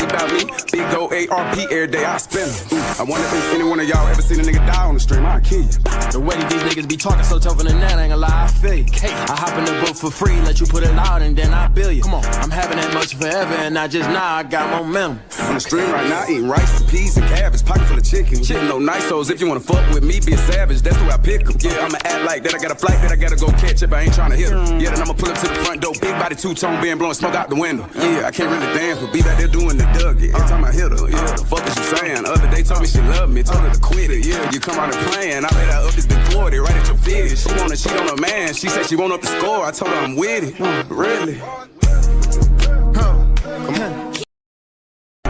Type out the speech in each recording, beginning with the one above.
about me, big old ARP every day, I spin them. I wonder if any one of y'all ever seen a nigga die on the stream, I'll kill you. The way these niggas be talking so tougher than that, ain't gonna lie, I feel you. I hop in the book for free, let you put it loud and then I bill you. Come on, I'm having that much forever and not just now, I got momentum. On the stream right now, eating rice, peas, and cabbage, pocket full of chicken. Getting no nice hoes, if you wanna fuck with me, be a savage, that's the way I pick them. Yeah, I'ma act like that, I got a flight that I gotta go catch if I ain't tryna hit them. Yeah, then I'ma pull up to the front door, big body, two-tone, being blowing smoke out the window. Yeah, I can't really dance, but be back there doing the Dougie. Every time I hit her, yeah, the fuck is you saying? Other day told me she loved me, told her to quit it. Yeah, you come out and playing, I let her up this big 40, right at your feet. She wanna cheat on her man, she said she want up the score, I told her I'm with it. Really? Come on.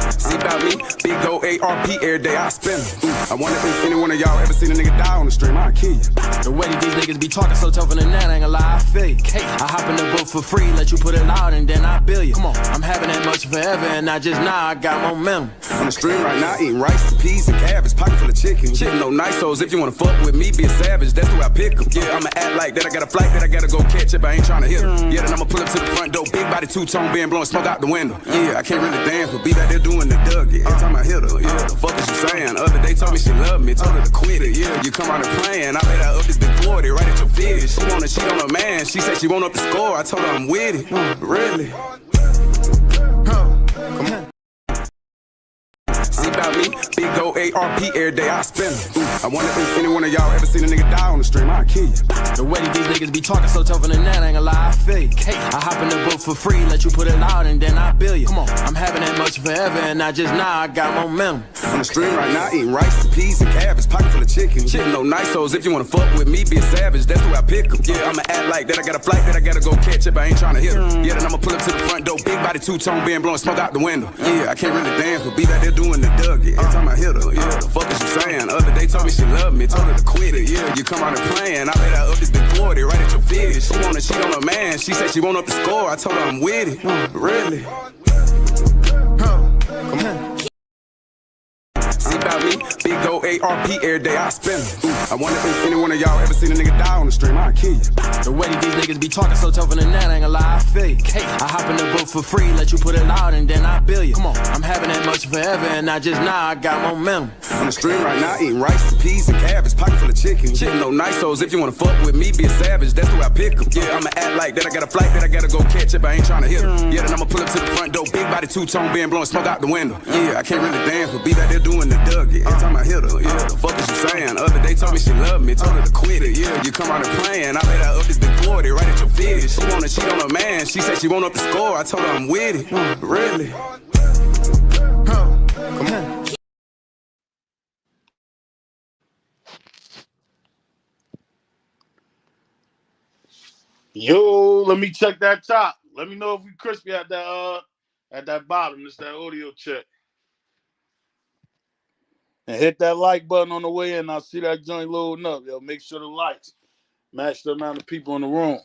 See about me, big old ARP every day, I spin them. I wonder if any one of y'all ever seen a nigga die on the stream, I'll kill you. The way these niggas be talking so tougher than that, ain't gonna lie, I feel you. I hop in the book for free, let you put it loud and then I bill you. Come on, I'm having that much forever and not just now, I got momentum. On the stream right now, eating rice, peas, and cabbage, pocket full of chicken. Getting no nice hoes, if you wanna fuck with me, be a savage, that's the way I pick them. Yeah, I'ma act like that, I got a flight that I gotta go catch if I ain't tryna hit them. Yeah, then I'ma pull up to the front door, big body, two-tone, being blowing smoke out the window. Yeah, I can't really dance, but be back there doing the Dougie. Every time I hit her, yeah, the fuck is you saying? Other day told me she loved me, told her to quit it. Yeah, you come out and playing, I let her up this big 40, right at your feet. She wanna cheat on her man, she said she want up the score, I told her I'm with it. Really? Come on. See about me, big old ARP every day, I spin them. I wonder if any one of y'all ever seen a nigga die on the stream, I'll kill you. The way these niggas be talking so tougher than that, ain't gonna lie, I feel you. I hop in the book for free, let you put it loud and then I bill you. Come on, I'm having that much forever and not just now, I got momentum. On the stream right now, eating rice, peas, and cabbage, pocket full of chicken. Getting no nice hoes, if you wanna fuck with me, be a savage, that's the way I pick them. Yeah, I'ma act like that, I got a flight that I gotta go catch if I ain't tryna hit them. Yeah, then I'ma pull up to the front door, big body, two-tone, being blowing smoke out the window. Yeah, I can't really dance, but be back there doing the Dougie. Every time I hit her, yeah, the fuck is you saying? Other day told me she loved me, told her to quit it. Yeah, you come out and playing, I let her up this big 40, right at your feet. She wanna cheat on her man, she said she want up the score, I told her I'm with it. Really? Come on. See about me, big old ARP every day, I spin them. I wonder if any one of y'all ever seen a nigga die on the stream, I'll kill you. The way these niggas be talking so tougher than that, ain't gonna lie, I feel you. I hop in the book for free, let you put it loud and then I bill you. Come on, I'm having that much forever and not just now, I got momentum. On the stream right now, eating rice, peas, and cabbage, pocket full of chicken. Getting no nice hoes, if you wanna fuck with me, be a savage, that's the way I pick them. Yeah, I'ma act like that, I got a flight that I gotta go catch if I ain't tryna hit them. Yeah, then I'ma pull up to the front door, big body, two-tone, being blowing smoke out the window. Yeah, I can't really dance, but be back there doing the Dougie. Every time I hit her, yeah, the fuck is you saying? Other day told me she loved me, told her to quit it. Yeah, you come out and playing, I let her up this big 40, right at your feet. She wanna cheat on her man, she said she want up the score, I told her I'm with it. Really? Come on. Yo, let me check that top. Let me know if we crispy at that bottom. It's that audio check. And hit that like button on the way in. I'll see that joint loading up. Yo, make sure the lights match the amount of people in the room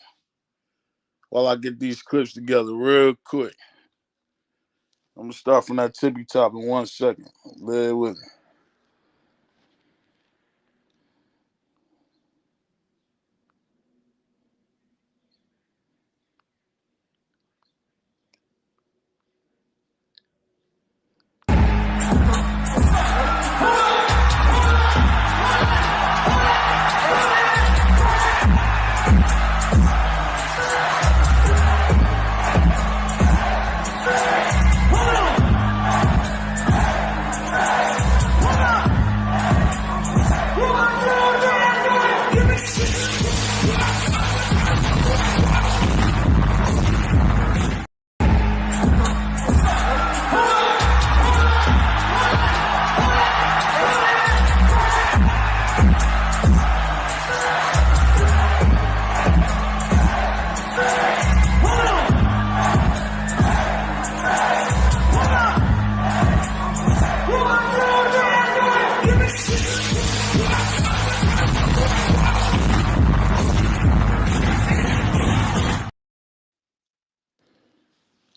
while I get these clips together real quick. I'm going to start from that tippy top in 1 second. Bear with me.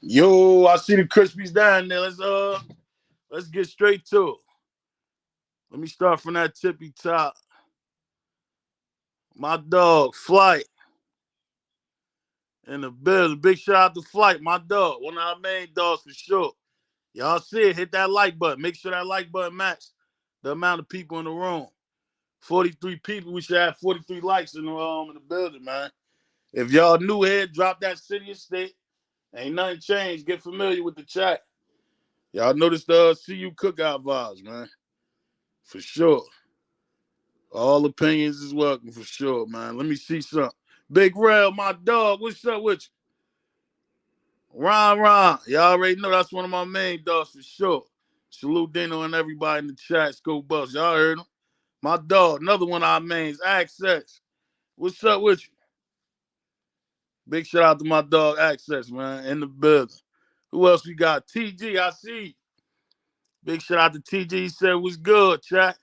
Yo, I see the Krispies down there. Let's get straight to it. Let me start from that tippy top. My dog, Flight. In the building. Big shout out to Flight, my dog. One of our main dogs for sure. Y'all see it, hit that like button. Make sure that like button match the amount of people in the room. 43 people. We should have 43 likes in the building, man. If y'all new here, drop that city and state. Ain't nothing changed. Get familiar with the chat. Y'all notice the CU cookout vibes, man. For sure. All opinions is welcome, for sure, man. Let me see something. Big Rail, my dog. What's up with you? Ron. Y'all already know that's one of my main dogs for sure. Salute Dino and everybody in the chat. School Bus. Y'all heard him. My dog, another one of our mains, Access. What's up with you? Big shout out to my dog, Access, man, in the building. Who else we got? TG, I see you. Big shout out to TG. He said, what's good, chat?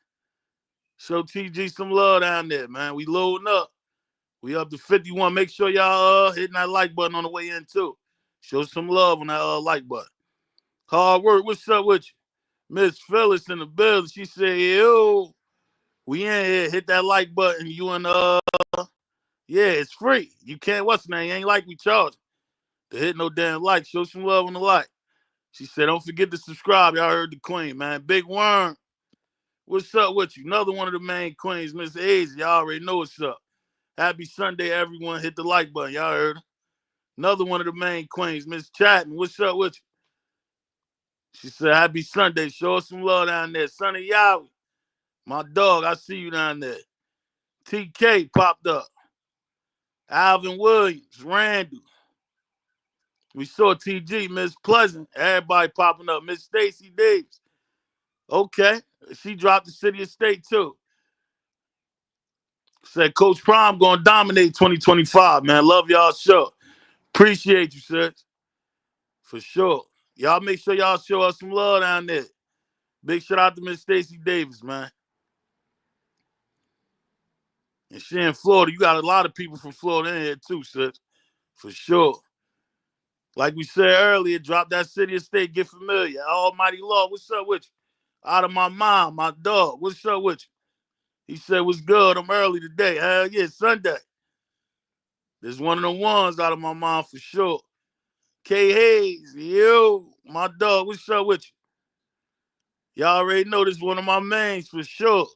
Show TG some love down there, man. We loading up. We up to 51. Make sure y'all hitting that like button on the way in, too. Show some love on that like button. Hard work. What's up with you? Miss Phyllis in the building. She said, yo, we in here. Hit that like button. You and yeah, it's free. You can't, what's the name? Ain't like we charge to hit no damn like. Show some love on the like. She said, don't forget to subscribe. Y'all heard the queen, man. Big Worm. What's up with you? Another one of the main queens, Miss Azy. Y'all already know what's up. Happy Sunday, everyone. Hit the like button. Y'all heard her. Another one of the main queens, Miss Chatton. What's up with you? She said, happy Sunday. Show us some love down there. Sonny Yowie. My dog, I see you down there. TK popped up. Alvin Williams, Randall. We saw TG, Miss Pleasant. Everybody popping up. Miss Stacy Davis. Okay. She dropped the city of state, too. Said Coach Prime going to dominate 2025, man. Love y'all show. Appreciate you, sis. For sure. Y'all make sure y'all show us some love down there. Big shout out to Miss Stacy Davis, man. And she in Florida. You got a lot of people from Florida in here, too, sis. For sure. Like we said earlier, drop that city or state, get familiar. Almighty Lord, what's up with you? Out of my mind, my dog, what's up with you? He said, what's good? I'm early today. Hell yeah, Sunday. There's one of the ones out of my mind for sure. K Hayes, yo, my dog, what's up with you? Y'all already know this one of my mains for sure.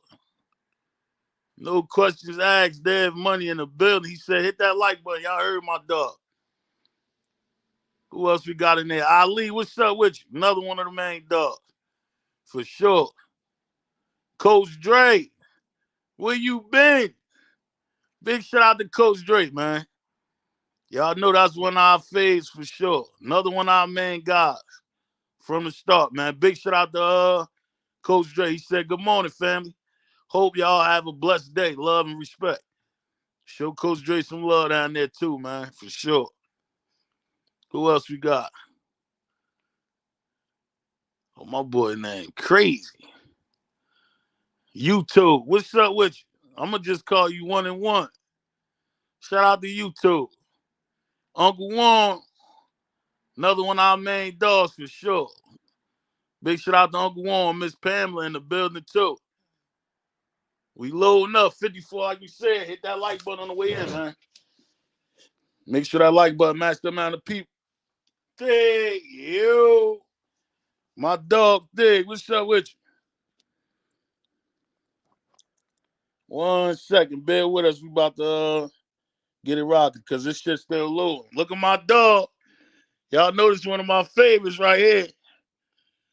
No questions asked. There's money in the building. He said, hit that like button. Y'all heard my dog. Who else we got in there? Ali, what's up with you? Another one of the main dogs. For sure. Coach Dre, where you been? Big shout out to Coach Dre, man. Y'all know that's one of our faves for sure. Another one of our main guys from the start, man. Big shout out to Coach Dre. He said, good morning, family. Hope y'all have a blessed day. Love and respect. Show Coach Dre some love down there too, man, for sure. Who else we got? Oh, my boy name crazy. YouTube. What's up with you? I'm going to just call you 1 and 1. Shout out to YouTube. Uncle Warren. Another one of our main dogs for sure. Big shout out to Uncle Warren, Miss Pamela in the building too. We loading up 54, like you said. Hit that like button on the way in, man. Make sure that like button match the amount of people. Dig, yo. My dog, Dig, what's up with you? 1 second, bear with us. We about to get it rocking because this shit's still loading. Look at my dog. Y'all notice one of my favorites right here.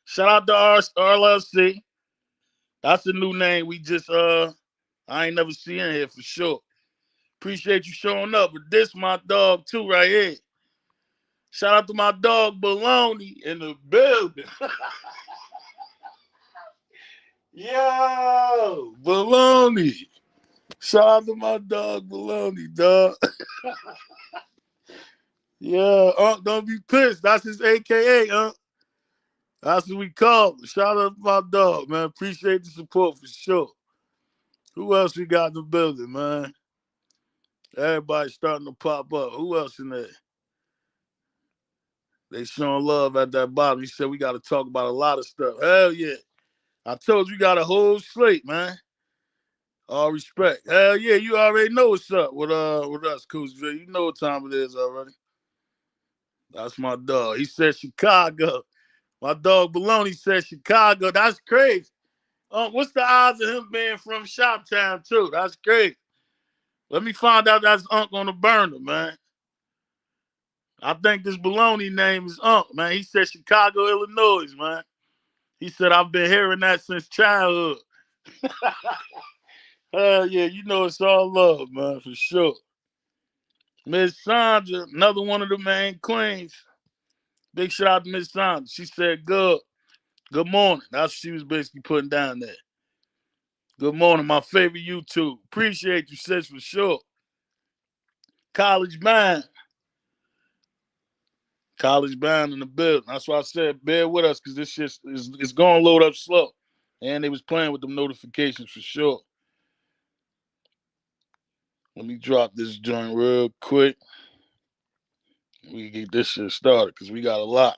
Shout out to RLC. That's a new name we just, I ain't never seen in here for sure. Appreciate you showing up. But this my dog too right here. Shout out to my dog Baloney in the building. Yo, Baloney. Shout out to my dog Baloney, dog. Yeah, don't be pissed. That's his AKA, That's what we call him. Shout out to my dog, man. Appreciate the support for sure. Who else we got in the building, man? Everybody's starting to pop up. Who else in there? They showing love at that bottom. He said we got to talk about a lot of stuff. Hell yeah. I told you we got a whole slate, man. All respect. Hell yeah, you already know what's up with us, Coach Dre. You know what time it is already. That's my dog. He said Chicago. My dog Baloney said Chicago. That's crazy. What's the odds of him being from Shoptown, too? That's crazy. Let me find out that's Unc on the burner, man. I think this Baloney name is Unc, man. He said Chicago, Illinois, man. He said, I've been hearing that since childhood. Hell yeah, you know it's all love, man, for sure. Miss Sandra, another one of the main queens. Big shout out to Miss Sandra. She said, good morning. That's what she was basically putting down there. Good morning, my favorite YouTube. Appreciate you, sis, for sure. College Band. College Band in the building. That's why I said bear with us because this shit is going to load up slow. And they was playing with them notifications for sure. Let me drop this joint real quick. We get this shit started because we got a lot.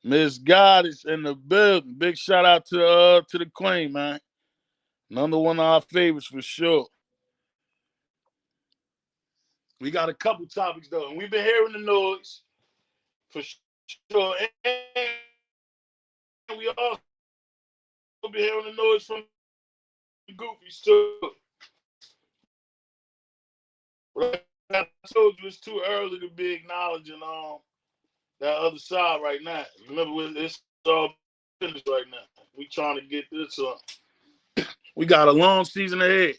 Miss God is in the building. Big shout out to the queen, man. Another one of our favorites for sure. We got a couple topics though, and we've been hearing the noise for sure. And we also been hearing the noise from the goofies too. But I told you it's too early to be acknowledging that other side right now. Remember, it's all finished right now. We trying to get this up. We got a long season ahead.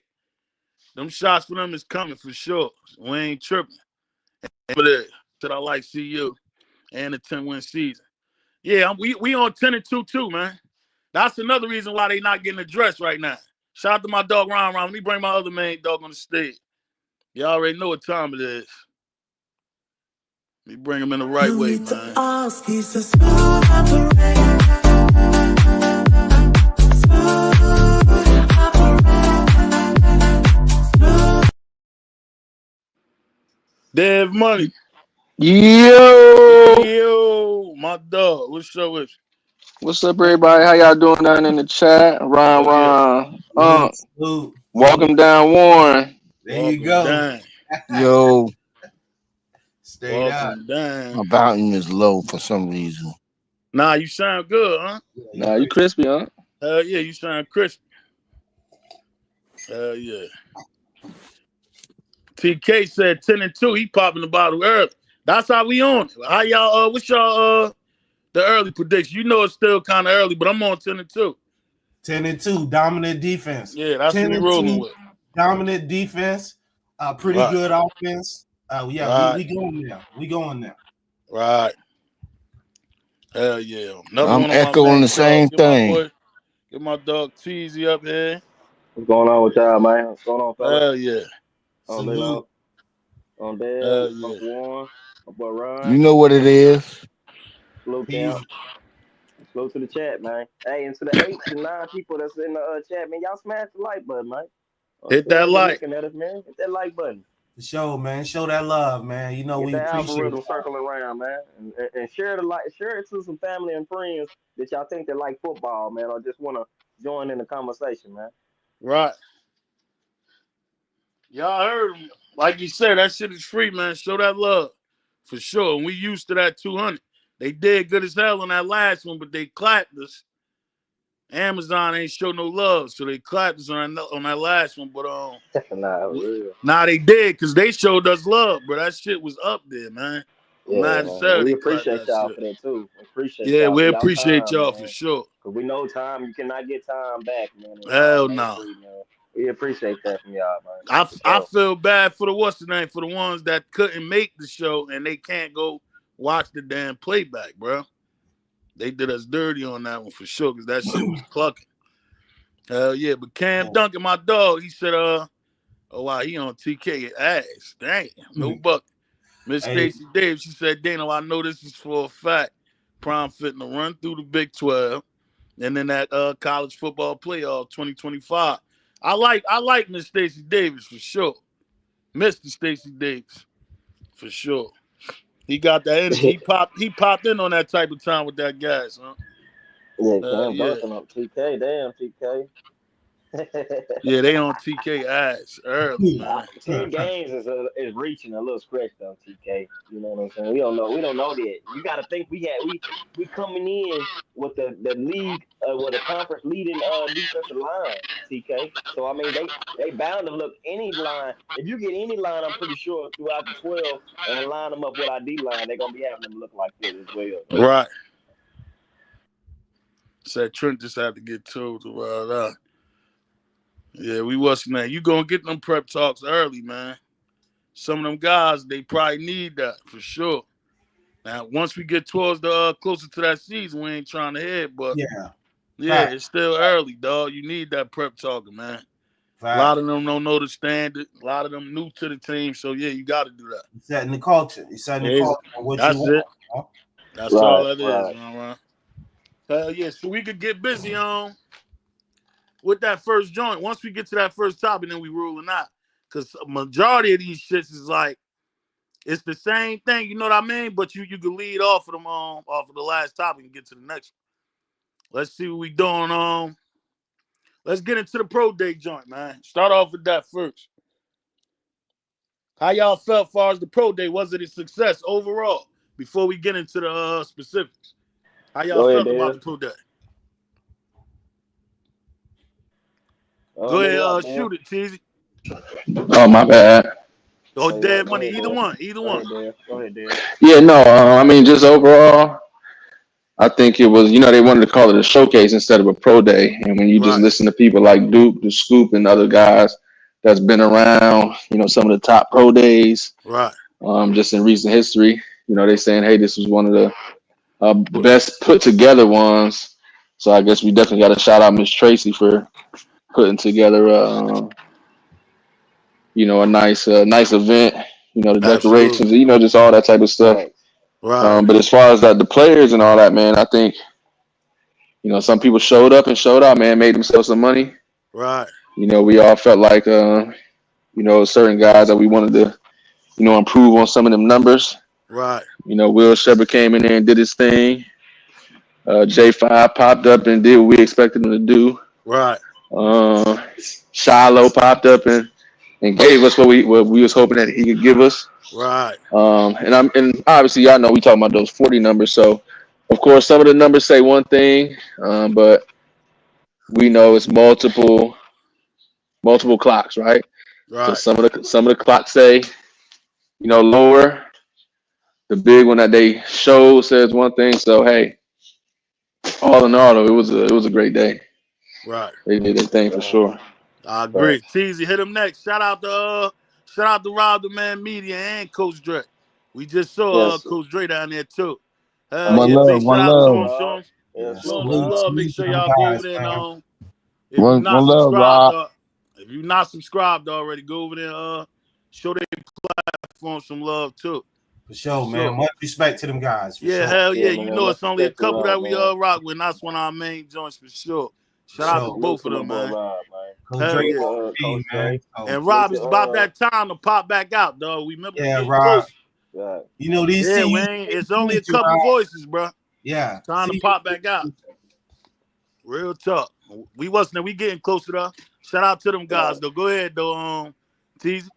Them shots for them is coming for sure. We ain't tripping. But said I like CU and the 10-win season. Yeah, we on 10-2 too, man. That's another reason why they not getting addressed right now. Shout out to my dog Ron. Let me bring my other main dog on the stage. Y'all already know what time it is. Let me bring him in the right way, man. Ask, he's a smooth operator. Dev Money. Yo, my dog. What's up with you? what's up, everybody? How y'all doing down in the chat? Ron. Welcome down, Warren. There you go. Down. Yo, Straight up. Down. my volume is low for some reason. Nah, you sound good, huh? Nah, you crispy, huh? Hell yeah, you sound crispy. Hell yeah. TK said 10-2. He popping the bottle early. That's how we on. How y'all? What's y'all? The early prediction. You know it's still kind of early, but I'm on 10-2. 10-2, dominant defense. Yeah, that's what we rolling with. Dominant defense. Pretty good offense. We going now. We going now. Right. Hell yeah. I'm echoing the same thing. Get my dog Teasy up here. What's going on with y'all, man? What's going on, fellas? Hell yeah. On Dale, on Warren, my boy Ron. You know what it is. Slow down. Slow to the chat, man. Hey, and to the 8 to 9 people that's in the chat, man, y'all smash the like button, man. Hit that like. Looking at us, man. Hit that like button. Show, man. Show that love, man. You know Get we that appreciate algorithm it. circling around, man, and share it to some family and friends that y'all think that like football, man, or just want to join in the conversation, man. Right. Y'all heard him. Like you said, that shit is free, man. Show that love. For sure. And we used to that 200. They did good as hell on that last one, but they clapped us. Amazon ain't show no love, so they clapped us on that last one. But nah, they did because they showed us love, bro. That shit was up there, man. Yeah, man. We appreciate y'all for that too. We appreciate y'all for sure. Cause we know time, you cannot get time back, man. Hell no. We appreciate that from y'all, man. I feel bad for the for the ones that couldn't make the show and they can't go watch the damn playback, bro. They did us dirty on that one for sure because that shit was clucking. Hell yeah, but Cam Duncan, my dog, he said, oh wow, he on TK ass. Dang, no buck. Miss Stacey Davis, she said, Dano, I know this is for a fact. Prime fitting to run through the Big 12 and then that college football playoff 2025. I like Miss Stacey Davis for sure. Mr. Stacey Davis for sure. He got that energy. He popped in on that type of time with that gas, huh? Yeah, Cam Duncan up TK. Damn, TK. Yeah, they on TK ass early, man. 10 games is reaching a little stretch though, TK. You know what I'm saying? We don't know. We don't know that. You got to think we coming in with the league with a conference leading defensive line, TK. So I mean they bound to look any line. If you get any line, I'm pretty sure throughout the 12 and line them up with our D line, they're gonna be having them look like that as well. Though. Right. Said Trent just had to get told about that. Yeah, we was, man. You gonna get them prep talks early, man. Some of them guys, they probably need that for sure. Now, once we get towards the closer to that season, we ain't trying to hit, but yeah, it's still early, dog. You need that prep talking, man. A lot of them don't know the standard. A lot of them new to the team, so yeah, you got to do that. You're setting the culture. You're setting the culture. What That's you it. want, That's all that is, man. Hell yeah, so we could get busy on with that first joint. Once we get to that first topic, then we ruling out. Because a majority of these shits is like, it's the same thing, you know what I mean? But you can lead off of them off of the last topic and get to the next one. Let's see what we doing. Let's get into the pro day joint, man. Start off with that first. How y'all felt as far as the pro day? Was it a success overall? Before we get into the specifics. How y'all felt about the pro day? Go ahead, shoot it, Cheesy. Oh, my bad. Oh, Dead Money. Either one. Go ahead, Dad. Yeah, no, I mean, just overall, I think it was, they wanted to call it a showcase instead of a pro day. And when you just listen to people like Duke, the Scoop, and other guys that's been around, some of the top pro days, just in recent history, they saying, hey, this was one of the best put together ones. So I guess we definitely got to shout out Miss Tracy for putting together, a nice event. The decorations, just all that type of stuff. But as far as the players and all that, man, I think, some people showed up and showed out, man, made themselves some money. Right. We all felt like, certain guys that we wanted to, improve on some of them numbers. Right. Will Shepard came in there and did his thing. J5 popped up and did what we expected him to do. Right. Shiloh popped up and gave us what we was hoping that he could give us. Right. And obviously y'all know we talking about those 40 numbers. So of course some of the numbers say one thing, but we know it's multiple clocks, right? Right. So some of the clocks say, lower. The big one that they showed says one thing. So hey, all in all, though, it was a great day. Right. They did their thing for sure. I agree. Teasy, hit him next. Shout out to Rob the Man Media and Coach Dre. We just saw Coach Dre down there too. One yeah, love, big one shout out love. to him. Show him some Salute, love. Make sure y'all go over there and if One love, Rob. if you're not subscribed already, go over there show their platform some love too. For sure, man. Much respect to them guys. Yeah, sure. hell yeah. Man, You know, it's only a couple Rob, that we man. rock with, and that's one of our main joints for sure. Shout out to both of them, man. Rob, Hell yeah. Coach Dre. And Rob, it's about that time to pop back out, dog. We remember Rob. close. Right. These it's only a couple voices, bro. Yeah. Time to pop back out. Real talk. We getting closer though. Shout out to them guys though. Go ahead though, Teasy.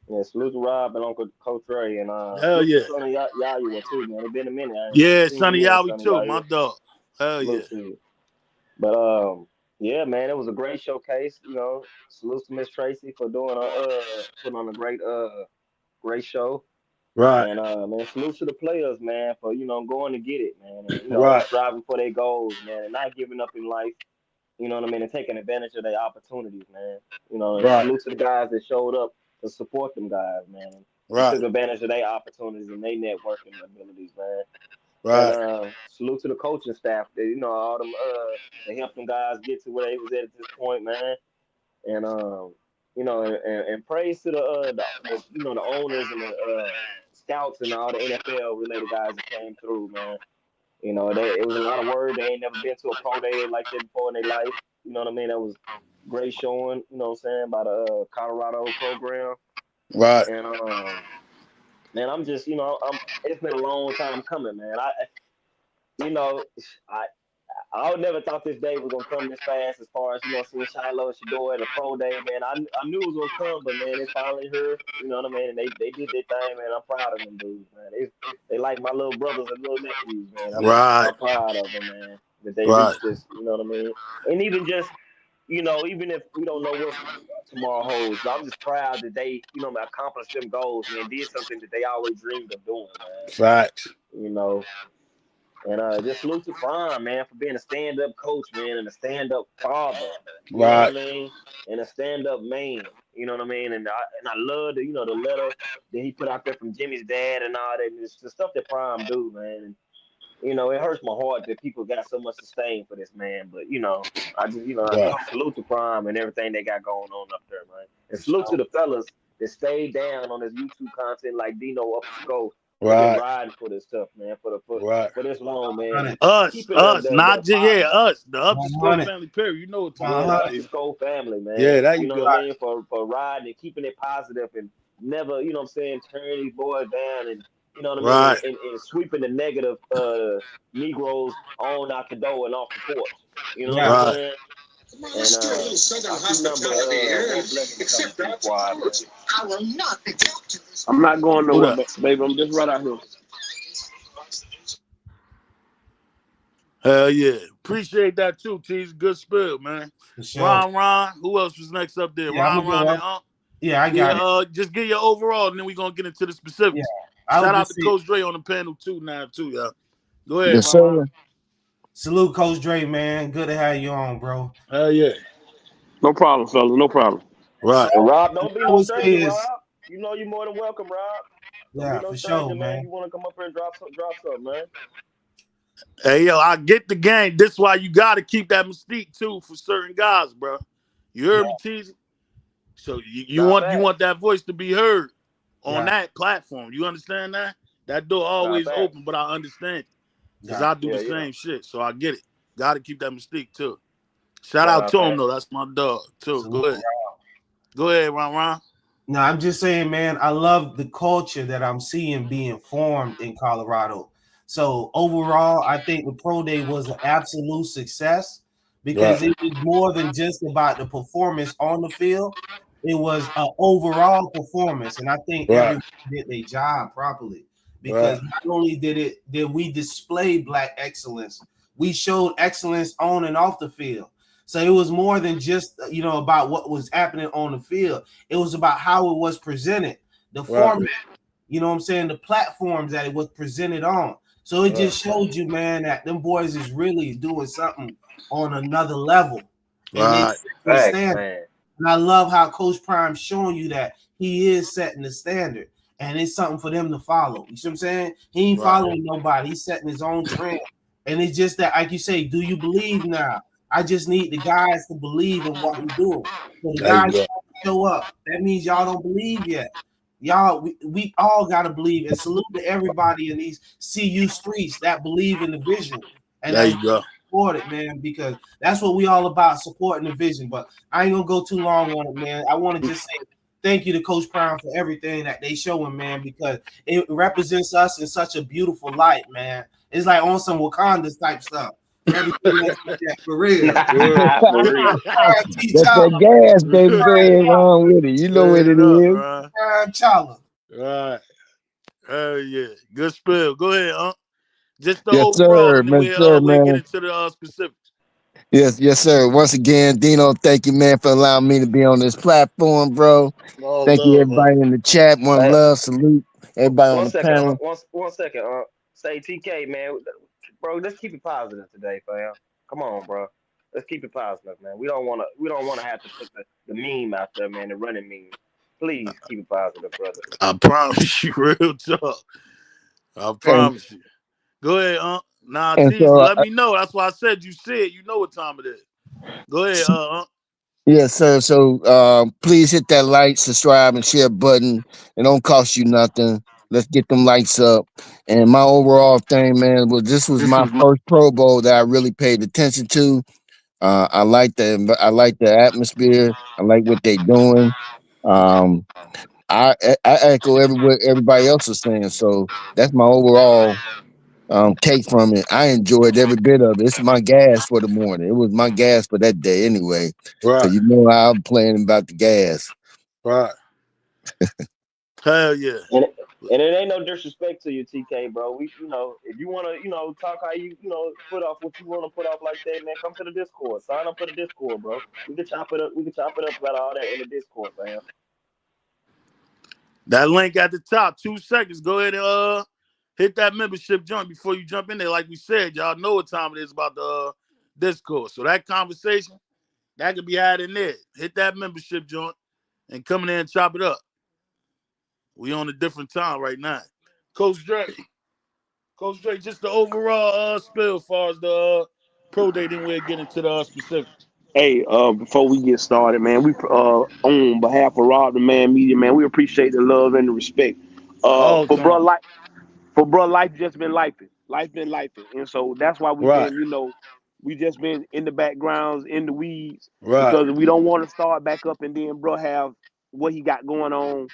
Yeah, salute to Rob and Uncle Coach Ray and hell yeah. Sonny Yoyo too, man. It's been a minute. Yeah, Sonny Yowie too, my dog. Hell yeah. But yeah, man, it was a great showcase. Salute to Miss Tracy for doing putting on a great show. Right. And man, salute to the players, man, for going to get it, man. And, striving for their goals, man, and not giving up in life. You know what I mean? And taking advantage of their opportunities, man. And salute to the guys that showed up to support them guys, man. And took advantage of their opportunities and their networking abilities, man. Right. And salute to the coaching staff that, all them they helped them guys get to where they was at this point, man. And and praise to the owners and the scouts and all the NFL related guys that came through, man. It was a lot of word. They ain't never been to a pro day like that before in their life. You know what I mean? That was great showing, you know what I'm saying, by the Colorado program. Right. And man, I'm just, it's been a long time coming, man. I never thought this day was gonna come this fast. As far as seeing Shiloh and Shedeur at a pro day, man. I knew it was gonna come, but man, it's finally here. You know what I mean? And they did their thing, man. I'm proud of them dudes, man. They like my little brothers and little nephews, man. I'm proud of them, man. That they reached this. You know what I mean? And even just even if we don't know what tomorrow holds, but I'm just proud that they accomplished them goals, man. Did something that they always dreamed of doing, man. Facts. And just salute to Prime, man, for being a stand-up coach, man, and a stand-up father. You know what I mean? And a stand-up man. You know what I mean? And I love the the letter that he put out there from Jimmy's dad and all that. And it's the stuff that Prime do, man. And, it hurts my heart that people got so much disdain for this man. But I just I salute to Prime and everything they got going on up there, man. And salute to the fellas that stayed down on this YouTube content like Dino up the scope. Been riding for this stuff, man, for this long, man. Us, not just us, the Up the Scope family, period. You know what Up the Scope family, man. Yeah, that you know what I mean, for riding and keeping it positive and never, turning these boys down and you know what I mean, and sweeping the negative Negroes on out the door and off the porch. You know what I'm saying? I'm not going nowhere, baby. I'm just right out here. Hell yeah. Appreciate that too, T's. Good spill, man. Sure. Ron. Who else was next up there? Yeah, Ron and Unc. Yeah, I got it. Just get your overall, and then we're going to get into the specifics. Yeah, shout out to Coach Dre on the panel too, y'all. Go ahead, yes, sir. Salute, Coach Dre, man. Good to have you on, bro. Hell yeah. No problem, fellas. No problem. Right. And Rob, don't be no stranger, Rob. You know you're more than welcome, Rob. Yeah, for sure, man. You want to come up here and drop something, man. Hey, yo, I get the game. This is why you got to keep that mystique, too, for certain guys, bro. You heard me, Teasy? So you want that voice to be heard on that platform. You understand that? That door always open, but I understand. Because I do the same shit, so I get it. Got to keep that mystique, too. Shout out to him, though. That's my dog, too. Go ahead, Ron. No, I'm just saying, man, I love the culture that I'm seeing being formed in Colorado. So overall, I think the Pro Day was an absolute success because it was more than just about the performance on the field. It was an overall performance, and I think everyone did their job properly because not only did we display Black excellence, we showed excellence on and off the field. So it was more than just about what was happening on the field. It was about how it was presented, the format. You know what I'm saying? The platforms that it was presented on. So it just showed you, man, that them boys is really doing something on another level. And I love how Coach Prime's showing you that he is setting the standard. And it's something for them to follow. You see what I'm saying? He ain't following nobody. He's setting his own trend. And it's just that, like you say, do you believe now? I just need the guys to believe in what we're doing. So the guys show up. That means y'all don't believe yet. Y'all, we all got to believe. And salute to everybody in these CU streets that believe in the vision. And there you go. Support it, man, because that's what we all about, supporting the vision. But I ain't going to go too long on it, man. I want to just say thank you to Coach Prime for everything that they showing, man, because it represents us in such a beautiful light, man. It's like on some Wakanda type stuff. Everything for real. That's that gas, baby. Go ahead on with it. You know what it is. Right. Oh, yeah. Good spill. Go ahead, Unc. Just the yes, overall, sir. and then we'll get into the specifics. Yes, sir. Once again, Dino, thank you, man, for allowing me to be on this platform, bro. Thank you, everybody in the chat. One love, salute everybody on the panel. One second. Say TK, man. Bro, let's keep it positive today, fam. Come on, bro. Let's keep it positive, man. We don't want to have to put the meme out there, man. The running meme. Please keep it positive, brother. I promise you, real talk. I promise you. Go ahead, Nah, let me know. That's why I said you said. You know what time it is. Go ahead, Yes, sir. So please hit that like, subscribe, and share button. It don't cost you nothing. Let's get them lights up. And my overall thing, man, this was my first Pro Bowl that I really paid attention to. I like the atmosphere. I like what they're doing. I echo what everybody else is saying. So that's my overall cake from it. I enjoyed every bit of it. It's my gas for the morning. It was my gas for that day anyway. Right. Cause you know how I'm playing about the gas. Right. Hell yeah. And it ain't no disrespect to you, TK, bro. We, if you wanna, talk how put off what you wanna put off like that, man, come to the Discord. Sign up for the Discord, bro. We can chop it up. We can chop it up about all that in the Discord, fam. That link at the top, 2 seconds. Go ahead and hit that membership joint before you jump in there. Like we said, y'all know what time it is about the Discord. So that conversation, that could be had in there. Hit that membership joint and come in there and chop it up. We on a different time right now. Coach Dre, just the overall spill as far as the pro day, then we'll get into the specifics. Hey, before we get started, man, we on behalf of Rob the Man Media, man, we appreciate the love and the respect. All For bro, time. life just been lifing. Life been lifing. And so that's why we've Right. been, we just been in the backgrounds, in the weeds, Right. because we don't want to start back up and then bro have what he got going on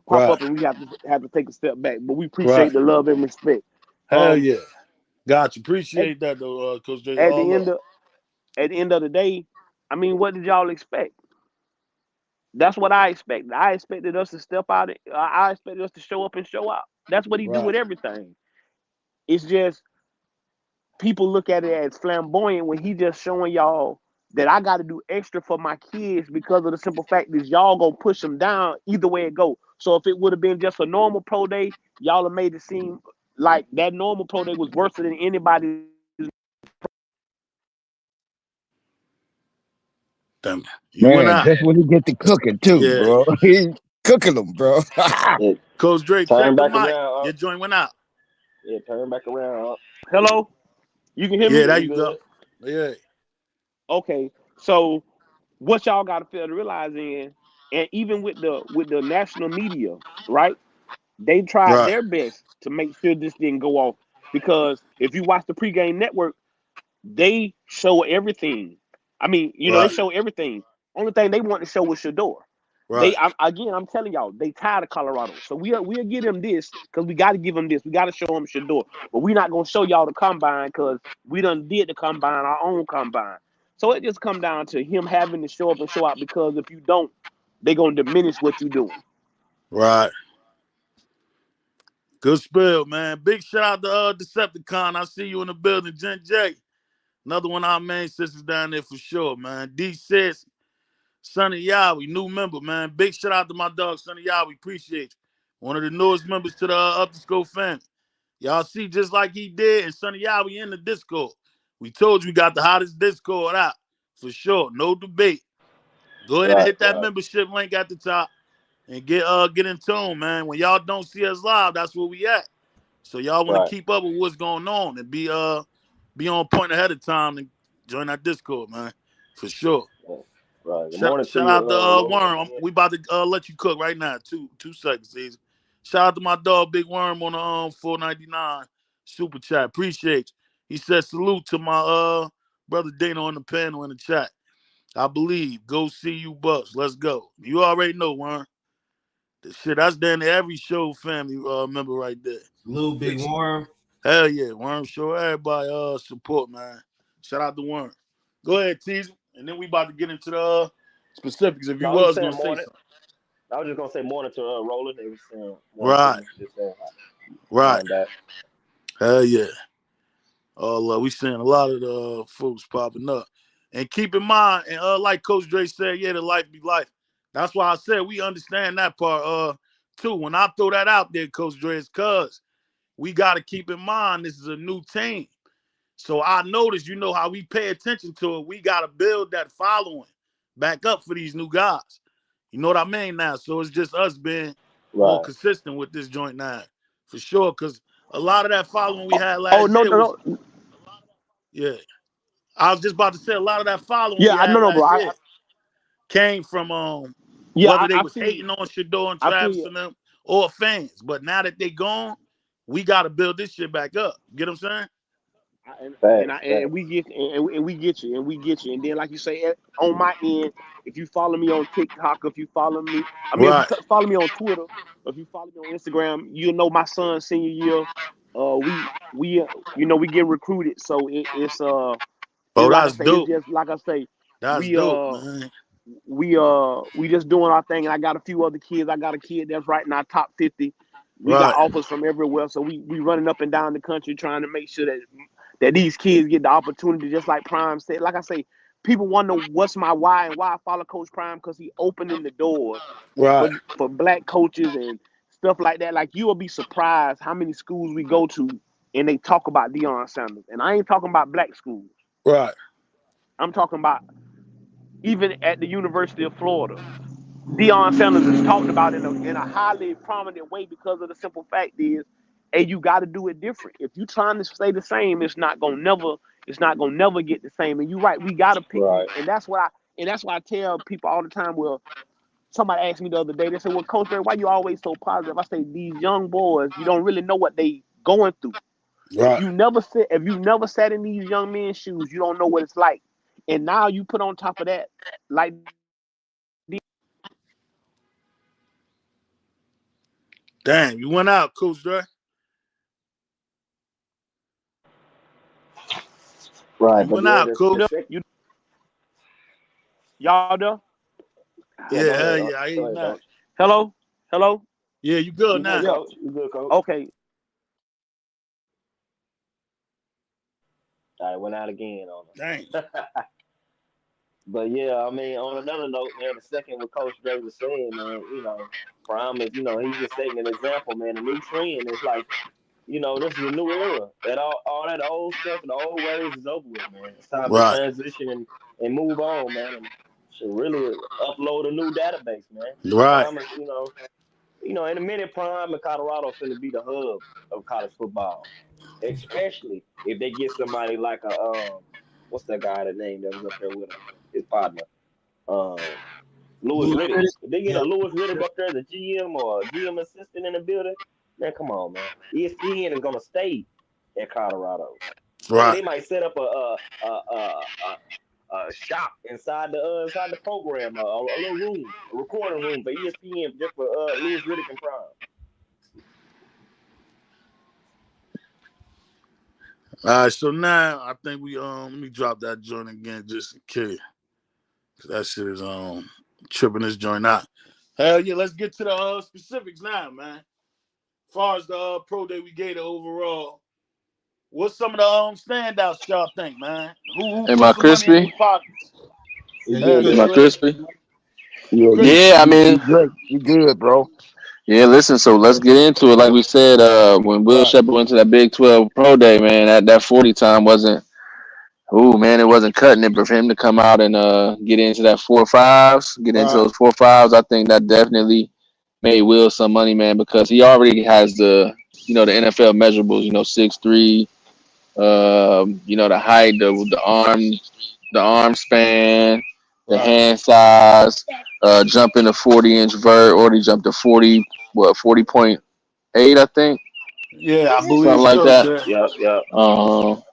pop Right. up and we have to take a step back. But we Right. appreciate the love and respect. Hell yeah. Got you. At, Appreciate that though, Coach Dre. at All the love. at the end of the day, I mean, what did y'all expect? That's what I expected. I expected us to step out. I expected us to show up and show out. That's what he do Right. with everything. It's just people look at it as flamboyant when he just showing y'all that I got to do extra for my kids because of the simple fact is y'all gonna push them down either way it go. So if it would have been just a normal pro day, y'all have made it seem like that normal pro day was worse than anybody's. Damn it. You went Man, out. that's when he get to cooking too, Yeah. bro. He cooking them, bro. Yeah, Coach Dre, turn check the back mic. around. Your joint went out. Yeah, turn back around. Hello, you can hear me? Yeah, there We you go. good. Yeah. Okay, so what y'all got to fail to realize and even with the national media, right? They tried Right. their best to make sure this didn't go off because if you watch the pregame network, they show everything. I mean, they Right. show everything. Only thing they want to show was Shedeur. Right. I'm telling y'all, they tired of Colorado. So we'll give them this because we got to give them this. We got to show them Shedeur. But we're not gonna show y'all the combine because we done did the combine, our own combine. So it just come down to him having to show up and show out because if you don't, they're gonna diminish what you're doing. Right. Good spill, man. Big shout out to Decepticon. I see you in the building. Jen J. Another one of our main sisters down there for sure, man. D6, Sonny Yawi, new member, man. Big shout out to my dog, Sonny Yawi. Appreciate you. One of the newest members to the Up the School family. Y'all see, just like he did, and Sonny Yawi in the Discord. We told you we got the hottest Discord out. For sure. No debate. Go ahead and Right, hit that membership link at the top and get in tune, man. When y'all don't see us live, that's where we at. So y'all want to right. keep up with what's going on and be on point ahead of time and join that Discord, man. For sure. Right. Good Shout morning to you, out to Roland. Worm. We about to let you cook right now. Two seconds, easy. Shout out to my dog Big Worm on the $4.99 super chat. Appreciate you. He said salute to my brother Dana on the panel in the chat. I believe. Go see you Bucks. Let's go. You already know, Worm. The shit, that's down to every show family member right there. Little Big Worm. Hell yeah, Worm. Show everybody support, man. Shout out to Worm. Go ahead, Teaser. And then we about to get into the specifics if No, you I was just was saying gonna say morning. something. I was just gonna say morning to Roland. They was saying morning to Right. you. Just saying Right. back. Hell yeah. We seeing a lot of the folks popping up. And keep in mind, and like Coach Dre said, yeah, the life be life. That's why I said we understand that part too. When I throw that out there, Coach Dre, it's cause we got to keep in mind this is a new team. So I noticed, how we pay attention to it. We got to build that following back up for these new guys. You know what I mean now? So it's just us being more Right. consistent with this joint now. For sure, because a lot of that following we had Oh last no, year no, was, no. yeah. I was just about to say a lot of that following Yeah, we I had know, no, bro. last year came from whether they I was feel you. hating on Shedeur and I feel Travis you. and them or fans. But now that they gone, we got to build this shit back up. Get what I'm saying? And we get and we get you and we get you. And then like you say on my end, if you follow me on TikTok, if you follow me, if you Right. follow me on Twitter, if you follow me on Instagram, you'll know my son's senior year. We get recruited, so it's Oh, like I that's say, it's dope. just like I say, That's we dope, man. we just doing our thing, and I got a few other kids. I got a kid that's right in our top 50. We got Right. offers from everywhere, so we running up and down the country trying to make sure that these kids get the opportunity, just like Prime said. Like I say, people wonder what's my why and why I follow Coach Prime, because he opening the doors Right. for black coaches and stuff like that. Like, you will be surprised how many schools we go to and they talk about Deion Sanders. And I ain't talking about black schools. Right. I'm talking about even at the University of Florida. Deion Sanders is talked about in a highly prominent way, because of the simple fact is, hey, you got to do it different. If you trying to stay the same, it's not gonna never get the same. And you're right, we got to pick these, Right. and that's why I tell people all the time. Well, somebody asked me the other day, they said, "Well, Coach Ray, why you always so positive?" I say, these young boys, you don't really know what they going through. Right. If you never sat in these young men's shoes, you don't know what it's like. And now you put on top of that, like, Damn, you went out, Coach Dre. Right, You but went yeah, out, Coach. y'all there? yeah, go Yeah, hell ahead, yeah, I hear go you ahead, now. coach. Hello. Yeah, you good You good, now. Yeah. coach? You good, coach? Okay. All right, went out again on Dang. us. But yeah, I mean, on another note, man, the second what Coach Dre was saying, man, Prime is, he's just setting an example, man. A new trend. It's like, this is a new era. That all that old stuff and the old ways is over with, man. It's time to Right. transition and move on, man, and should really upload a new database, man. Right. Prime is, in a minute, Prime and Colorado finna be the hub of college football, especially if they get somebody like what's that guy that name that was up there with him, his partner, um, Lewis Riddick. If they get a Yeah. Lewis Riddick up there as a GM or a GM assistant in the building, man, come on, man. ESPN is gonna stay at Colorado. Hey, Right. they might set up a shop inside the program, a little room, a recording room for ESPN just for Lewis Riddick and Prime. All right, so now I think we let me drop that joint again just in case. 'Cause that shit is tripping this joint out. Hell yeah, let's get to the specifics now, man. As far as the pro day we gave the overall, what's some of the standouts y'all think, man? Who Am put I some money in their crispy? pockets? You Hell good, yeah, Am I go Dre? ahead. crispy? Yeah, Chris, Yeah, I you mean, good. You good, bro. yeah. Listen, so let's get into it. Like we said, when Will right, Shepherd went to that Big 12 Pro Day, man, that 40 time wasn't. Oh man, it wasn't cutting it, but for him to come out and get into that 4.5s, get into right, those 4.5s, I think that definitely made Will some money, man, because he already has the NFL measurables, 6'3", the height, the arm span, the right. hand size, jumping the 40-inch vert, already jumped to 40.8, I think, Yeah, I believe something like so, that. Dre. Yep.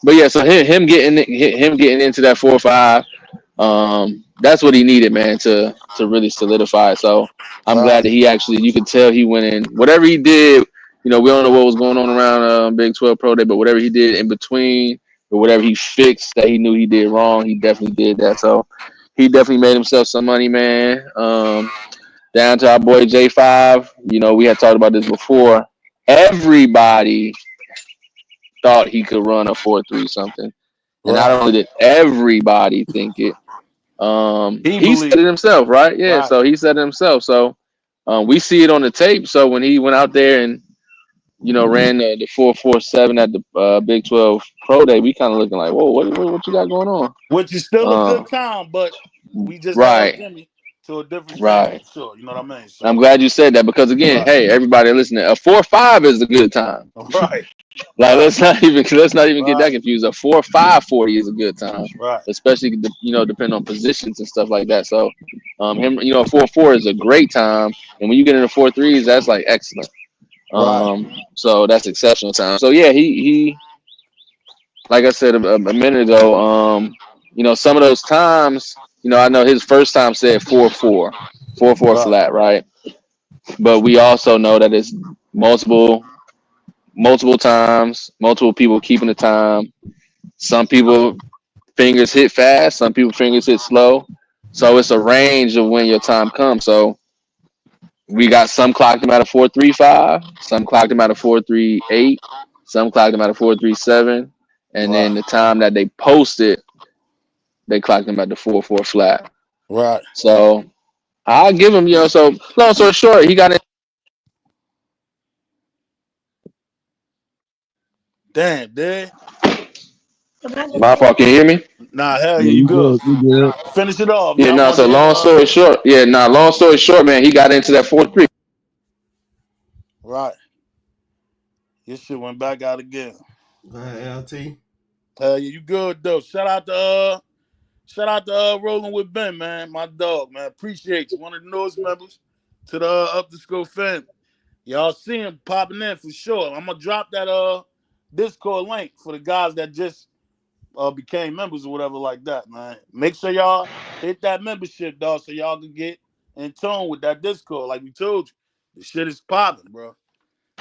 But yeah, so him getting into that 4.5, that's what he needed, man, to really solidify. So I'm glad Right, that you could tell he went in whatever he did. We don't know what was going on around Big 12 Pro Day, but whatever he did in between or whatever he fixed that he knew he did wrong, he definitely did that. So he definitely made himself some money, man. Down to our boy J5. We had talked about this before. Everybody thought he could run a 4.3 something. And not right. only did everybody think it, He he said it believed it. himself, right? Yeah, Right. so he said it himself. So we see it on the tape. So when he went out there and ran the 4.47 at the Big 12 Pro Day, we kind of looking like, whoa, what you got going on? Which is still a good Uh, time, but we just held right, Jimmy to a different standard right. for sure. You know what I mean? I'm So, glad you said that because again, right, hey, everybody listening, a 4.5 is a good time. right, Like right, let's not even get right, that confused. A 4.5 40 is a good time, right, especially depending on positions and stuff like that. So, him, 4.4 is a great time, and when you get into 4.3s, that's like excellent. right. So that's exceptional time. So yeah, he like I said a minute ago, some of those times, I know his first time said 4-4, 4-4 Right. flat, right? But we also know that it's multiple times, multiple people keeping the time. Some people fingers hit fast, some people fingers hit slow. So it's a range of when your time comes. So we got some clocked him at a 4.35, some clocked him at a 4.38, some clocked him at a 4.37, and then Right. the time that they posted, they clocked him at the 4.4 flat. Right. So I'll give him, so long story short, he got it. Damn, dude. My fault, can you hear me? Nah, hell Yeah, yeah, you you good. good? You good? Finish it off. Yeah, Yeah, I no, want to so hear long story short, man, he got into that 4.3. right. Your shit went back out again. Go ahead, LT. Yeah, you good though. Shout out to Rolling with Ben, man. My dog, man. Appreciate you. One of the newest members to the Up the School family. Y'all see him popping in for sure. I'm gonna drop that Discord link for the guys that just became members or whatever like that, man. Make sure y'all hit that membership, dog, so y'all can get in tune with that Discord. Like we told you, the shit is popping, bro.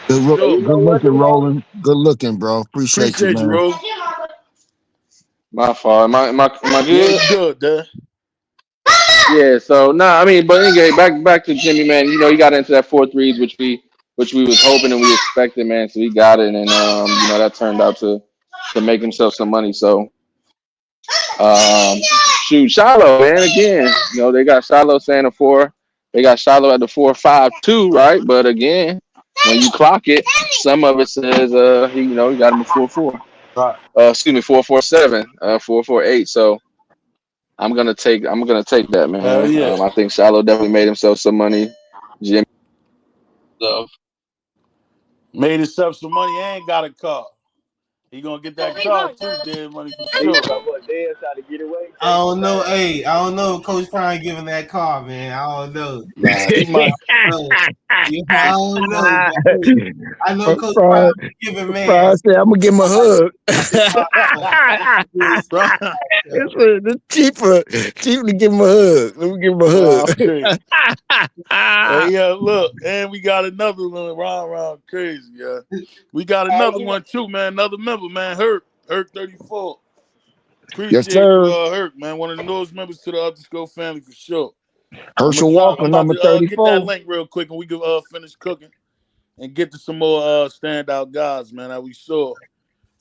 For Good, And sure. you know good what, looking, Jamal? rolling. Good looking, bro. Appreciate you, Appreciate you, man. Rose. My fault. Am I Yeah, good? you good, dude. Yeah, so I mean, but anyway, back to Jimmy, man. He got into that 4.3s, which we was hoping and we expected, man. So he got it, and that turned out to make himself some money. So um, shoot, Shiloh, man. Again, they got Shiloh saying a 4. They got Shiloh at the 4.52, right? But again, when you clock it, some of it says he got him a 4.4. Right. Excuse me, 4.47, 4.48. So I'm gonna take that, Hell man. yeah. I think Shiloh definitely made himself some money. Jimmy, so Made himself some money and got a car. He gonna get that car too, dead money for Dez, sure. what, Dez tried to get away, I chase him don't know. down. Hey, I don't know if Coach Prime giving that car, man. I don't know. Nah, he might. No. Yeah, I don't know. But, hey, I know Coach Prime Fry, giving man. Fry said, "I'm gonna give him a hug." Right. It's cheaper to give him a hug. Let me give him a Round crazy. hug. Hey, yeah, look, and we got another one. Round crazy, yeah. We got Hey, another one too, man. Another member, man. Hurt 34. Yes, Appreciate you, sir. Hurt, man. One of the newest members to the Up to School family for sure. I'm Herschel Walker, about number to get that 34. link real quick, and we can finish cooking and get to some more standout guys, man, that we saw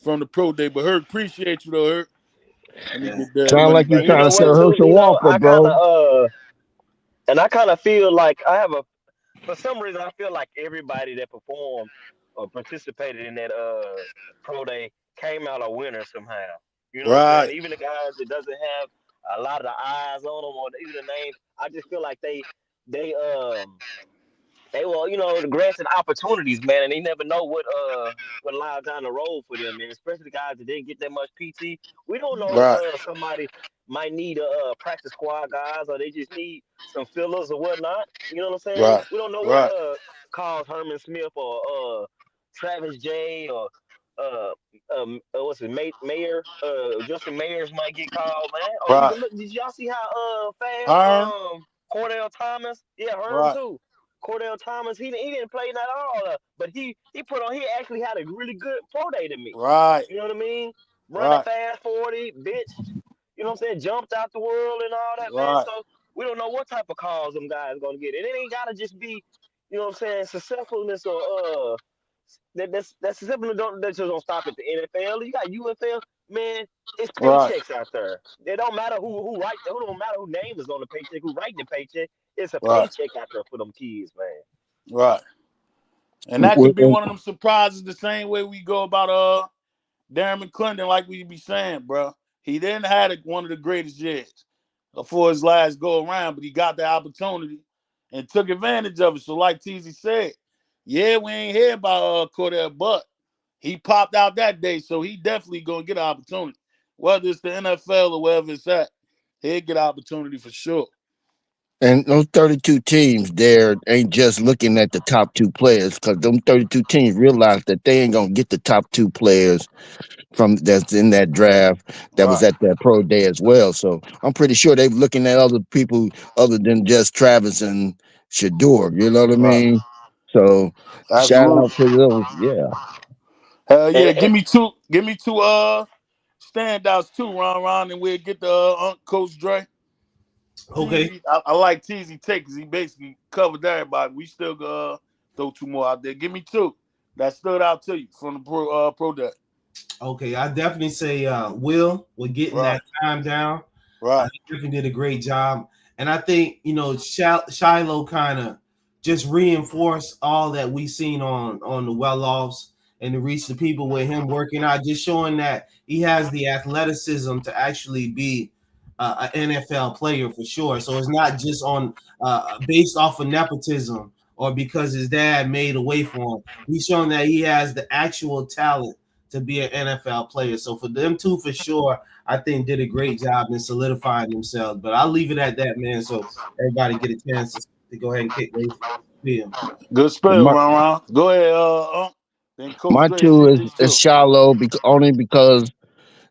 from the pro day. But Hurt, appreciate you though, Hurt. Let me get that Sound money like you back and you trying know to up sell what, here. too? Herschel Walker, bro. I kind of feel like for some reason, I feel like everybody that performed or participated in that pro day came out a winner somehow. You know what I'm saying? Right, Even the guys that doesn't have a lot of the eyes on them or even the names, I just feel like they they were, granted opportunities, man, and they never know what lies down the road for them, man. Especially the guys that didn't get that much PT. We don't know right, if somebody might need a practice squad guys or they just need some fillers or whatnot. You know what I'm saying? right, We don't know what right, calls Herman Smith or Travis J or what's it, Mayor, Justin Mayers might get called, man. Or right. even look, did y'all see how fast Herm, Cordell Thomas? Yeah, Herm right, too. Cordell Thomas, he didn't play not all, but he actually had a really good pro day to me. right, You know what I mean? Running right, fast 40, benched, you know what I'm saying? Jumped out the world and all that, man. right, So we don't know what type of calls them guys gonna get. And it ain't gotta just be, you know what I'm saying, successfulness or that's simply that just don't stop at the NFL. You got UFL, man. It's right, paychecks out there. It don't matter who don't matter who name is on the paycheck, who writing the paycheck. It's a right, paycheck out there for them kids, man. right. And that could be one of them surprises the same way we go about Darren McClendon, like we be saying, bro. He didn't have one of the greatest years for his last go around, but he got the opportunity and took advantage of it. So, like TZ said, yeah, we ain't hear about Cordell, but he popped out that day, so he definitely gonna get an opportunity. Whether it's the NFL or wherever it's at, he'll get an opportunity for sure. And those 32 teams there ain't just looking at the top two players because them 32 teams realize that they ain't gonna get the top two players from that's in that draft that was Right. at that pro day as well. So I'm pretty sure they're looking at other people other than just Travis and Shedeur. You know what I Right. mean? So shout Absolutely. out to those. Yeah. Hell yeah. And, Give me two. Give me two. Standouts too. Ron, and we'll get the Coach Dre. Okay. Teasy. I like Teasy take because he basically covered everybody. We still throw two more out there. Give me two that stood out to you from the pro day. Okay, I definitely say Will, we're getting Right. that time down. Right. He definitely did a great job. And I think, Shiloh kind of just reinforced all that we seen on the well-offs and to reach the people with him working out, just showing that he has the athleticism to actually be an NFL player for sure. So it's not just on based off of nepotism or because his dad made a way for him. He's shown that he has the actual talent to be an NFL player. So for them two, for sure, I think did a great job in solidifying themselves. But I'll leave it at that, man. So everybody get a chance to go ahead and kick their film. Good spell, My, Ron. Go ahead, then Coach my Dre two take is, his is two. shallow only because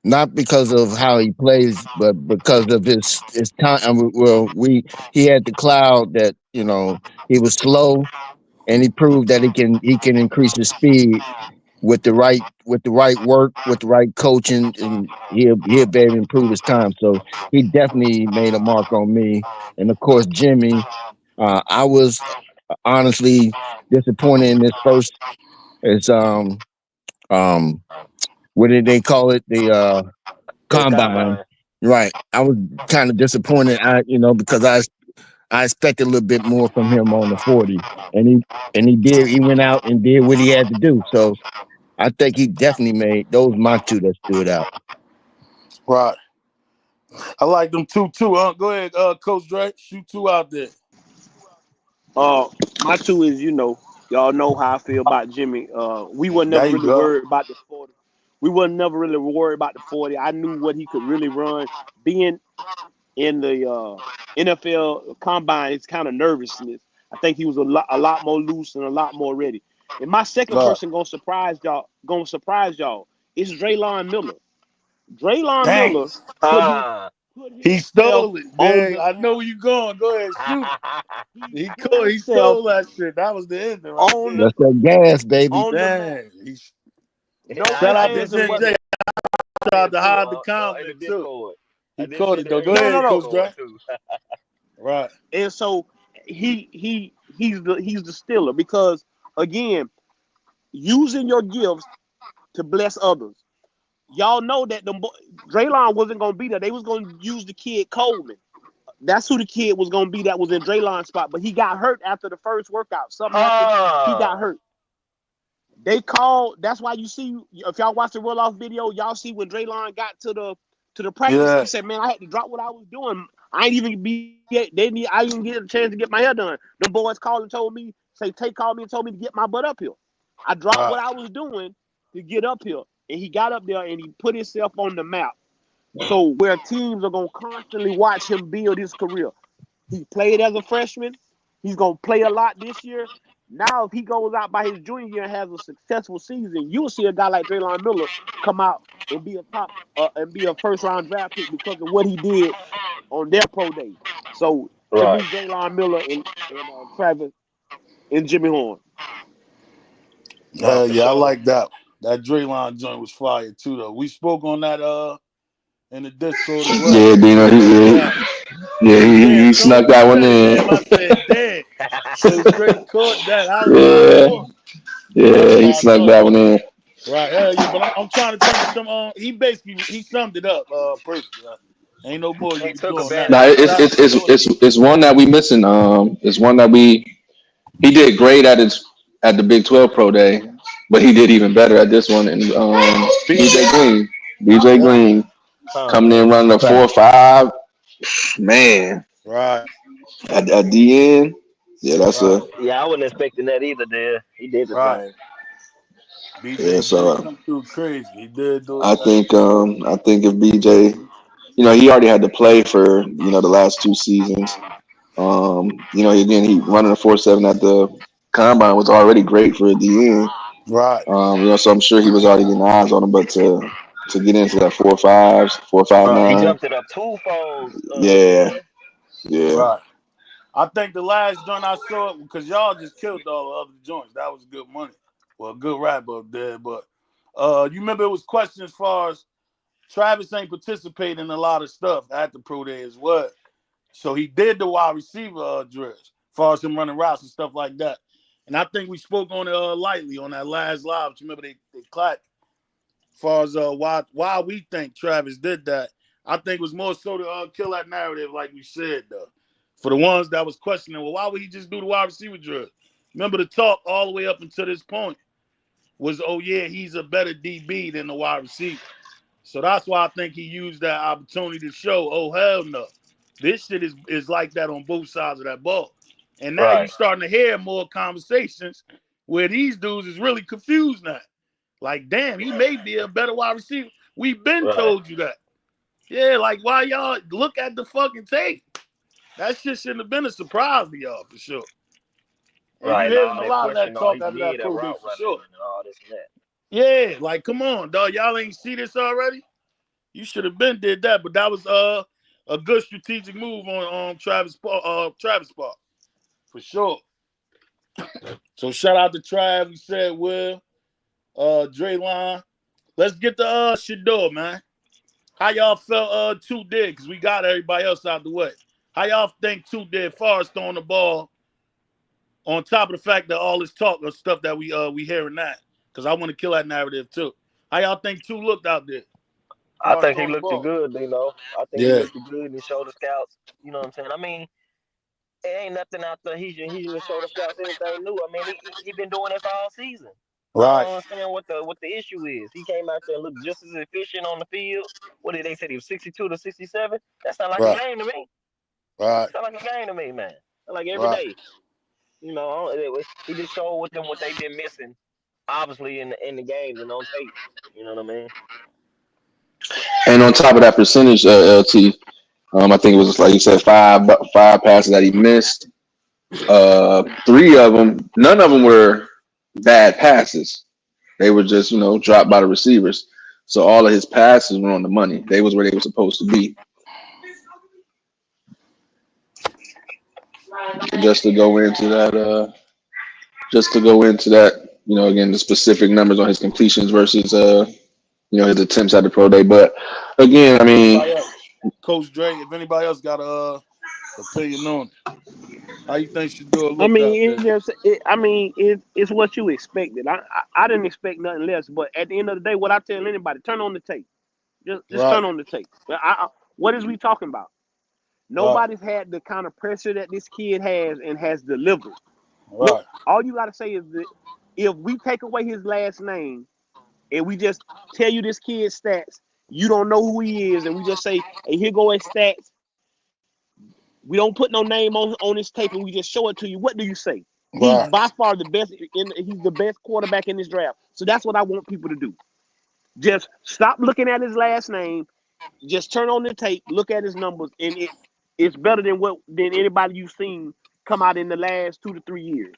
not because of how he plays, but because of his time. Well, he had the cloud that he was slow, and he proved that he can increase his speed with the right work, with the right coaching, and he'll be able to improve his time. So he definitely made a mark on me. And of course, Jimmy, I was honestly disappointed in this first. It's um what did they call it? The the combine. combine. Right. I was kind of disappointed. Because I expected a little bit more from him on the 40, and he did. He went out and did what he had to do. So I think he definitely made those my two that stood out. Right. I like them two too. Go ahead, Coach Dre. Shoot two out there. My two is, y'all know how I feel about Jimmy. We were There never you really go. worried about the 40. We were never really worried about the 40. I knew what he could really run. Being in the NFL combine, it's kind of nervousness. I think he was a lot more loose and a lot more ready. And my second Right. person gonna surprise y'all. It's Drelon Miller. Drelon Dang. Miller put his Ah. put He himself stole it, on man. the I know map. where you going. Go ahead, shoot. He He put caught. He himself stole that shit. That was the ending right on there. the That's that gas, baby. on the map. Dang. No Shout I out to did ifs and see buts. JJ. that Tried to too hide the in the comment too. Discord. I He did caught see it that though. in Go the No, no, ahead, no. Coach Dre. Discord too. Right. And so he's the stealer because again, using your gifts to bless others. Y'all know that Drelon wasn't gonna be there. They was gonna use the kid Coleman. That's who the kid was gonna be that was in Drelon's spot, but he got hurt after the first workout. Something happened. He got Ah. hurt. They called. That's why you see if y'all watch the roll off video, y'all see when Drelon got to the practice. He Yeah. said, "Man, I had to drop what I was doing. I ain't even be. I didn't get a chance to get my hair done. The boys called and told me, Tay called me and told me to get my butt up here. I dropped Right. what I was doing to get up here, and he got up there and he put himself on the map. So where teams are gonna constantly watch him build his career. He played as a freshman. He's gonna play a lot this year. Now, if he goes out by his junior year and has a successful season, you'll see a guy like Drelon Miller come out and be a first round draft pick because of what he did on their pro day. So to Right. me, Drelon Miller and Travis and Jimmy Horn. No, for Yeah, I sure. like that. That Draymond joint was fire too, though. We spoke on that in the Discord as well. Yeah, Dino. Yeah, He yeah. As soon snuck as you that one said his in. name, I said, "Damn!" So straight caught that. I was like, Yeah, "Whoa!" That's yeah. He why I snuck thought that it. one in. Right? Yeah. But I'm trying to think of some. He summed it up perfect. Ain't no more you He can took do on that. No, advantage of Shout it. out to Shorty. it's one that we missing. It's one that he did great at the Big 12 Pro Day, but he did even better at this one. And BJ BJ. Green, BJ Yep. Green Huh. coming in running a Fact. 4.5. Man, Right. at the end, yeah, that's Right. a Yeah, I wasn't expecting that either. There, he did the Right. thing. yeah. BJ did So come through crazy. He did do I that. think I think if BJ, he already had to play for the last two seasons. Again, he running a 4.7 at the combine was already great for a DN. Right. So I'm sure he was already getting eyes on him, but to get into that 4.5s, Right. He 4.59, jumped it up twofold, yeah, man. yeah, Right. I think the last joint I saw, because y'all just killed all the other joints. That was good money. Well, good rap up there. But you remember it was questions as far as Travis ain't participating in a lot of stuff at the pro day as well. So he did the wide receiver drills, as far as him running routes and stuff like that. And I think we spoke on it lightly on that last live. You remember they clapped as far as why we think Travis did that. I think it was more so to kill that narrative, like we said, though. For the ones that was questioning, well, why would he just do the wide receiver drill? Remember the talk all the way up until this point was, oh, yeah, he's a better DB than the wide receiver. So that's why I think he used that opportunity to show, oh, hell no. This shit is like that on both sides of that ball. And now you're Right. starting to hear more conversations where these dudes is really confused now. Like, damn, he may be a better wide receiver. We've been Right. told you that. Yeah, like, why y'all look at the fucking tape? That shit shouldn't have been a surprise to y'all, for sure. And you Right. And hearing all a that lot of question that on talk his after that mid and pro day, route for running sure. and all this and that. Yeah, like, come on, dog. Y'all ain't see this already? You should have been did that, but that was a good strategic move on Travis Park, for sure. So shout out to Trav. We said Will, Drelon. Let's get the Shedeur, man. How y'all felt 2 did? Because we got everybody else out the way. How y'all think 2 did far as throwing the ball on top of the fact that all this talk of stuff that we hearing that? Because I want to kill that narrative too. How y'all think 2 looked out there I far as think he throwing the looked ball? good, I think he Yeah. looked good and he showed the scouts. You know what I'm saying? I mean, it ain't nothing out there. He just showed the scouts anything new. I mean, he been doing it for all season. I Right. don't understand what the issue is. He came out there and looked just as efficient on the field. What did they say? He was 62 to 67. That sounds like a Right. game to me. Right. Sound like a game to me, man. Like every Right. day. He just showed what they've been missing, obviously in the games and on tape. You know what I mean? and on top of that percentage, LT, I think it was like you said, five passes that he missed. 3 of them, none of them were bad passes. They were just dropped by the receivers. So all of his passes were on the money. They was where they were supposed to be. Just to go into that, again, the specific numbers on his completions versus his attempts at the pro day. But again, I mean, Anybody else? Coach Dre, if anybody else got a opinion on it, how you think Shedeur I looked out mean, there? it's what you expected. I didn't expect nothing less. But at the end of the day, what I tell anybody, turn on the tape. Just Right. turn on the tape. What is we talking about? Right. Nobody's had the kind of pressure that this kid has and has delivered. No, Right. all you got to say is that if we take away his last name and we just tell you this kid's stats, you don't know who he is, and we just say, "Hey, here go his stats." We don't put no name on his tape, and we just show it to you. What do you say? He's Right. by far the best. He's the best quarterback in this draft. So that's what I want people to do. Just stop looking at his last name. Just turn on the tape, look at his numbers, and it's better than anybody you've seen come out in the last 2 to 3 years.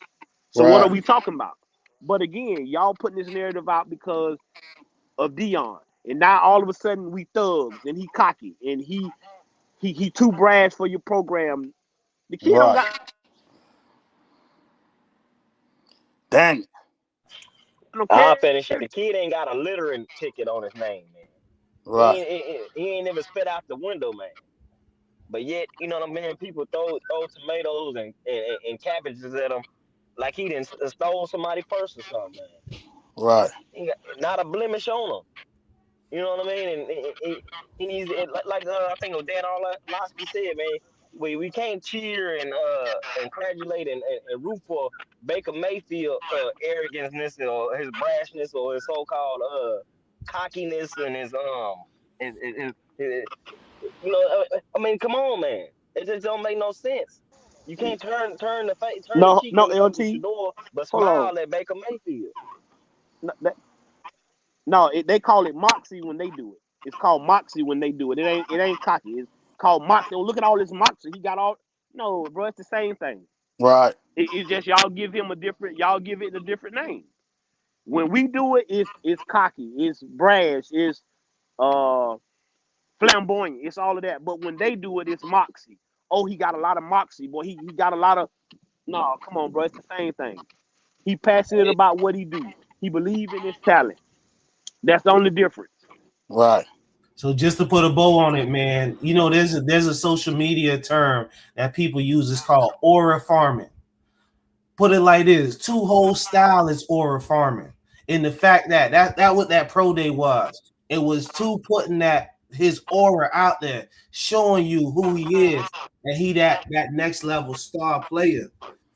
So what are Right. we talking about? But again, y'all putting this narrative out because of Dion, and now all of a sudden we thugs, and he cocky, and he too brash for your program. The kid don't Right. got Dang it. no I'll character. finish it. The kid ain't got a littering ticket on his name, man. Right. He ain't never spit out the window, man. But yet, you know what I mean? People throw tomatoes and cabbages at him like he didn't stole somebody purse or something, man. Right. He got not a blemish on him. You know what I mean? And he needs I think Dan Orlovsky said, man. We can't cheer and congratulate and root for Baker Mayfield arrogance or his brashness or his so-called cockiness and his I mean, come on, man. It just don't make no sense. You can't turn the No, cheek no, when it comes to LT. Shedeur, but Hold on. smile at Baker Mayfield. No, they call it moxie when they do it. It's called moxie when they do it. It ain't cocky. It's called moxie. Oh, look at all this moxie. He got all. No, bro, it's the same thing. Right. It's just y'all give him a different. Y'all give it a different name. When we do it, it's cocky, it's brash, it's uh flamboyant, it's all of that. But when they do it, it's moxie. Oh, he got a lot of moxie, boy. He got a lot of. No, come on, bro. It's the same thing. He passionate about what he do. He believe in his talent. That's the only difference. Right. So just to put a bow on it, man, you know, there's a social media term that people use. It's called aura farming. Put it like this: two whole style is aura farming. In the fact that what that pro day was. It was two putting that his aura out there, showing you who he is, and he that next level star player.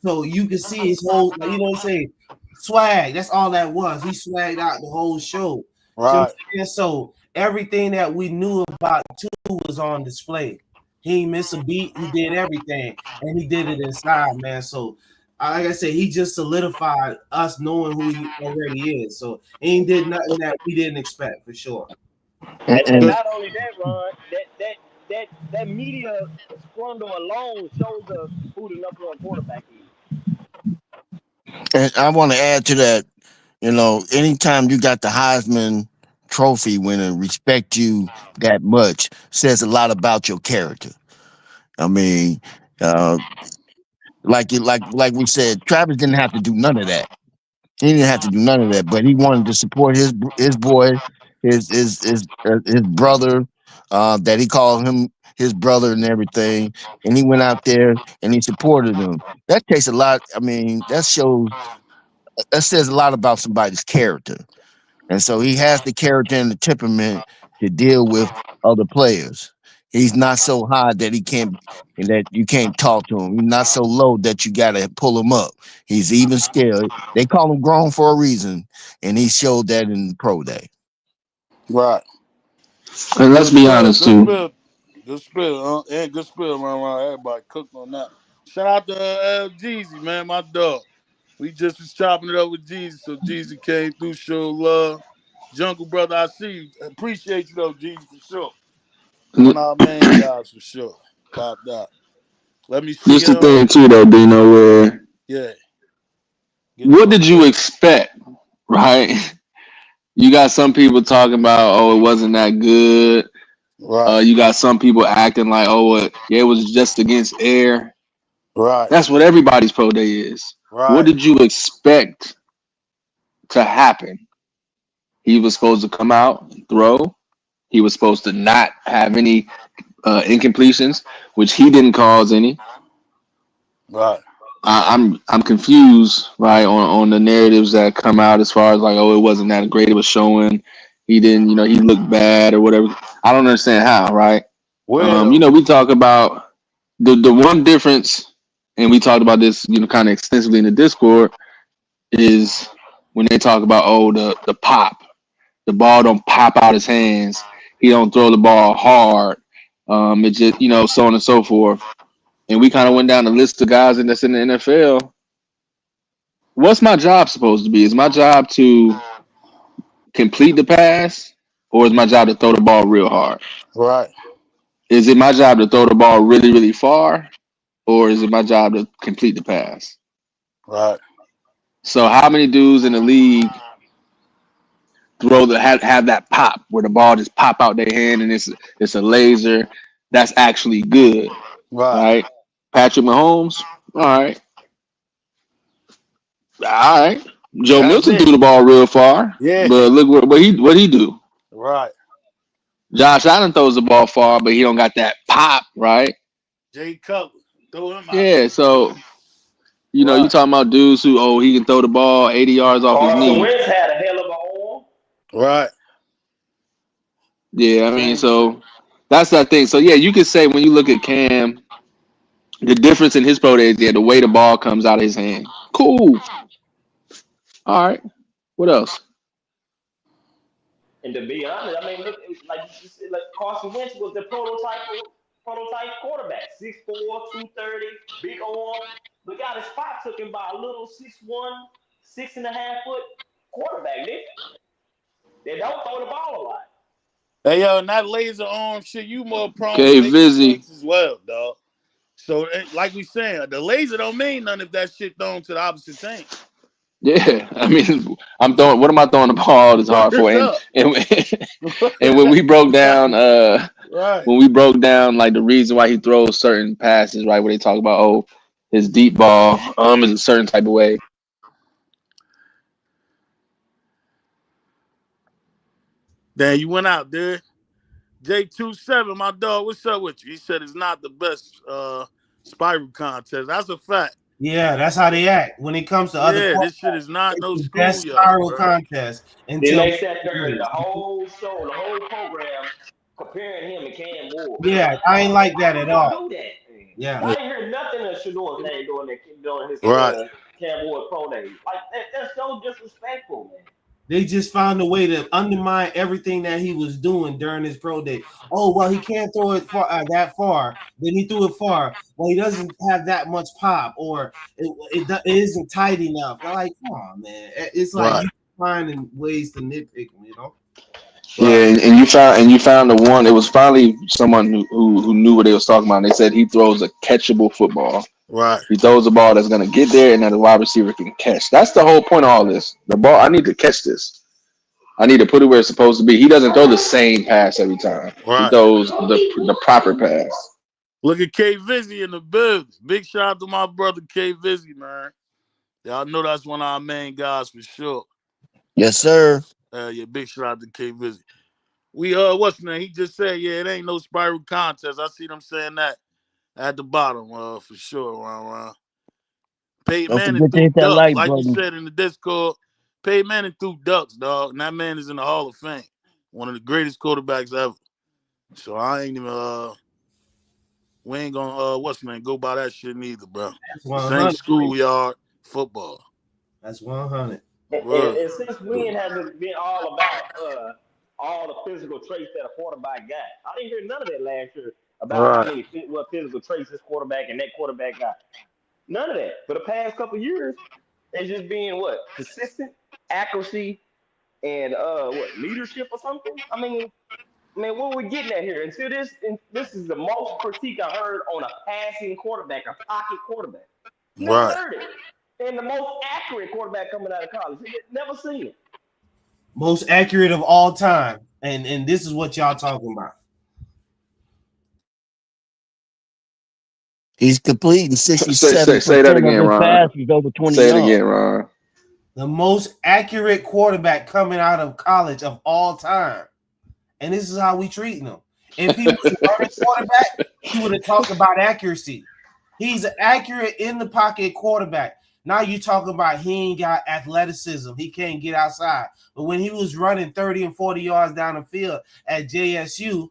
So you can see his whole, like, you know what I'm saying, swag. That's all that was. He swagged out the whole show. See what Right. I'm saying? So everything that we knew about two was on display. He ain't miss a beat. He did everything, and he did it inside, man. So like I said, he just solidified us knowing who he already is. So he ain't did nothing that we didn't expect for sure. And Good. not only that, Ron, that media scandal alone shows us who the number one quarterback is. And I want to add to that. You know, anytime you got the Heisman Trophy winner respect you that much, says a lot about your character. I mean, uh, like we said, Travis didn't have to do none of that. He didn't have to do none of that, but he wanted to support his boy, his brother, that he called him his brother and everything. And he went out there and he supported him. That takes a lot. I mean, that says a lot about somebody's character. And so he has the character and the temperament to deal with other players. He's not so high that he can't and that you can't talk to him. He's not so low that you gotta pull him up. He's even scared. They call him grown for a reason, and he showed that in the pro day. Right. And let's Good be spill. honest Good too. spill. Good spill. And good spill, man. Everybody cooked on that. Shout out to Jeezy, man, my dog. We just was chopping it up with Jeezy, so Jeezy came through, show love. Jungle brother, I see you. Appreciate you though, Jeezy, for sure. One of our main guys for sure. Cop that. Let me see. Just the thing too, though, Dino, where Yeah. Get what your did you clip. expect, right? You got some people talking about, oh, it wasn't that good. Right. You got some people acting like, oh, yeah, it was just against air. Right. That's what everybody's pro day is. What Right. did you expect to happen? He was supposed to come out and throw. He was supposed to not have any incompletions, which he didn't cause any. Right. I'm confused, right, on the narratives that come out as far as like, oh, it wasn't that great. It was showing he didn't, he looked bad or whatever. I don't understand how, right? Where though? We talk about the one difference, and we talked about this, kind of extensively in the Discord, is when they talk about, oh, the pop, the ball don't pop out his hands, he don't throw the ball hard, it just, so on and so forth. And we kind of went down the list of guys that's in the NFL. What's my job supposed to be? Is my job to complete the pass, or is my job to throw the ball real hard? Right. Is it my job to throw the ball really, really far, or is it my job to complete the pass? Right. So, how many dudes in the league have that pop where the ball just pop out their hand and it's a laser that's actually good, Right. right? Patrick Mahomes, all right, all right. Joe That's Milton it. threw the ball real far, Yeah. but look what he do. Right. Josh Allen throws the ball far, but he don't got that pop, right? Jay Cutler. Throw him out Yeah, there. so you Right. talking about dudes who he can throw the ball 80 yards off his Carson knee. Wentz had a hell of an arm. Right. Yeah, I mean, Same shit. so that's that thing. So yeah, you could say when you look at Cam, the difference in his pro days, yeah, the way the ball comes out of his hand. Cool. All right. What else? And to be honest, I mean, look, like you said, like Carson Wentz was the prototype quarterback. 6'4", 230, big arm. But got his spot took him by a little 6'1", 6.5 foot quarterback, nigga. They don't throw the ball a lot. Hey yo, and that laser arm shit, you more prone to Okay, make Vizzy. mistakes as well, dog. So, like we saying, the laser don't mean nothing if that shit thrown to the opposite team. Yeah, I mean, I'm throwing. What am I throwing the ball this hard for? And when we broke down, right. when we broke down like the reason why he throws certain passes, right? Where they talk about his deep ball is a certain type of way. Then you went out, dude. J27, my dog, what's up with you? He said it's not the best spiral contest. That's a fact. Yeah, that's how they act when it comes to other. Yeah, this shit is not no the best schoolyard, spiral bro. contest. Then Until they sat there the whole show, the whole program, comparing him and Cam Ward. Yeah, I ain't like that at all. Do that. Yeah, I didn't hear nothing of Shedeur name during his Right. Cam Ward pro day. Like that's so disrespectful, man. They just found a way to undermine everything that he was doing during his pro day. Oh, well, he can't throw it far, that far. Then he threw it far. Well, he doesn't have that much pop, or it isn't tight enough. They're like, come on, man. It's like you finding ways to nitpick him, you know? Yeah, and you found the one. It was finally someone who knew what they was talking about. And they said he throws a catchable football. Right. He throws a ball that's gonna get there, and that the wide receiver can catch. That's the whole point of all this. The ball, I need to catch this. I need to put it where it's supposed to be. He doesn't throw the same pass every time. Right. He throws the proper pass. Look at K Vizzy in the business. Big shout out to my brother K Vizzy, man. Y'all know that's one of our main guys for sure. Yes, sir. Yeah, big shout out to K Vizzy. We what's the name? He just said, yeah, it ain't no spiral contest. I see them saying that at the bottom, for sure. Peyton Manning threw ducks, like you said in the Discord. Peyton Manning threw ducks, dog, and that man is in the Hall of Fame, one of the greatest quarterbacks ever. So I ain't even we ain't gonna what's the name go by that shit neither, bro. This ain't schoolyard football. That's 100. And since when has it been all about all the physical traits that a quarterback got? I didn't hear none of that last year about how many physical traits this quarterback and that quarterback got. None of that. For the past couple of years, it's just being consistent, accuracy, and leadership or something. I mean, what are we getting at here? Until this is the most critique I heard on a passing quarterback, a pocket quarterback. Never heard it. And the most accurate quarterback coming out of college. Never seen it. Most accurate of all time. And this is what y'all talking about. He's completing 67%. Say that again, Ron. Passes over 20 Say it yards. again, Ron. The most accurate quarterback coming out of college of all time. And this is how we treating him. If he was a running quarterback, he would have talked about accuracy. He's an accurate in the pocket quarterback. Now you talking about he ain't got athleticism. He can't get outside. But when he was running 30 and 40 yards down the field at JSU,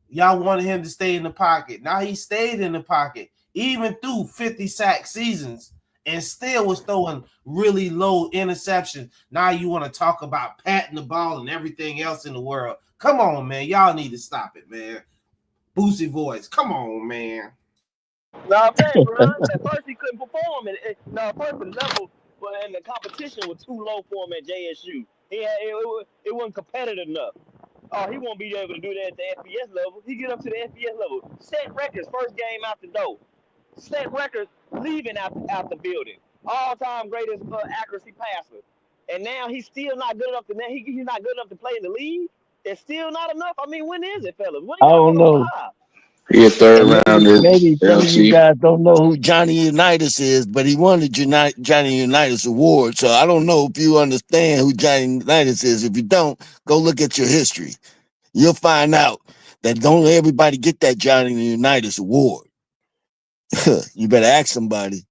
y'all wanted him to stay in the pocket. Now he stayed in the pocket, even through 50 sack seasons, and still was throwing really low interceptions. Now you want to talk about patting the ball and everything else in the world. Come on, man. Y'all need to stop it, man. Boosie voice. Come on, man. No, I'm saying, bro. At first he couldn't perform. First the level, but and the competition was too low for him at JSU. It wasn't competitive enough. Oh, he won't be able to do that at the FBS level. He get up to the FBS level, set records first game out the door, set records leaving out the building. All-time greatest accuracy passer, and now he's still not good enough he's not good enough to play in the league. It's still not enough. I mean, when is it, fellas? When I don't know. He a third rounder. Maybe some of you guys don't know who Johnny Unitas is, but he won the Johnny Unitas Award. So I don't know if you understand who Johnny Unitas is. If you don't, go look at your history. You'll find out that don't everybody get that Johnny Unitas Award. You better ask somebody.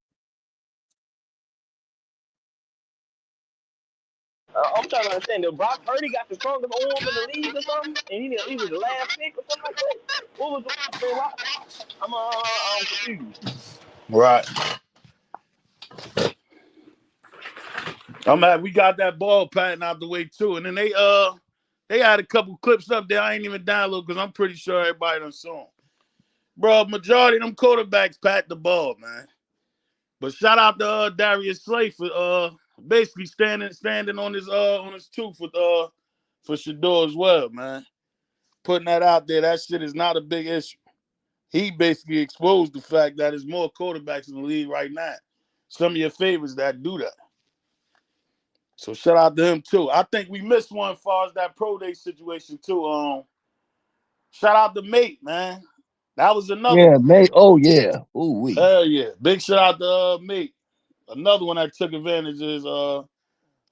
I'm trying to understand. Did Brock Purdy got the strongest arm in the league or something? And he was the last pick or something like that? What was I'm confused. Right. We got that ball patting out the way too. And then they had a couple clips up there I ain't even download because I'm pretty sure everybody done saw them. Bro, majority of them quarterbacks pat the ball, man. But shout out to Darius Slay for basically standing on his tooth for Shedeur as well, man. Putting that out there, that shit is not a big issue. he basically exposed the fact that there's more quarterbacks in the league right now. Some of your favorites that do that. So shout out to him too. I think we missed one as far as that pro day situation too. Shout out to Mate, man. That was another one. mate. Oh yeah. Ooh wee. Hell yeah. Big shout out to Mate. Another one that took advantage of his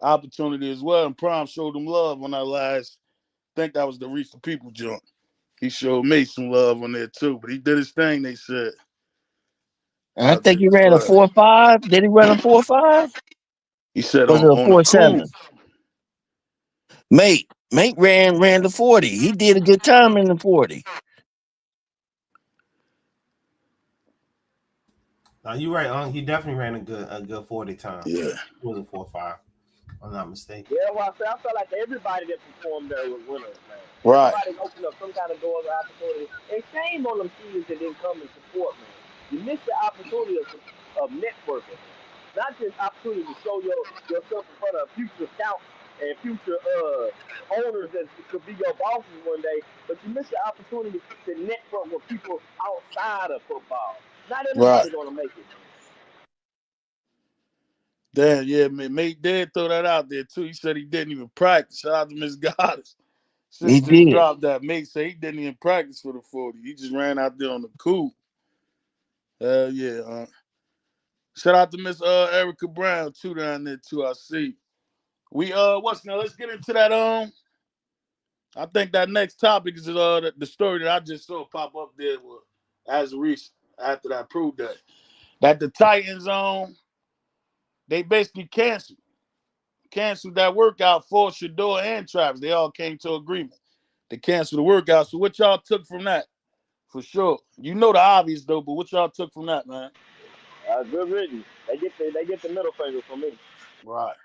opportunity as well. And Prime showed him love on that last, I think that was the Reach the People joint. He showed me some love on there too, but he did his thing, they said. And I think he ran a 4.5. Did he run a 4.5? He said was it a on the 4.7? Mate ran the 40. He did a good time in the 40. You're right, he definitely ran a good 40 time. Yeah. It was a 4.5. I'm not mistaken. Yeah, well, I felt like everybody that performed there was winners, man. Right. Everybody opened up some kind of doors or opportunity. And shame on them kids that didn't come and support, man. You missed the opportunity of networking. Not just opportunity to show yourself in front of future scouts and future owners that could be your bosses one day, but you missed the opportunity to network with people outside of football. Not everybody's going to make it. Damn, yeah, man. Mate did throw that out there too. He said he didn't even practice. Shout out to Miss Goddess. He did. Dropped that. Mate said he didn't even practice for the 40. He just ran out there on the cool. Hell yeah. Shout out to Miss Erica Brown too down there too. I see. We what's now? Let's get into that. I think that next topic is the story that I just saw pop up there as recent after that proved that the Titans they basically canceled that workout for Shedeur and Travis. They all came to agreement. They canceled the workout. So what y'all took from that? For sure. You know the obvious though, but what y'all took from that, man? Good riddance. They get the middle finger from me. Right.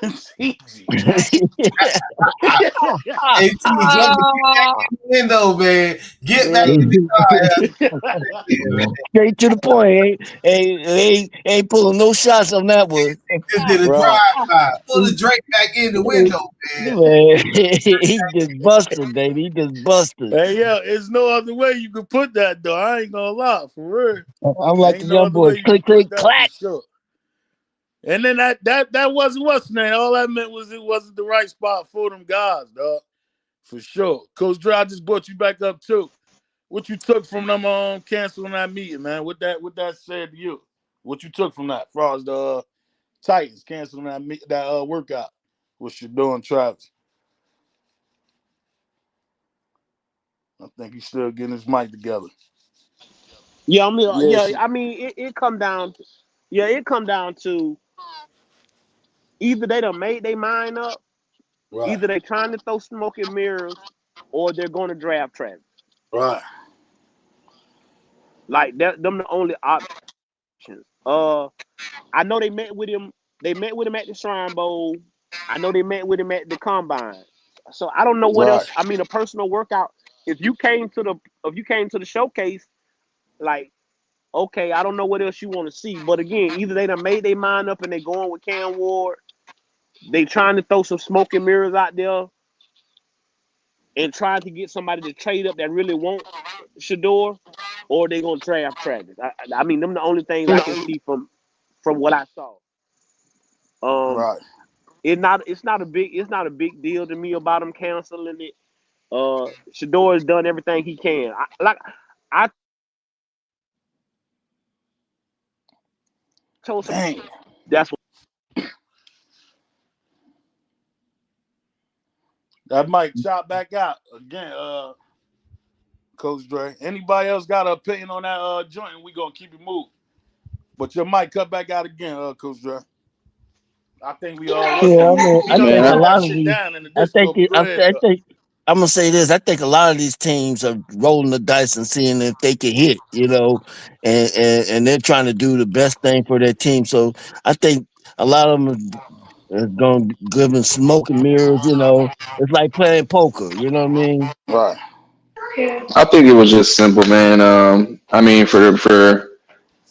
It's easy. Window, man. Get back in the car. Straight to the point. Ain't pulling no shots on that one. Just did a drive-by. Pull the Drake back in the window, man. He just busted, baby. He just busted. Hey, yeah, there's no other way you could put that, though. I ain't gonna lie, for real. I'm like the young boy. Click, click, clack. Sure. And then that wasn't what's the name. All that meant was it wasn't the right spot for them guys, dog. For sure. Coach Dre, I just brought you back up too. What you took from them canceling that meeting, man? What that said to you? What you took from that, as far as the Titans canceling that workout with Shedeur and Travis? I think he's still getting his mic together. Yeah, I mean, it come down to either they done made their mind up, right. Either they trying to throw smoke and mirrors, or they're going to draft Travis. Right. Like them the only options. I know they met with him. They met with him at the Shrine Bowl. I know they met with him at the Combine. So I don't know what else. I mean, a personal workout. If you came to the showcase, like, okay, I don't know what else you want to see. But again, either they done made their mind up and they going with Cam Ward. They trying to throw some smoke and mirrors out there and trying to get somebody to trade up that really want Shedeur, or they gonna draft Travis. I mean, them the only things I can see from what I saw. Right. It's not a big deal to me about them canceling it. Shedeur has done everything he can. I told some. That's what. That might chop back out again, Coach Dre. Anybody else got an opinion on that joint? We gonna keep it moving. But your mic cut back out again, Coach Dre. I think we all. Yeah, I think a lot of these. I think I'm gonna say this. I think a lot of these teams are rolling the dice and seeing if they can hit, and they're trying to do the best thing for their team. So I think a lot of them is going to give them smoke and mirrors. It's like playing poker. You know what I mean? Right. I think it was just simple, man. I mean, for the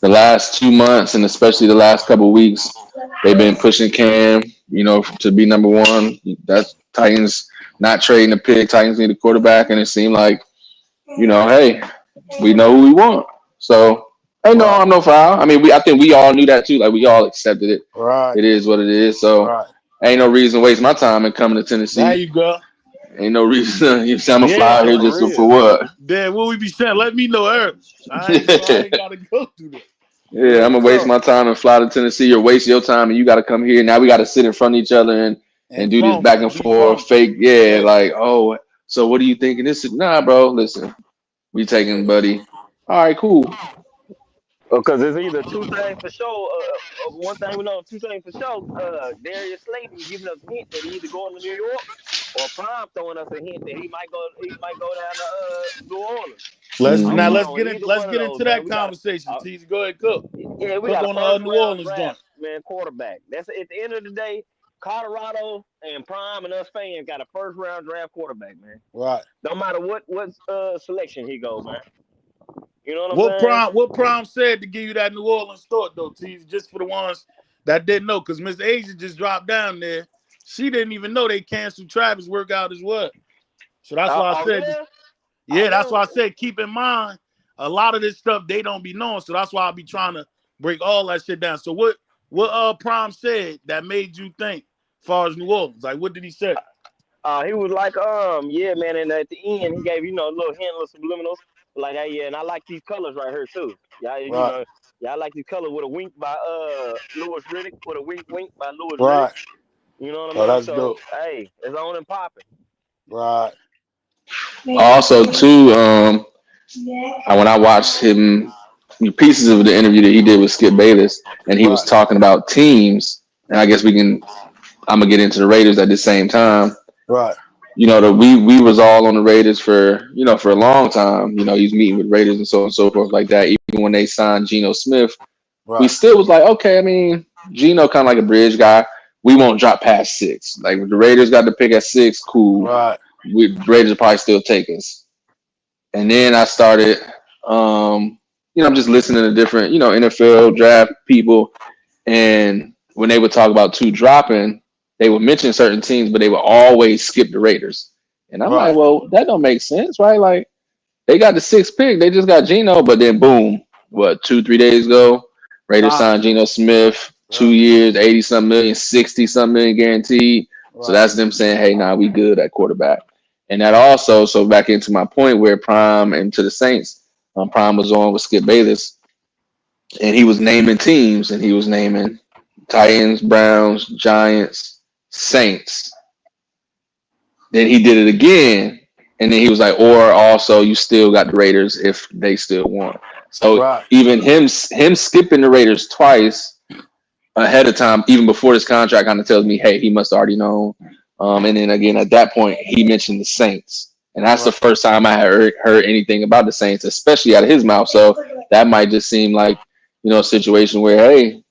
last 2 months and especially the last couple of weeks, they've been pushing Cam, to be number one. That's Titans not trading a pick. Titans need a quarterback, and it seemed like, hey, We know who we want. So ain't no Right. harm, no foul. I mean, I think we all knew that too. Like we all accepted it. Right. It is what it is. So Right. ain't no reason to waste my time in coming to There Tennessee. you go. Ain't no reason. You see, I'm gonna fly Yeah. out here No, for just for real. what? Then what we be saying? Let me know early. I ain't so I ain't gotta go through that. Yeah, Real I'm gonna waste talk. my time and fly to Tennessee or waste your time and you gotta come here. Now we gotta sit in front of each other and And do this back phony. and Be forth, phony. fake, yeah, Yeah. like, oh, so what are you thinking? This is nah, bro. Listen, we Yeah. taking buddy. All right, cool. Because it's either two things for sure. One thing we know, two things for sure. Darius Slayton giving us a hint that he either going to New York, or Prime throwing us a hint that he might go. He might go down to New Orleans. I'm Now hmm going on either let's one of get those, into man. that We got conversation. a, Tease, go ahead, cook. yeah, we Cook got a on the first New round Orleans joint. draft, man, quarterback. That's at the end of the day. Colorado and Prime and us fans got a first round draft quarterback, man. Right. No matter what selection he go, man. You know what I'm saying? What Prime said to give you that New Orleans thought though, Tease, just for the ones that didn't know, because Miss Asia just dropped down there. She didn't even know they canceled Travis' workout as well. So that's why I Oh said, yeah, I yeah, that's why I know. said keep in mind a lot of this stuff they don't be knowing. So that's why I'll be trying to break all that shit down. So what Prime said that made you think as far as New Orleans? Like what did he say? He was like, yeah, man, and at the end he gave a little hint, little subliminals, like, hey, yeah, and I like these colors right here too. Yeah, Right, yeah, I like these colors with a wink by Lewis Riddick, with a wink by Lewis Riddick. right. You know what I Oh, mean? that's So dope. hey, it's on and popping. Right, Also, too, when I watched him, pieces of the interview that he did with Skip Bayless, and he was right, talking about teams, and I guess I'm gonna get into the Raiders at the same time. right, We was all on the Raiders for a long time. He's meeting with Raiders and so on and so forth like that. Even when they signed Geno Smith, we right, still was like, okay, I mean, Geno kind of like a bridge guy. We won't drop past 6. Like if the Raiders got the pick at 6, cool. right, Raiders will probably still take us. And then I started, I'm just listening to different, NFL draft people, and when they would talk about 2 dropping, they would mention certain teams, but they would always skip the Raiders. And I'm like, right, well, that don't make sense, right? Like they got the 6th pick, they just got Geno, but then boom, what 2-3 days ago, Raiders Time. signed Geno Smith, Yeah. 2 years, 80 something million, 60 something million guaranteed. So Right. that's them saying, hey, nah, we good at quarterback. And that also, so back into my point where Prime and to the Saints, Prime was on with Skip Bayless, and he was naming teams, and he was naming Titans, Browns, Giants, Saints. Then he did it again, and then he was like, or also you still got the Raiders if they still want. So Right. even him skipping the Raiders twice ahead of time, even before this contract, kind of tells me, hey, he must already know. And then again, at that point, he mentioned the Saints, and that's the Right. first time I had heard anything about the Saints, especially out of his mouth. So that might just seem like a situation where, hey,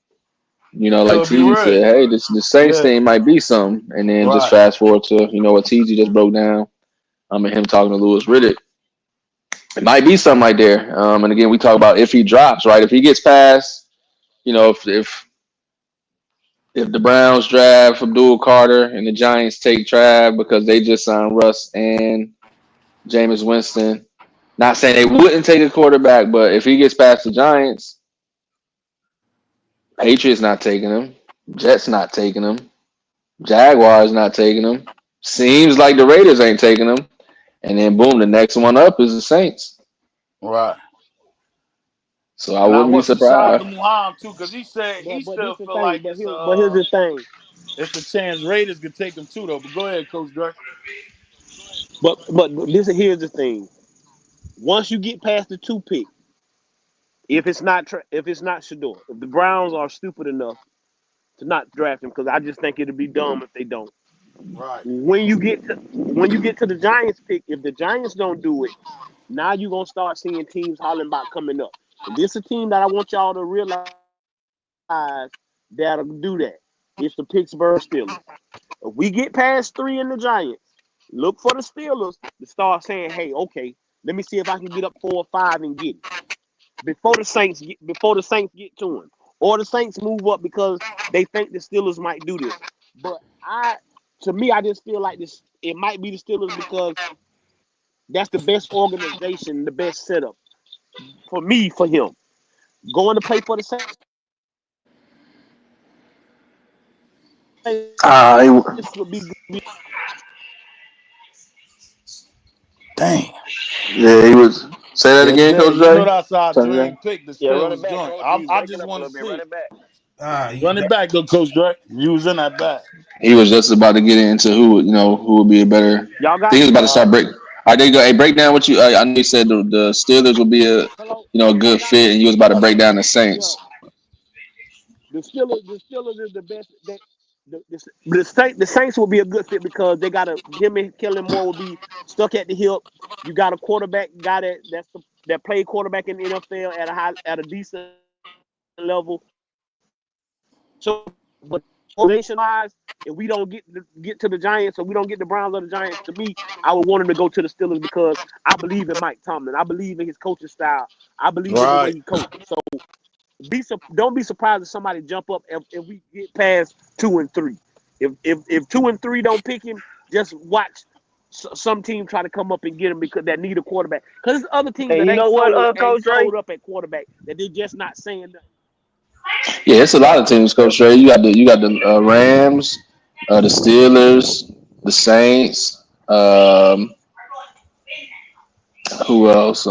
It like could be TG real. said, hey, the Saints Yeah. thing might be something, and then just Right. fast forward to what TG just broke down. And him talking to Lewis Riddick, it might be something right there. And again, we talk about if he drops, right? If he gets past, if the Browns draft Abdul Carter and the Giants take Trav because they just signed Russ and Jameis Winston. Not saying they wouldn't take a quarterback, but if he gets past the Giants, Patriots not taking him, Jets not taking him, Jaguars not taking him. Seems like the Raiders ain't taking him. And then boom, the next one up is the Saints. Right. So I And I wouldn't be want some shout out surprised. to Muhammad too, because he said he But this still the feel thing. like But here's the thing. it's a chance Raiders could take him too though. But go ahead, Coach Dre. But here's the thing. Once you get past the 2 pick, if it's not Shedeur, if the Browns are stupid enough to not draft him, because I just think it'd be dumb if they don't. Right. When you get to the Giants pick, if the Giants don't do it, now you're gonna start seeing teams hollering about coming up. And this is a team that I want y'all to realize that'll do that. It's the Pittsburgh Steelers. If we get past 3 in the Giants, look for the Steelers to start saying, "Hey, okay, let me see if I can get up 4 or 5 and get it before the Saints get to him, or the Saints move up because they think the Steelers might do this." But to me, I just feel like this. It might be the Steelers because that's the best organization, the best setup. for him. Going to play for the Saints would be good. Dang. Yeah, he was. Say that Yeah, again, Dad, Coach you know Jay. that's our Say that dream again. pick, the Yeah, running Steelers back, joint. coach. You I breaking just up a want to little bit. see. Running back. Running back, though, Coach Dre. You was in that back. He was just about to get into who would be a better. Y'all I got think he was me? about to start break. All right, there you go. Hey, break down what you. I know you said the Steelers would be Hello? a Y'all good got me? fit, and you was about to Uh, break down the Yeah. Saints. The Steelers is the best. The Saints will be a good fit because they got him and Kellen Moore will be stuck at the hip. You got a quarterback guy that played quarterback in the NFL at a decent level. So, but organization wise, if we don't get to the Giants or we don't get the Browns or the Giants, to me, I would want him to go to the Steelers because I believe in Mike Tomlin. I believe in his coaching style. I believe in the way right. he coaches. So don't be surprised if somebody jump up if we get past 2-3. If 2-3 don't pick him, just watch some team try to come up and get him because they need a quarterback. Because there's other teams And that you know what, ain't Coach Dre? sold up at quarterback that they're just not saying nothing. Yeah, it's a lot Right. of teams, Coach Trey. You got the Rams, the Steelers, the Saints. Who else?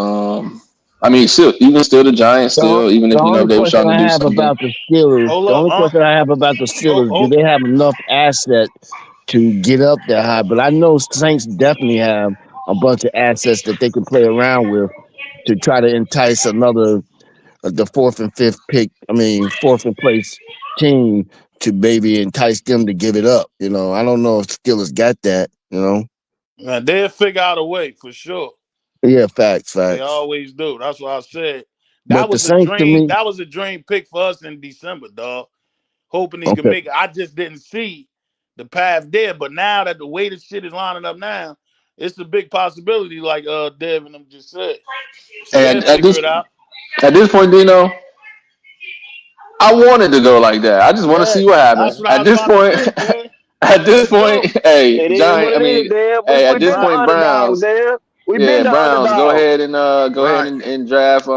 I mean, still even still the Giants. Still, even The if only if they were question trying to I do have something. about the Steelers, Hold the up. only question I have about the Oh, Steelers, do oh, they have enough asset to get up that high? But I know Saints definitely have a bunch of assets that they can play around with to try to entice another the fourth and fifth pick. I mean, fourth and place team to maybe entice them to give it up. I don't know if Steelers got that. man, they'll figure out a way for sure. Yeah, facts, They facts. always do. That's what I said. That But the was a Saints to dream. me, That was a dream pick for us in December, dog. Hoping he could okay. make it. I just didn't see the path there. But now that the way the shit is lining up now, it's a big possibility, like Dev and them just said. So they'll And figure it out. at this point, Dino, I wanted to go like that. I just want to Yeah, see what that's happened. what I At was this about to point, say, man. at this Let's point, go. hey, It is Giant. what I it is, mean, Dad. We hey, at we this been the Right, point, underdogs, Browns. Dad. We been Yeah, the Browns. underdogs. Go ahead right. and draft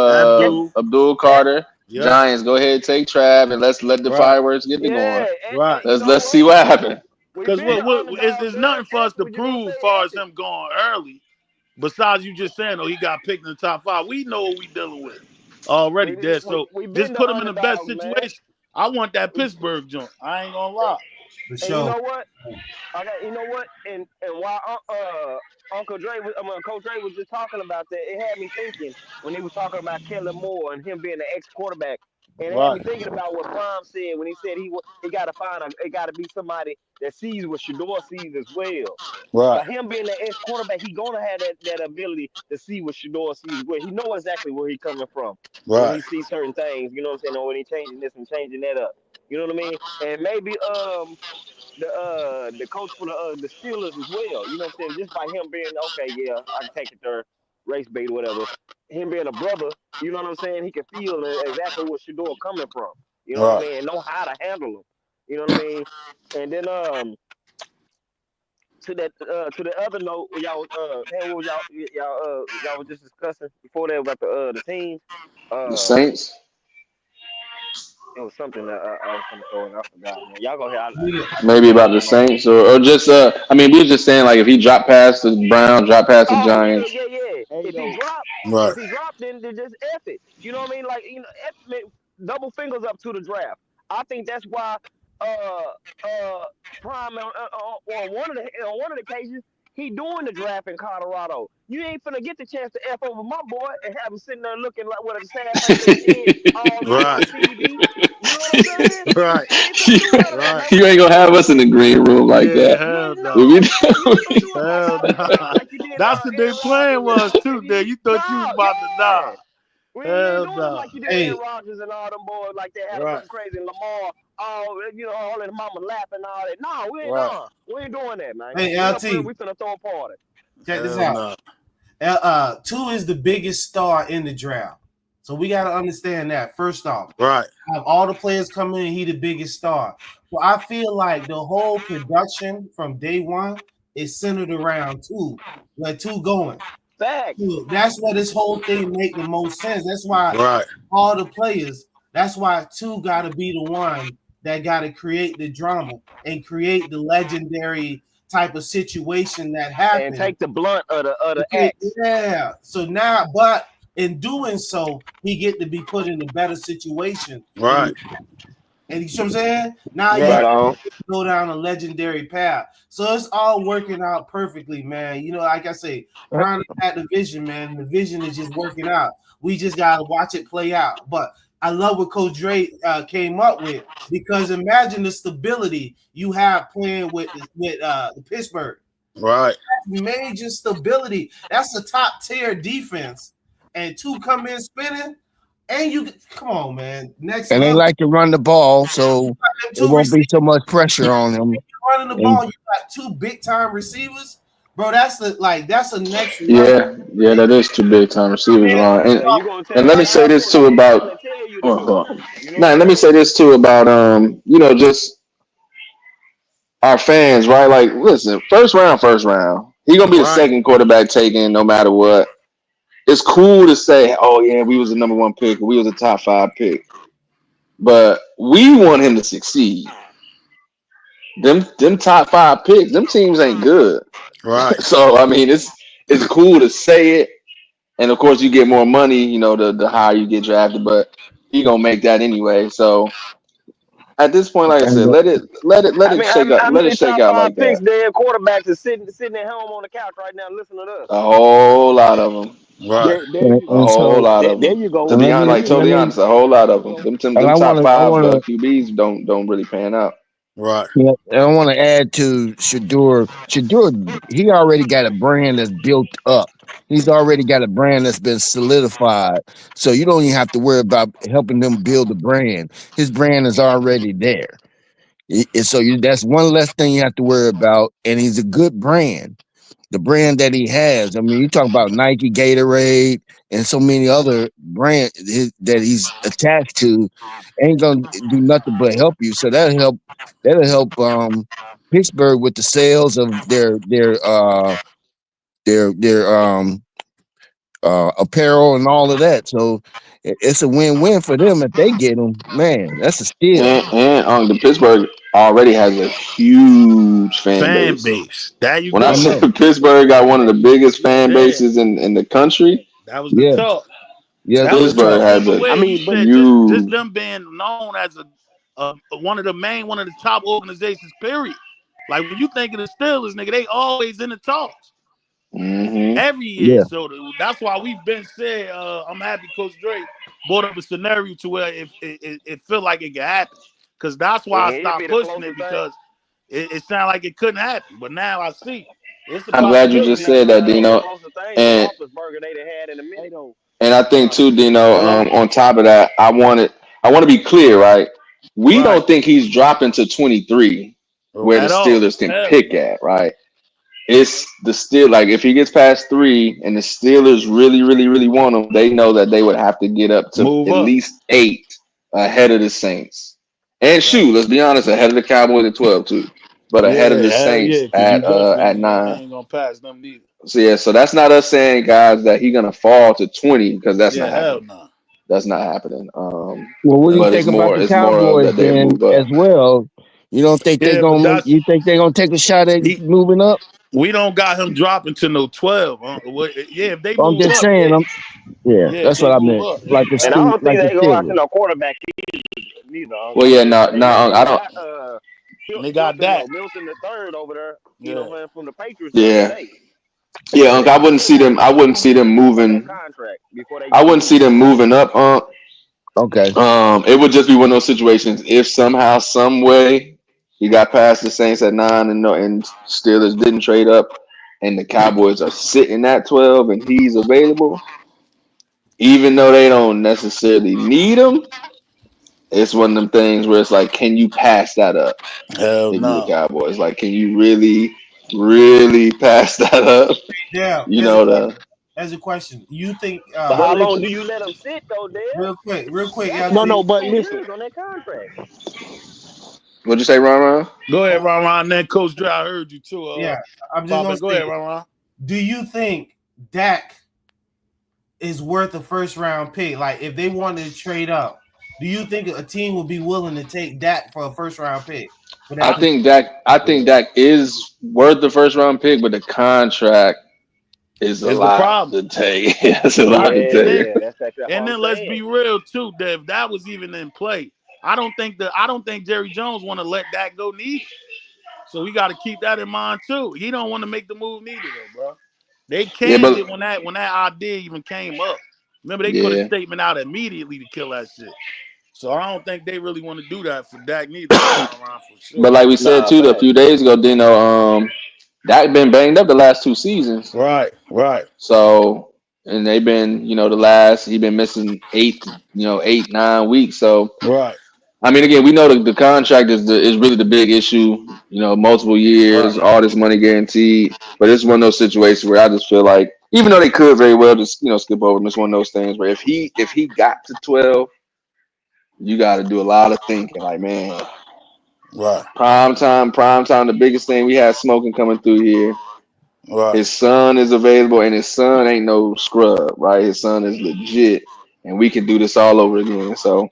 And Abdul. Abdul Carter. Yep. Giants, go ahead, take Trav, and let's let the Right. fireworks get to going. yeah, and Right. you know Let's see what? what happens. We Because been what the what underdogs, it's Dad. nothing for us to We're just gonna prove stay as far as happy. him going early. Besides you just saying, oh, he got picked in the top five. We know what we dealing with already, We there. So we been just the put him in the best underdogs, man. situation. I want that We, Pittsburgh joint. I ain't gonna lie. For and you sure. know what? Okay, you know what? And while Uncle Dre was, Coach Dre was just talking about that, it had me thinking when he was talking about Kellen Moore and him being the ex quarterback, and it had Right, me thinking about what Prime said when he said he got to it got to be somebody that sees what Shedeur sees as well. right, By him being the ex quarterback, he gonna have that ability to see what Shedeur sees. Where he know exactly where he coming from when right, he sees certain things. You know what I'm saying? Or when he changing this and changing that up. You know what I mean? And maybe the coach for the Steelers as well. You know what I'm saying? Just by him being okay, yeah, I can take it there, race bait or whatever. Him being a brother, you know what I'm saying? He can feel exactly where Shedeur coming from. You know what I right. mean? And know how to handle him. You know what I mean? And then to the other note, y'all hey, what was y'all was just discussing before that about the teams. The Uh, Saints. it was something that I was gonna throw in. I forgot, man. Y'all go ahead. Yeah. I just Maybe had about something the in my head. Saints or just I mean we were just saying like if he dropped past the Browns, dropped past the Oh yeah, Giants. yeah, yeah. Hey If he yo. dropped, Right, then just F it. You know what I mean? Like double fingers up to the draft. I think that's why uh Prime on one of the occasions he doing the draft in Colorado. You ain't finna get the chance to F over my boy and have him sitting there looking like with a sad face and chin all on right, TV. You know what I'm saying? right, You ain't finna do none of that, right. man. You We ain't ain't gonna finna have do it us in like the green room like Yeah, that. you hell ain't no. We no, yeah, you ain't finna do it Hell no. like you did That's what they Aaron plan Rodgers was too, and there. you You thought you was no, about to yeah. die. We ain't Hell doing it no. like you did Hey, Aaron Rodgers and all them boys like they had them Right, looking crazy and Lamar, all his mama laughing and all that. No, right. we ain't doing that, man. hey, We up here, LT, we finna throw a party. check this Hell out. no. Two is the biggest star in the draft. So we got to understand that first off. Right, Have all the players come in, he the biggest star. So I feel like the whole production from day one is centered around two. Where two going? Facts. Dude, that's why this whole thing make the most sense. That's why Right. all the players. That's why two got to be the one that got to create the drama and create the legendary type of situation that And happened. take the blunt of the Okay, X. yeah. So now, but in doing so, he get to be put in a better situation. Right. And you see what I'm saying? Now you Right Right. on. go down a legendary path. So it's all working out perfectly, man. You know, like I say, rounding that division, man. The vision is just working out. We just gotta watch it play out. But I love what Coach Dre came up with because imagine the stability you have playing with the Pittsburgh. Right. Major stability. That's a top tier defense. And two come in spinning. And you come on, man. Next And they level. like to run the ball, so Them it two won't be receivers so much pressure on them. running the ball. And You got two big time receivers, bro. That's a next level. Yeah, that is two big time receivers, Ron. And you gonna And tell let me me say how this Coach too Dre about gonna tell you to do it. You know what let me I'm say this too about just our fans, right? Like, listen, first round. He gonna be the Right. second quarterback taken no matter what. It's cool to say, oh yeah, we was the number one pick, we was a top 5 pick. But we want him to succeed. Them top 5 picks, them teams ain't good. Right. So I mean it's cool to say it. And of course you get more money, the higher you get drafted, but he gonna make that anyway. So at this point, like I said, I mean, how let it many shake top out five like picks that. dead quarterbacks are sitting at home on the couch right now listening to us? A whole lot of them. Right. There you A and go. whole so lot of There them. you To go. and be let honest, me like totally honest, a whole lot There of you them. go. and Them top I 5 wanna QBs don't really pan out. Right. yeah, and I want to add to Shedeur. Shedeur, he already got a brand that's built up. He's already got a brand that's been solidified. So you don't even have to worry about helping them build a brand. His brand is already there. That's one less thing you have to worry about. And he's a good brand. The brand that he has. I mean, you talk about Nike, Gatorade, and so many other brands that he's attached to, ain't gonna do nothing but help you. So that'll help. That'll help Pittsburgh with the sales of their apparel and all of that. So it's a win-win for them if they get them. Man, that's a steal. And the Pittsburgh already has a huge fan Fan base. base. There you When I I go. say know. Pittsburgh got one of the biggest fan Yeah. bases in the country, That was the Yes, talk. yes, That was sir. the Pittsburgh talk. has Even a I way he mean, but said just huge. them being known as one of the top organizations. Period. Like when you think of the Steelers, nigga, they always in the talks Hmm. every year. Yeah, So that's why we've been said. I'm happy Coach Drake brought up a scenario to where it feel like it could happen. Because that's why I it'd stopped be the pushing closest it thing. because it sounded like it couldn't happen. But now I see it's a I'm glad you just possibility. Nah, said that, it'd be the Dino. closest thing to And Roethlisberger they'd have had in a minute. and I think Right. too, Dino. Hello. On top of that, I want to be clear, right? We Right. don't think he's dropping to 23, Oh, where the at all. Steelers can Hell pick no. at, right? It's the still like if he gets past 3 and the Steelers really, really, really want him, they know that they would have to get up to Move at up. least 8 ahead of the Saints. And Right. shoot, let's be honest, ahead of the Cowboys at 12 too, but ahead of Yeah, the hell yeah, Saints because you definitely at ain't 9. gonna pass them neither. So yeah, so that's not us saying, guys, that he's gonna fall to 20 because that's Yeah, not hell happening. no. That's not happening. well, what do you But think about the it's more of Cowboys that they then move up. as well? You don't think they Yeah, but gonna make? that's You think they're gonna take a shot at he. moving up? We don't got him dropping to no 12. Yeah, if they I'm move just up, saying. yeah, Yeah, yeah, if that's they what I move meant. up, Like the And I don't think like the they go after Steelers. no quarterback neither. Well, I yeah, mean, no, no, I they don't. got and they got that. Milton the third over there. You know, Yeah, man, from the Patriots the other Yeah, day. yeah, So Unc, they still got I wouldn't see them years on that moving. contract before they I get wouldn't see moved. them moving up, Unc. Okay. It would just be one of those situations. If somehow, some way, he got past the Saints at 9, and Steelers didn't trade up, and the Cowboys are sitting at 12, and he's available, even though they don't necessarily need him. It's one of them things where it's like, can you pass that up hell if you the no. Cowboys? Like, can you really, really pass that up? Yeah, You know the as a question. You think But But how long listen, do you let them sit though, Dale? real quick, That's no, LT. no, only but two listen. years on that contract. what'd you say, Ron? Go ahead, Ron. Then Coach Dre, I heard you too. Yeah, I'm just Papa, gonna go say ahead, this. Ron. Do you think Dak is worth a first round pick? Like, if they wanted to trade up, do you think a team would be willing to take Dak for a first round pick? For I that think Dak is worth the first round pick, but the contract is a Is the lot problem. to take. It's a lot Right. to And then take. Yeah, that's what and I'm then let's be saying. real too, that if that was even in play, I don't think Jerry Jones want to let that go neither. So we got to keep that in mind too. He don't want to make the move neither though, bro. They Yeah, canned but it when that idea even came up. Remember, they put a yeah, statement out immediately to kill that shit. So I don't think they really want to do that for Dak neither this time around for but sure. like we said Nah, too, a fact. few days ago, Dino, Dak been banged up the last 2 seasons. Right, right, So and they've been, the last he been missing 8, 9 weeks. So right, I mean, again, we know the contract is really the big issue. Multiple years, right, all this money guaranteed. But it's one of those situations where I just feel like, even though they could very well just skip over him, it's one of those things where if he got to 12, you got to do a lot of thinking. Like, man, right, prime time, the biggest thing we had smoking coming through here. right, His son is available, and his son ain't no scrub, right? His son is legit, and we can do this all over again. So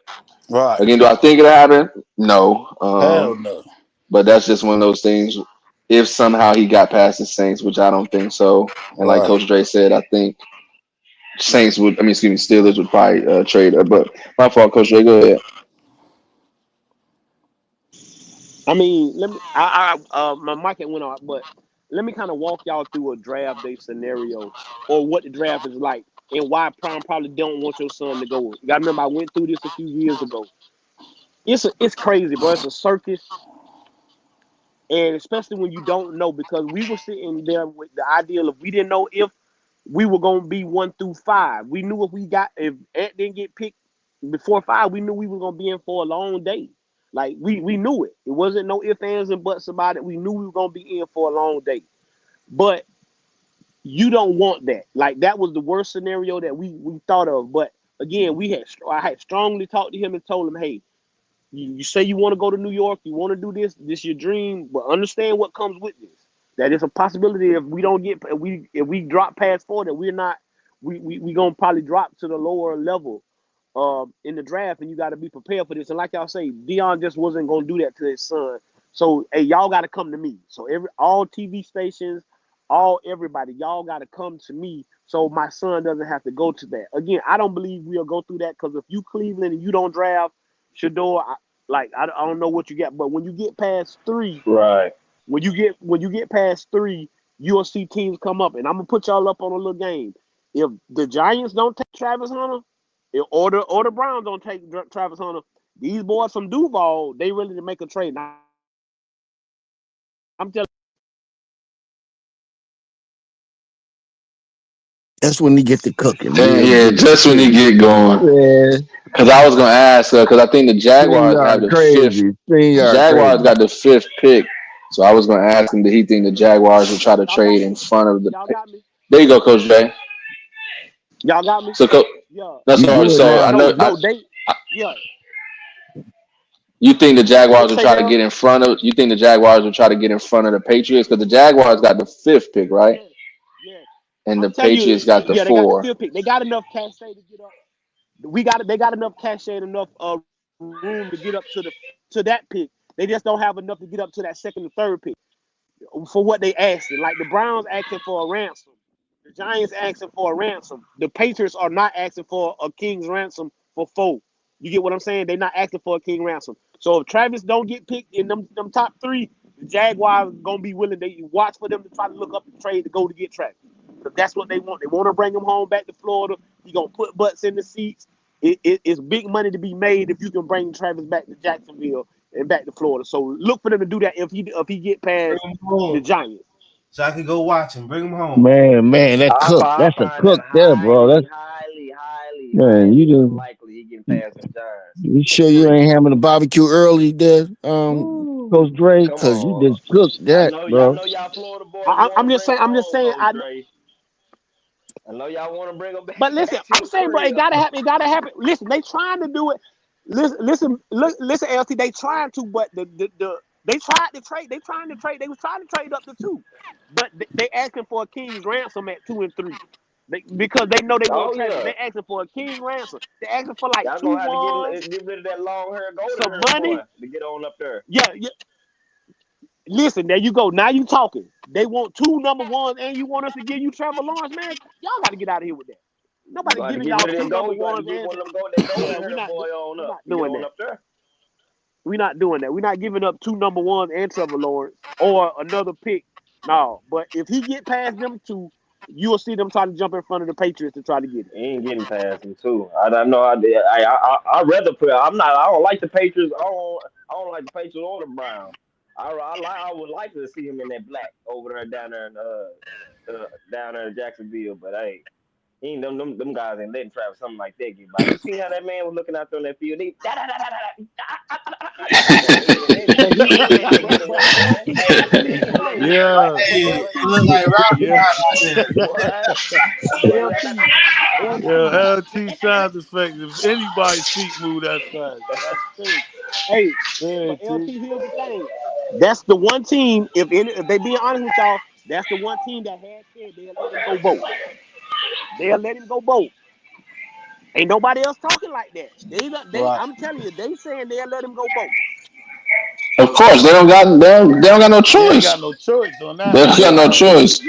right. again, do I think it'll happen? No. Hell no. But that's just one of those things. If somehow he got past the Saints, which I don't think so, and like Right. Coach Dre said, I think Steelers would probably trade her. But my fault, Coach Dre. Go ahead. I mean, let me. My mic had went off, but let me kind of walk y'all through a draft day scenario or what the draft is like and why Prime probably don't want your son to go. You gotta remember, I went through this a few years ago. It's crazy, bro. It's a circus, and especially when you don't know, because we were sitting there with the ideal of we didn't know if we were gonna be 1 through 5. We knew if Ant didn't get picked before 5, we knew we were gonna be in for a long day. Like we knew it. It wasn't no ifs, ands, and buts about it. We knew we were gonna be in for a long day. But you don't want that. Like that was the worst scenario that we thought of. But again, I had strongly talked to him and told him, hey, you say you want to go to New York, you want to do this your dream, but understand what comes with this. That is a possibility if we don't get if we drop past 4, that we're not we gonna probably drop to the lower level in the draft, and you got to be prepared for this. And like y'all say, Dion just wasn't gonna do that to his son. So hey, y'all got to come to me. So all TV stations, everybody, y'all got to come to me. So my son doesn't have to go to that. Again, I don't believe we'll go through that because if you Cleveland and you don't draft Shedeur, I don't know what you get, but when you get past 3, Right. when you get past 3, you'll see teams come up, and I'm gonna put y'all up on a little game. If the Giants don't take Travis Hunter, or the Browns don't take Travis Hunter, these boys from Duval, they ready to make a trade. Now, I'm telling. That's when they get to cooking. Damn, Man. yeah, just when he get going. Yeah, Because I was gonna ask, because I think the Jaguars have StreamYard the fifth. crazy. The StreamYard Jaguars crazy. got the 5th pick. So I was gonna ask him, did he think the Jaguars would try to Y'all got trade me. in front of the? Y'all got me. There you go, Coach J. Y'all got me. So, Yeah. no, You sorry. good So I now? know. No, they. Yeah. You think the Jaguars What will you say, try to Daryl? get in front of? You think the Jaguars will try to get in front of the Patriots because the Jaguars got the 5th pick, right? Yes. Yes. And the I'm telling you, Patriots got the yeah, they got the 4. 5th pick. They got enough cachet to get up. They got enough cachet and enough room to get up to that pick. They just don't have enough to get up to that second and third pick for what they asking. Like the Browns asking for a ransom, the Giants asking for a ransom. The Patriots are not asking for a king's ransom for 4. You get what I'm saying? They're not asking for a king ransom. So if Travis don't get picked in them top 3, the Jaguars gonna be willing. They watch for them to try to look up the trade to go to get Travis. Because that's what they want. They want to bring him home back to Florida. He gonna put butts in the seats. It's big money to be made if you can bring Travis back to Jacksonville and back to Florida. So look for them to do that if he get Bring past him the home Giants. so I can go watch him. Bring him home. Man, that cook. I That's a find that cook there, bro. That's man. You just unlikely he getting past them Giants. you sure you ain't having a barbecue early there, Coach Woo. Dre? Come Cause you on. just cooked that, I bro. know y'all Florida boys want I'm to just bring saying. him I'm just home, saying. Coach Dre. I know y'all want to bring him But listen, back to I'm the saying, bro, it crib. gotta happen. It gotta happen. Listen, they trying to do it. Listen, LT. They trying to, but They tried to trade. They trying to trade. They was trying to trade up to 2, but they asking for a king's ransom at 2 and 3. Because they know they want Oh Travis. yeah. They asking for a king ransom. They asking for like Y'all 2 gonna have to ones, get rid of that long hair, golden some hair boy money. to get on up there. Yeah. Listen, there you go. Now you talking. They want 2 number ones, and you want us to give you Trevor Lawrence, man. Y'all got to get out of here with that. You Nobody gonna have to giving get y'all rid of 2 that number gold. You gonna have to ones, get and one of them that golden yeah, hair boy on we're up not to get doing on that. up there. We're not doing that. We're not giving up 2 number ones and Trevor Lawrence or another pick. No, but if he get past them 2, you'll see them try to jump in front of the Patriots to try to get him. He ain't getting past him too. I don't know. I rather put. I'm not. I don't like the Patriots. I don't like the Patriots or the Browns. I would like to see him in that black over there down there in Jacksonville. But hey, he ain't them guys ain't letting Travis something like that get by. You see how that man was looking out there on that field? He ain't getting away, boy. He ain't getting away, Yeah, Hey, boy. it look like Rocky yeah, out there. Boy. LT, yeah. LT. LT sounds effective. If anybody's feet move that fast, that's crazy. Hey, Yeah, but LT, T. here's the thing. That's the one team. If they being honest with y'all, that's the one team that has said they'll let him go both. They'll let him go both. Ain't nobody else talking like that. Right. I'm telling you, they saying they'll let him go both. Of course, they don't got no He ain't got choice. no choice on They that don't one. got no Yeah, choice.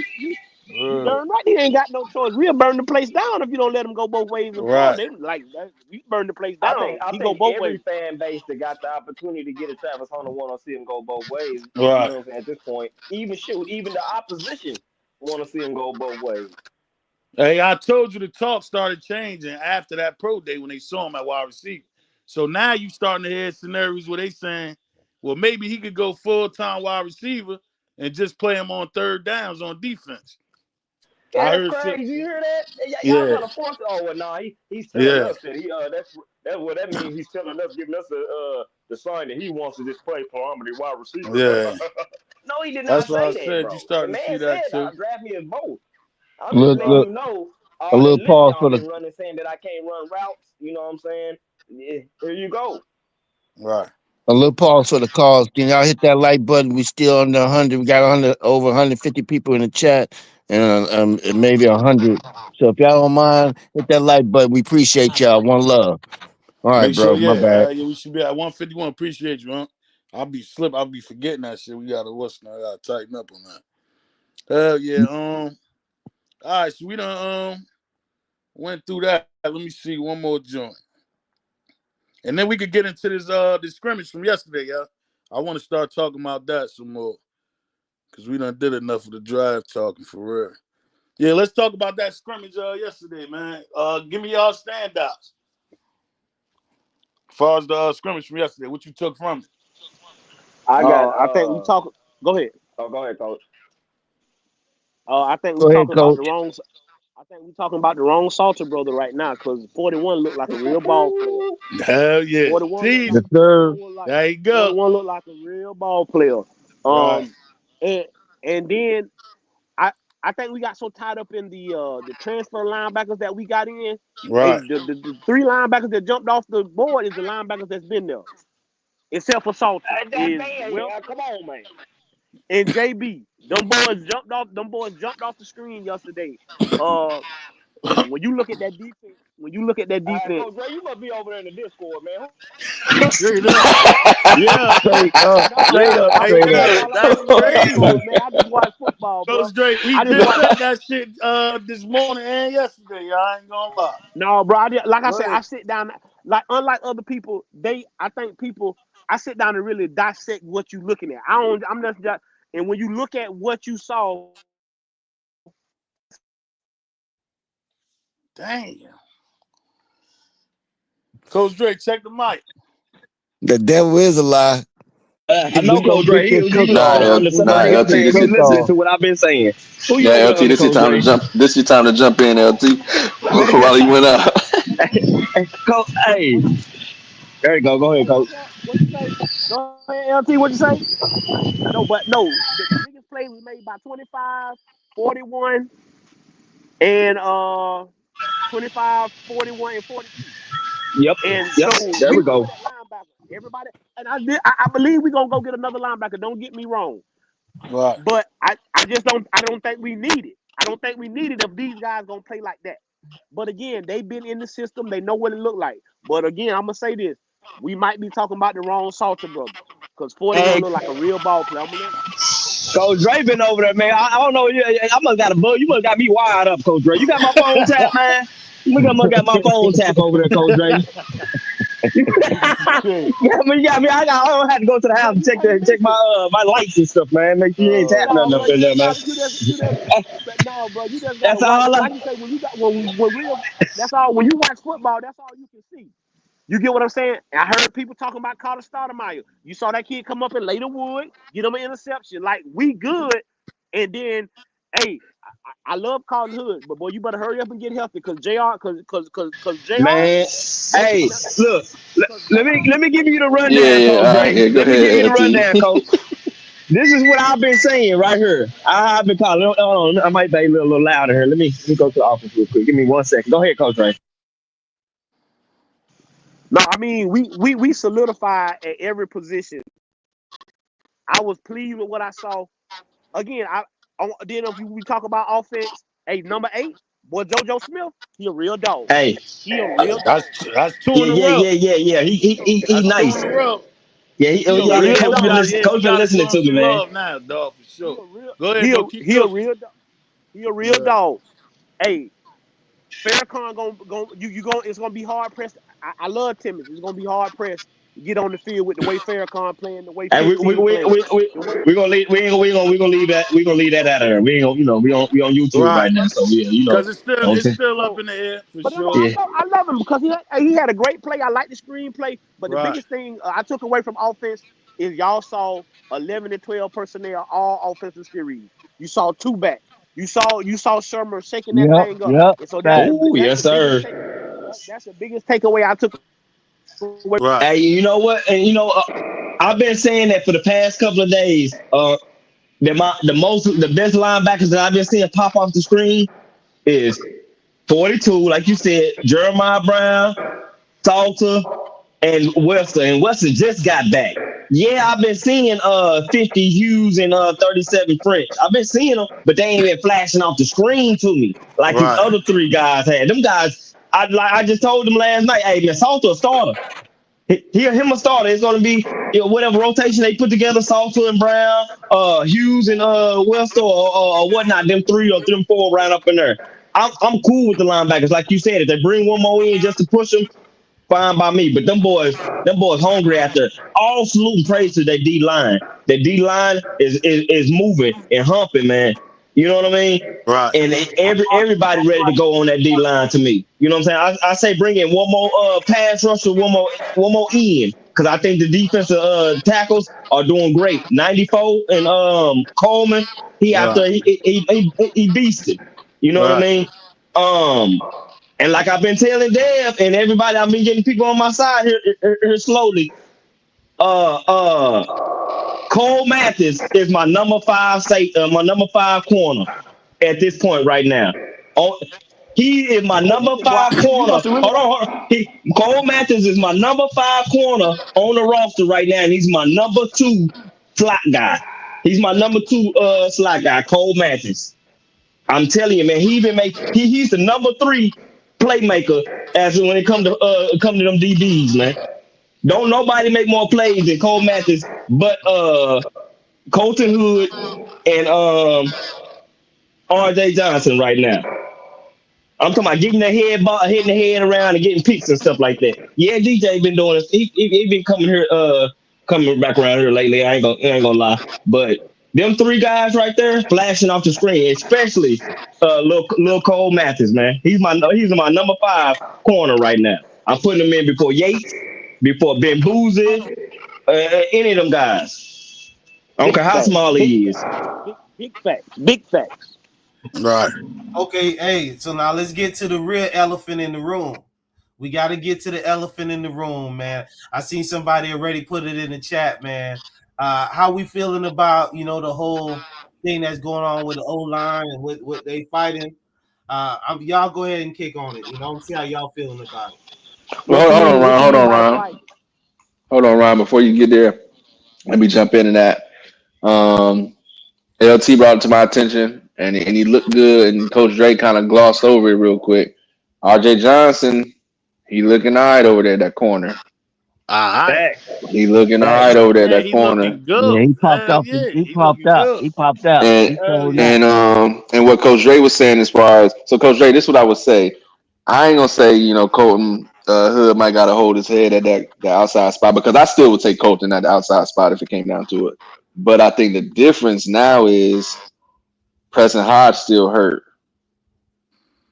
you darn right. He ain't got no choice. We'll burn the place down if you don't let him go both ways in Right. Florida. They like we burn the place I down. think I He go think both every ways. fan base that got the opportunity to get a Travis Hunter want to see him go both ways. You Right. know what I'm saying? At this point, even the opposition want to see him go both ways. Hey, I told you the talk started changing after that pro day when they saw him at wide receiver. So now you starting to hear scenarios where they saying, well, maybe he could go full-time wide receiver and just play him on third downs on defense. Yeah, I that's heard shit. crazy. You hear that? Y'all Yeah. trying to force it? Oh well, nah. He's telling Yeah. us that that's what that means. He's telling us, giving us the sign that he wants to just play Palomity wide receiver. Yeah. No, he did That's not why I say that, said you bro. The starting to see man that said, too. "Draft me as both." I'm just Look, letting Right. look, you know a all the little lip pause y'all for the been running, saying that I can't run routes. You know what I'm saying? Yeah, here you go. Right. calls. Can y'all hit that like button? We still under 100. We got 100 over 150 people in the chat, and maybe 100. So if y'all don't mind, hit that like button. We appreciate y'all. One love. All right, Make sure, bro. My yeah, bad. yeah, we should be at 151. Appreciate you, huh? I'll be forgetting that shit. We gotta gotta tighten up on that. Hell yeah. All right, so we done went through that. Let me see one more joint. And then we could get into this scrimmage from yesterday, y'all. I want to start talking about that some more. Cause we done did enough of the drive talking for real. Yeah, let's talk about that scrimmage yesterday, man. Give me y'all standouts. As far as the scrimmage from yesterday, what you took from it. I got I think we talk. Go ahead. Oh, go ahead, coach. I think we Go ahead, talking about the coach. wrong. I think we talking about the wrong Salter brother right now because 41 looked like a real ball player. Hell yeah. 41 looked like The Tease. third. 41 41 looked like a real ball player. Right. And and then I think we got so tied up in the transfer linebackers that we got in. Hey, Right. the 3 linebackers that jumped off the board is the linebackers that's been there, except for Salter. That Is man, Welp come on, man. and JB. Them boys jumped off. Them boys jumped off the screen yesterday. Uh, when you look at that defense, Coach Ray, you must be over there in the Discord, man. Straight up. Yeah. Straight up. no, Straight Yeah. up. Hey, I Straight ain't up. gonna cuz, lie. I that's don't be on crazy. Discord, man. I just watch football, bro. Goes Drake. We I just just watch. said that shit this morning and yesterday. I ain't gonna lie. No, bro. Like I Go said, I ahead. sit down. Like unlike other people, I think people. I sit down and really dissect what you looking at. I don't. I'm not just. And when you look at what you saw, Damn. Coach Drake, check the mic. The devil is a lie. I know We gonna Coach get Ray. this He cook Nah, listening off. to We Nah, gonna somebody get else LT. this saying. This He is cook listening off. to what I've been saying. Who you over yeah, there LT. under, This your Coach time to Ray? jump. This your time to jump in, LT. Man, While he went out. Coach, hey, what? there you go. Go ahead, Hey, Coach. what you say? Go ahead, LT. What you say? No, but no. The biggest play was made by 25, 41, and 25, 41, and 42. Yep, And yep. so There we we was go. looking at linebackers. Everybody, and I believe we're gonna go get another linebacker. Don't get me wrong. Right. But I don't think we need it. I don't think we need it if these guys gonna play like that. But again, they've been in the system, they know what it look like. But again, I'm gonna say this. We might be talking about the wrong Salter brothers. Because 41 look like a real ball player. I'm gonna let Coach Dre been over there, man. I don't know. I must got a bug. You must got me wired up, Coach Dre. You got my phone tap, man. You must got my phone tap over there, Coach Dre. Yeah, I mean, you got me. I don't have to go to the house and check my lights and stuff, man. Make sure you ain't tap nothing up in there, man. no, bro, you just gotta That's watch. all. Like you say, when real, that's all. When you watch football, that's all you can see. You get what I'm saying? I heard people talking about Carter Stoudemire. You saw that kid come up and lay the wood, get him an interception. Like, we good. And then, hey, I love Carlton Hood, but boy, you better hurry up and get healthy because JR, because JR. Man, hey, look, let me give you the rundown, Yeah, Coach all right, Dre. yeah, go Let me give you ahead, the LT. rundown, Coach. This is what I've been saying right here. I've been calling. Hold on, I might be a little louder here. Let me go to the office real quick. Give me 1 second. Go ahead, Coach Dre. No, I mean, we solidified at every position. I was pleased with what I saw. Again, then if we talk about offense, hey, number 8, boy, JoJo Smith, he a real dog. Hey, He a real dog. That's 2 in a row. yeah. He That's 2 nice. in a row. Yeah, He a yeah. real Coach been dog. listening. Yeah, you Coach been gotta listening show him to me, some man. love now, dog, for He sure. a real Go ahead, bro. Keep he a cooking. real dog. He a real Yeah. dog. Hey, Farrakhan it's gonna be hard pressed. I love Timmons. It's gonna be hard pressed to get on the field with the way Farrakhan playing, the way And 15 playing. The way we gonna leave we gonna leave that out of there. We ain't gonna we on YouTube Right. right now, so yeah, Because it's okay. still up so in the air for but sure. Yeah. I love him because he had a great play. I like the screenplay. But the Right. biggest thing I took away from offense is y'all saw 11 and 12 personnel, all offensive series. You saw 2 backs. You saw Shermer shaking that Yep, thing up. yep. And so Fact. Oh that's yes, the biggest sir. take. That's the biggest takeaway I took away. Right. Hey, you know what? And I've been saying that for the past couple of days. That the best linebackers that I've been seeing pop off the screen is 42, like you said, Jeremiah Brown, Salter, and Webster. And Webster just got back. Yeah, I've been seeing 50 Hughes and 37 French. I've been seeing them, but they ain't been flashing off the screen to me like these Right. other 3 guys had. Them guys, I just told them last night, hey man, Salter a starter. Him a starter. It's gonna be whatever rotation they put together, Salter and Brown, Hughes and Webster or whatnot. Them 3 or them 4 right up in there. I'm cool with the linebackers, like you said. If they bring one more in just to push them, fine by me. But them boys hungry after all salute and praise to their D line. Their D line is moving and humping, man. You know what I mean? Right. And everybody ready to go on that D line to me. You know what I'm saying? I say bring in one more pass rusher, one more end. Because I think the defensive tackles are doing great. 94 and Coleman, he out Right. there, he beasted. You know what I Right. mean? And like I've been telling Dev and everybody, I've been getting people on my side here slowly. Uh, uh, Cole Mathis is my number 5 my number 5 corner at this point right now. Oh, he is my Hey, number listen, boy, 5 you corner. must have really. Hold on. Cole Mathis is my number 5 corner on the roster right now, and he's my number 2 slot guy. He's my number 2 slot guy, Cole Mathis. I'm telling you, man, he's the number 3 playmaker as when it come to them DBs, man. Don't nobody make more plays than Cole Mathis, but Colton Hood and RJ Johnson right now. I'm talking about getting the head ball, hitting the head around and getting picks and stuff like that. Yeah, DJ been doing this. He been coming here, coming back around here lately. I ain't gonna lie, but them 3 guys right there flashing off the screen, especially little Cole Mathis, man. He's my number 5 corner right now. I'm putting him in before Yates, before Ben Boozy, any of them guys. I don't Big care how facts. small he is. Big facts. Big facts. Right. Okay, hey, so now let's get to the real elephant in the room. We got to get to the elephant in the room, man. I seen somebody already put it in the chat, man. How we feeling about, the whole thing that's going on with the O-line and what they fighting? Y'all go ahead and kick on it. See how y'all feeling about it. What Well, you hold on, mean? What Ron. you Hold mean on, by Ron. fight? hold on, Ron. Before you get there, let me jump into that. LT brought it to my attention, and he looked good, and Coach Drake kind of glossed over it real quick. RJ Johnson, he looking all right over there at that corner. All right. Back, He looking all back. right over there at Yeah, that he corner. looking Yeah, good. he popped Hell off. yeah, He he popped looking out. good. He popped out. And He Hell showed yeah. out. and what Coach Dre was saying as far as so Coach Dre, this is what I would say. I ain't gonna say Colton Hood might gotta hold his head at that outside spot because I still would take Colton at the outside spot if it came down to it. But I think the difference now is Preston Hodge still hurt.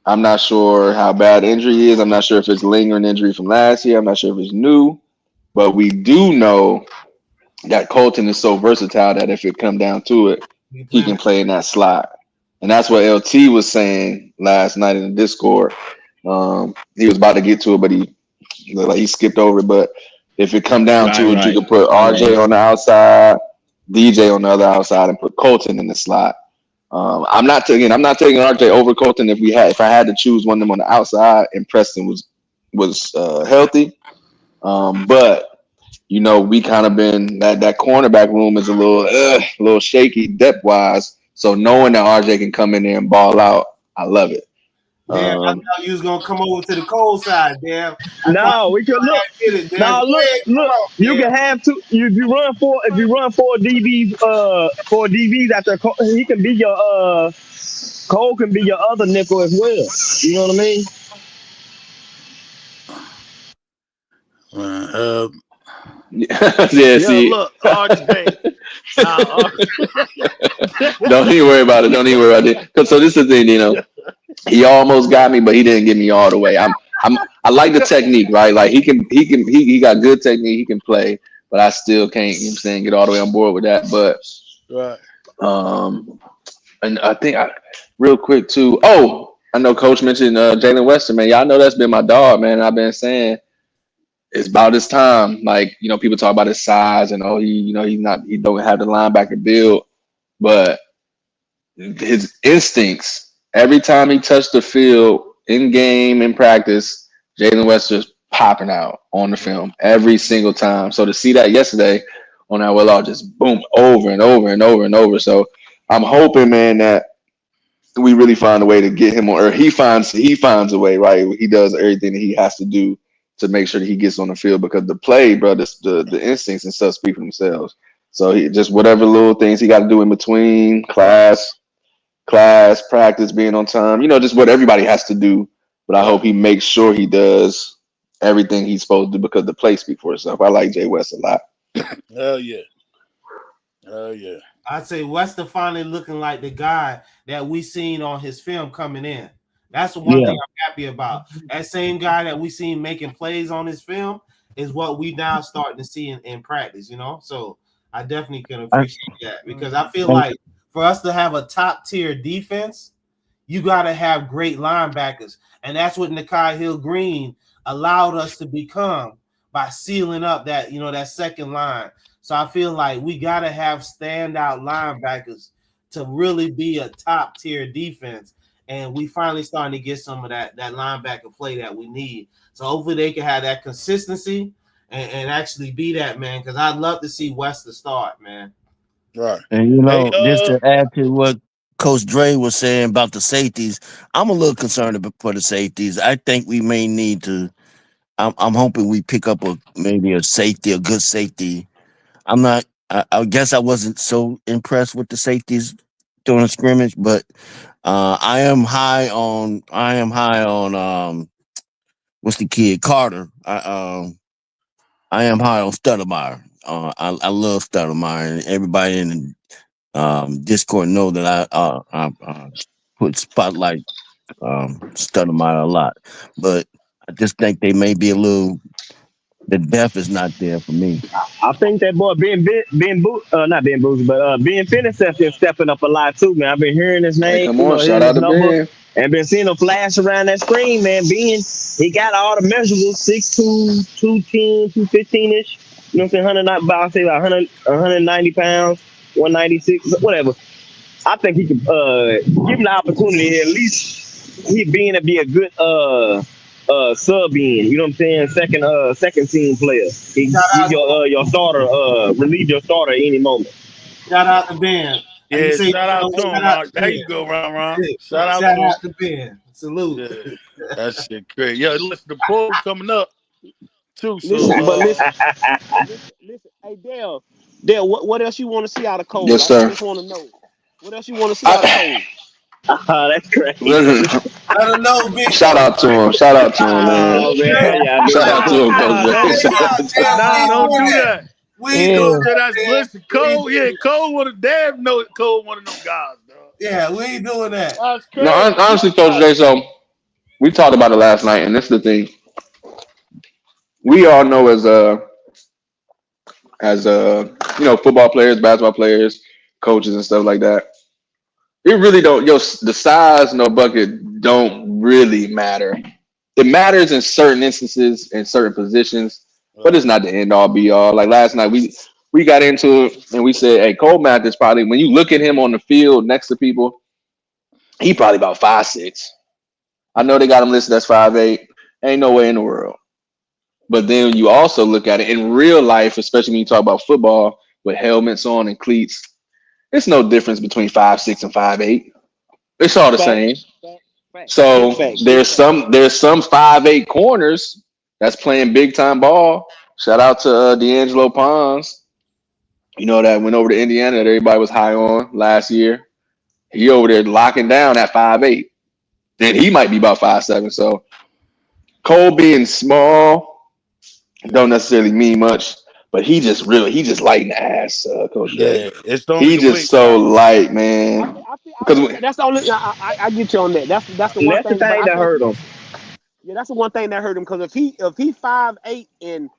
I'm not sure how bad the injury is. I'm not sure if it's lingering injury from last year. I'm not sure if it's new. But we do know that Colton is so versatile that if it come down to it, He he playing can play in that slot. And that's what LT was saying last night in the Discord. He was about to get to it, but he skipped over it. But if it come down to it, you could put RJ on the outside, DJ on the other outside, and put Colton in the slot. I'm not taking RJ over Colton if I had to choose one of them on the outside and Preston was healthy. But we kind of been that cornerback room is a little shaky depth wise. So knowing that RJ can come in there and ball out, I love it. Damn, I thought you was gonna come over to the cold side, damn. I thought No, you we could look. did it, damn. Now Go look, ahead, come look. on, You damn. can have two. If you run four DBs, four DBs after he can be your Cole can be your other nickel as well. You know what I mean? Uh, Yeah, yeah, see, look, RJ. Now, don't even worry about it. Don't even worry about it. 'Cause so this is the thing, he almost got me, but he didn't get me all the way. I like the technique, right? Like he got good technique. He can play, but I still can't. You know what I'm saying, get all the way on board with that. But right. um, and I think real quick too. Oh, I know Coach mentioned Jalen Weston, man. Y'all know that's been my dog, man. I've been saying it's about his time. Like people talk about his size and he don't have the linebacker build, but his instincts every time he touched the field in game in practice, Jalen West just popping out on the film every single time. So to see that yesterday on that well, just boom over and over and over and over. So I'm hoping, man, that we really find a way to get him on, or he finds a way, right? He does everything that he has to do to make sure that he gets on the field because the play, bro, the instincts and stuff speak for themselves. So he just whatever little things he got to do in between class, practice, being on time, just what everybody has to do. But I hope he makes sure he does everything he's supposed to do because the play speaks for itself. I like Jay West a lot. Hell yeah. Hell yeah. I'd say Wester finally looking like the guy that we seen on his film coming in. That's the one thing I'm happy about. That same guy that we seen making plays on his film is what we now starting to see in practice, So I definitely can appreciate that because I feel like for us to have a top tier defense, you got to have great linebackers. And that's what Nakai Hill-Green allowed us to become by sealing up that, that second line. So I feel like we got to have standout linebackers to really be a top tier defense. And we finally starting to get some of that linebacker play that we need. So hopefully they can have that consistency and actually be that, man, because I'd love to see Wester start, man. Right. And Hey, just to add to what Coach Dre was saying about the safeties, I'm a little concerned for the safeties. I think we may need to. I'm hoping we pick up maybe a safety, a good safety. I'm not. I guess I wasn't so impressed with the safeties during the scrimmage, but I am high on. What's the kid Carter? I am high on Stoudemire. I love Stoudemire, and everybody in the Discord know that I put spotlight Stoudemire a lot, but I just think they may be a little. The depth is not there for me. I think that boy not Ben Boozy, but Ben Finney been stepping up a lot too, man. I've been hearing his Hey, name, come on, shout hearing out his to number, Ben. and been seeing him flash around that screen, man. Ben, he got all the measurables, 6'2", 210, 215 ish. You know what I'm saying? 190 pounds, 196, whatever. I think he could give him the opportunity at least he being to be a good sub in. You know what I'm saying? Second team player. He Shout give out, your starter relieve your starter at any moment. shout out to Ben. You Yeah, say shout out to shout him. out to There you go, Ron. Ben. Shout out Shout to him. out to Ben. Salute. Yeah, that shit crazy. Yeah, listen, the poll coming up too. Listen, but So listen. Hey, Dale, what else you want to see out of Cole? Yes, I sir. just want to know. What else you want to see out of Cole? That's crazy. Listen, Let her know, Big shout out to him. Shout out to him, man. Oh man, yeah, Shout out to him, Coach J. Shout out to him. nah, don't do that. We ain't doing So that, that's man. listen, Cole. Yeah, Cole one of damn know Cole one of them guys, dog. Yeah, we ain't doing that. That's crazy. No, honestly, Coach J. So we talked about it last night, and this is the thing. We all know as football players, basketball players, coaches, and stuff like that. It really don't. The size, no bucket, don't really matter. It matters in certain instances, in certain positions, but it's not the end all be all. Like last night, we got into it and we said, "Hey, Cole Math is probably when you look at him on the field next to people, he probably about 5'6". I know they got him listed as 5'8". Ain't no way in the world. But then you also look at it in real life, especially when you talk about football with helmets on and cleats. It's no difference between 5'6" and 5'8". It's all the same. So there's some 5'8" corners that's playing big time ball. Shout out to D'Angelo Pons. You know that went over to Indiana that everybody was high on last year. He over there locking down at 5'8". And he might be about 5'7". So Cole being small don't necessarily mean much, but he just lighting the ass, Coach J. Yeah, it's only He the just weight so class. light, man. I think that's the only. I get you on that. That's the one That's the thing. But thing I that think hurt him. yeah, that's the one thing that hurt him because if he 5'8" and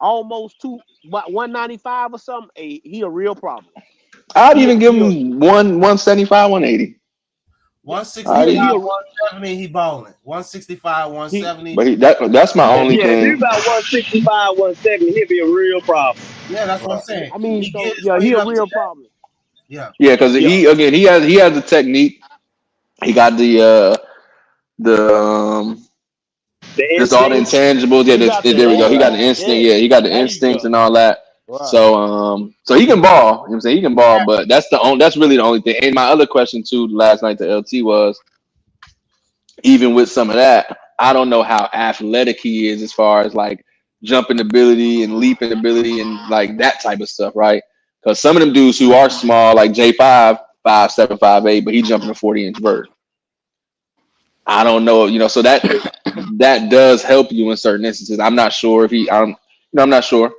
almost 195 or something, he a real problem. I'd even give him 175, 180. 165, He a- 170, he balling. 165, 170. But that's my only Yeah, if he's thing. about 165, 170, he'll be a real problem. Yeah, that's what I'm saying. I mean, He so gets yeah, he straight a up to real that. problem. Yeah. Yeah, because he has the technique. He got the The just all the instincts. intangibles. Yeah, He got the there we go. He got the instinct. instinct. Yeah, Yeah, he got the there you instincts go. and all that. Right. So he can ball. You know what I'm saying? He can ball, but that's really the only thing. And my other question too last night to LT was, even with some of that, I don't know how athletic he is as far as like jumping ability and leaping ability and like that type of stuff, right? Because some of them dudes who are small, like J5, 5'7", 5'8", but he jumping a 40-inch vert. I don't know, so that does help you in certain instances. I'm not sure if I'm not sure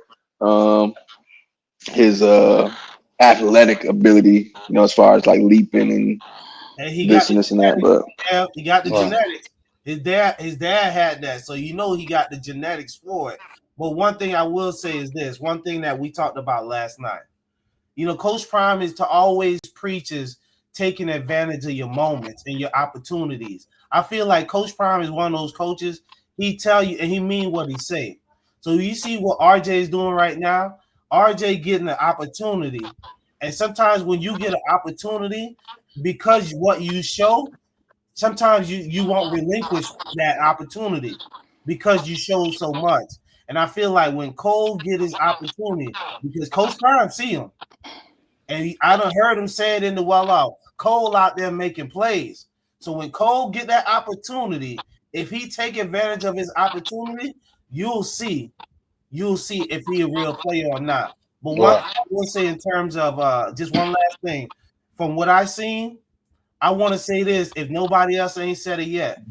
his athletic ability, as far as like leaping and he this got and the this and that, genetics. but Yeah, he got the Right. genetics. His dad had that, so he got the genetics for it. But one thing I will say is this: one thing that we talked about last night. Coach Prime is to always preaches taking advantage of your moments and your opportunities. I feel like Coach Prime is one of those coaches. He tell you and he mean what he say. So you see what RJ is doing right now. RJ getting an opportunity, and sometimes when you get an opportunity, because what you show, sometimes you won't relinquish that opportunity because you show so much. And I feel like when Cole get his opportunity, because Coach Prime see him, and I done heard him say it in the well out. Cole out there making plays. So when Cole get that opportunity, if he take advantage of his opportunity, you'll see if he a real player or not. But one thing I will say in terms of just one last thing, from what I seen, I want to say this: if nobody else ain't said it yet,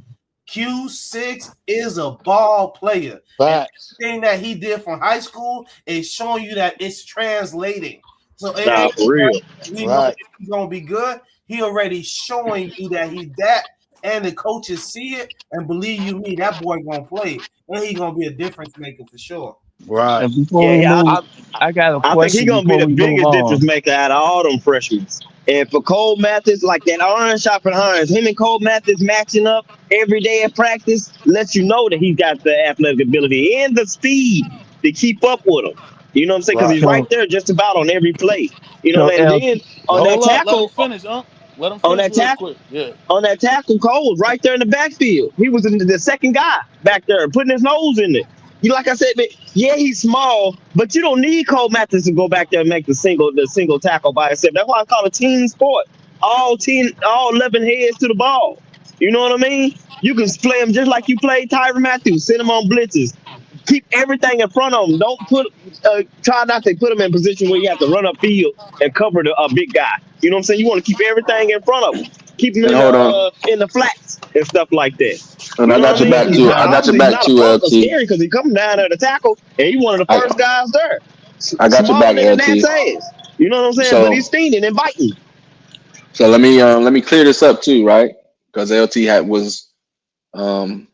Q6 is a ball player. Facts. Everything that he did from high school is showing you that it's translating. So it Nah, ain't for real. we know if he's gonna be good. He already showing you that he's that, and the coaches see it and believe you me, that boy gonna play, and he gonna be a difference maker for sure. Right. And before we Yeah, move, I got a I think he's question gonna be before the we move biggest difference on. maker out of all them freshmen. And for Cole Mathis, like that orange shop and irons, him and Cole Mathis matching up every day at practice lets you know that he's got the athletic ability and the speed to keep up with him. You know what I'm saying? Because he's right So, there just about on every play. so And L, then on that Hold up, let him tackle, finish, huh? Let him on finish that real tackle. quick. Yeah. On that tackle, Cole was right there in the backfield. He was the second guy back there, putting his nose in it. You like I said, man, yeah, he's small, but you don't need Cole Mathis to go back there and make the single tackle by himself. That's why I call it a team sport. All 11 heads to the ball. You know what I mean? You can play him just like you played Tyrann Mathieu. Send him on blitzes. Keep everything in front of him. Don't try not to put him in a position where you have to run upfield and cover a big guy. You know what I'm saying? You want to keep everything in front of him. Keep him And hold on. in the flats and stuff like that. And You I know got what I your mean? back He's too. not I got your obviously he's back not a too, punk or LT. scary because he coming down there to tackle and he's one of the first guys there. I got your Smaller back, than a gnat's LT. ass. You know what I'm saying? But he's So stinging and biting. let me clear this up too, right? Because LT was um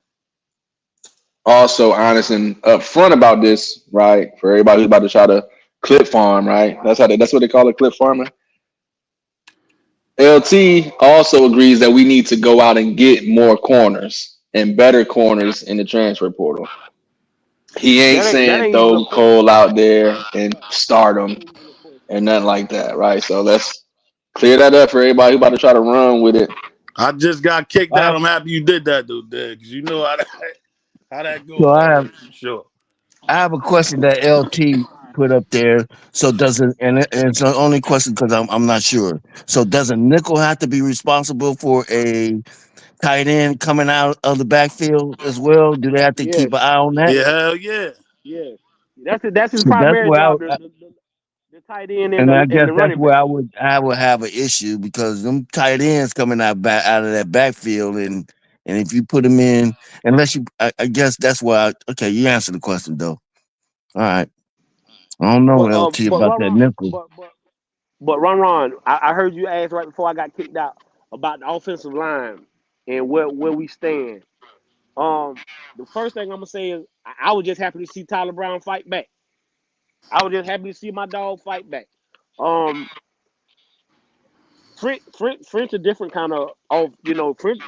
also honest and upfront about this, right? For everybody who's about to try to clip farm, right? That's what they call it, clip farming. LT also agrees that we need to go out and get more corners and better corners in the transfer portal. He ain't That saying ain't even a throw question. Cole out there and start That him ain't even a question. and nothing like that, right? So let's clear that up for everybody who about to try to run with it. I just got kicked I out. have, I'm happy you did that, dude, because you know how that go so already, for sure. I have a question that LT put up there. So does it, and it's the only question because I'm not sure. So does a nickel have to be responsible for a tight end coming out of the backfield as well? Do they have to Yes, keep an eye on that? Yeah, yes, hell yeah. yes. That's his So that's primary where job. The tight end and and I and guess the that's running where back. I would have an issue because them tight ends coming out of that backfield and if you put them in, unless you, I guess that's why. Okay, you answered the question though. All right, I don't know LT But about that nickel. Ron, I heard you ask right before I got kicked out about the offensive line and where we stand. The first thing I'm gonna say is I was just happy to see Tyler Brown fight back. I was just happy to see my dog fight back. Um, French a different kind of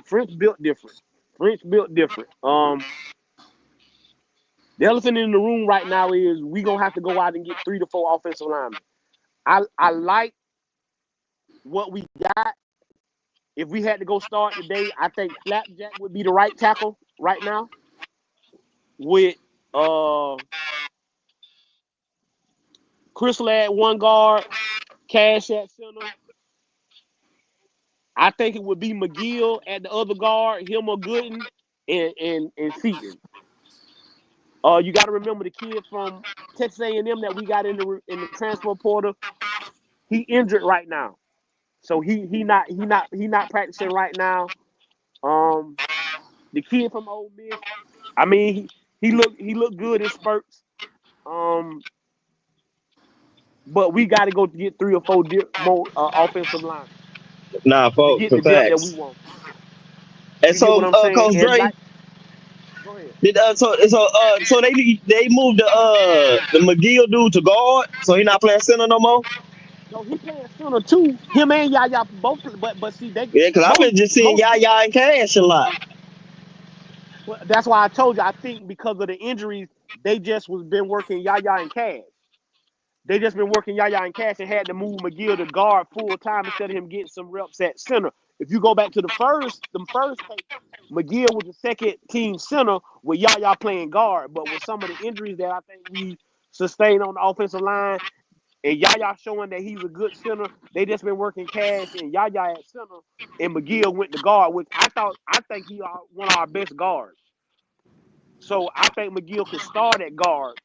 French built different. French built different. The elephant in the room right now is we gonna have to go out and get 3 to 4 offensive linemen. I like what we got. If we had to go start today, I think Flapjack would be the right tackle right now. With uh Crystal at one guard, Cash at center. I think it would be McGill at the other guard, him or Gooden, and Seaton. You got to remember the kid from Texas A&M that we got in the transfer portal. He injured right now, so he not practicing right now. Um, the kid from Ole Miss, I mean he looked good in spurts. Um, but we got to go get 3 or 4 more offensive linemen Nah, to folks, get for the depth that we facts. want. And You get what so, I'm saying? Coach And Dre, like, go ahead. so they moved the McGill dude to guard, so he not playing center no more. No, he playing center too. Him and Yaya both, but see they Yeah, because I've most been just seeing most. Yaya and Cash a lot. Well, that's why I told you. I think because of the injuries, they just was been working Yaya and Cash. They just been working Yaya and Cash and had to move McGill to guard full time instead of him getting some reps at center. If you go back to the first tape, McGill was the second team center with Yaya playing guard. But with some of the injuries that I think we sustained on the offensive line and Yaya showing that he's a good center, they just been working Cash and Yaya at center, and McGill went to guard, which I think he one of our best guards. So I think McGill could start at guard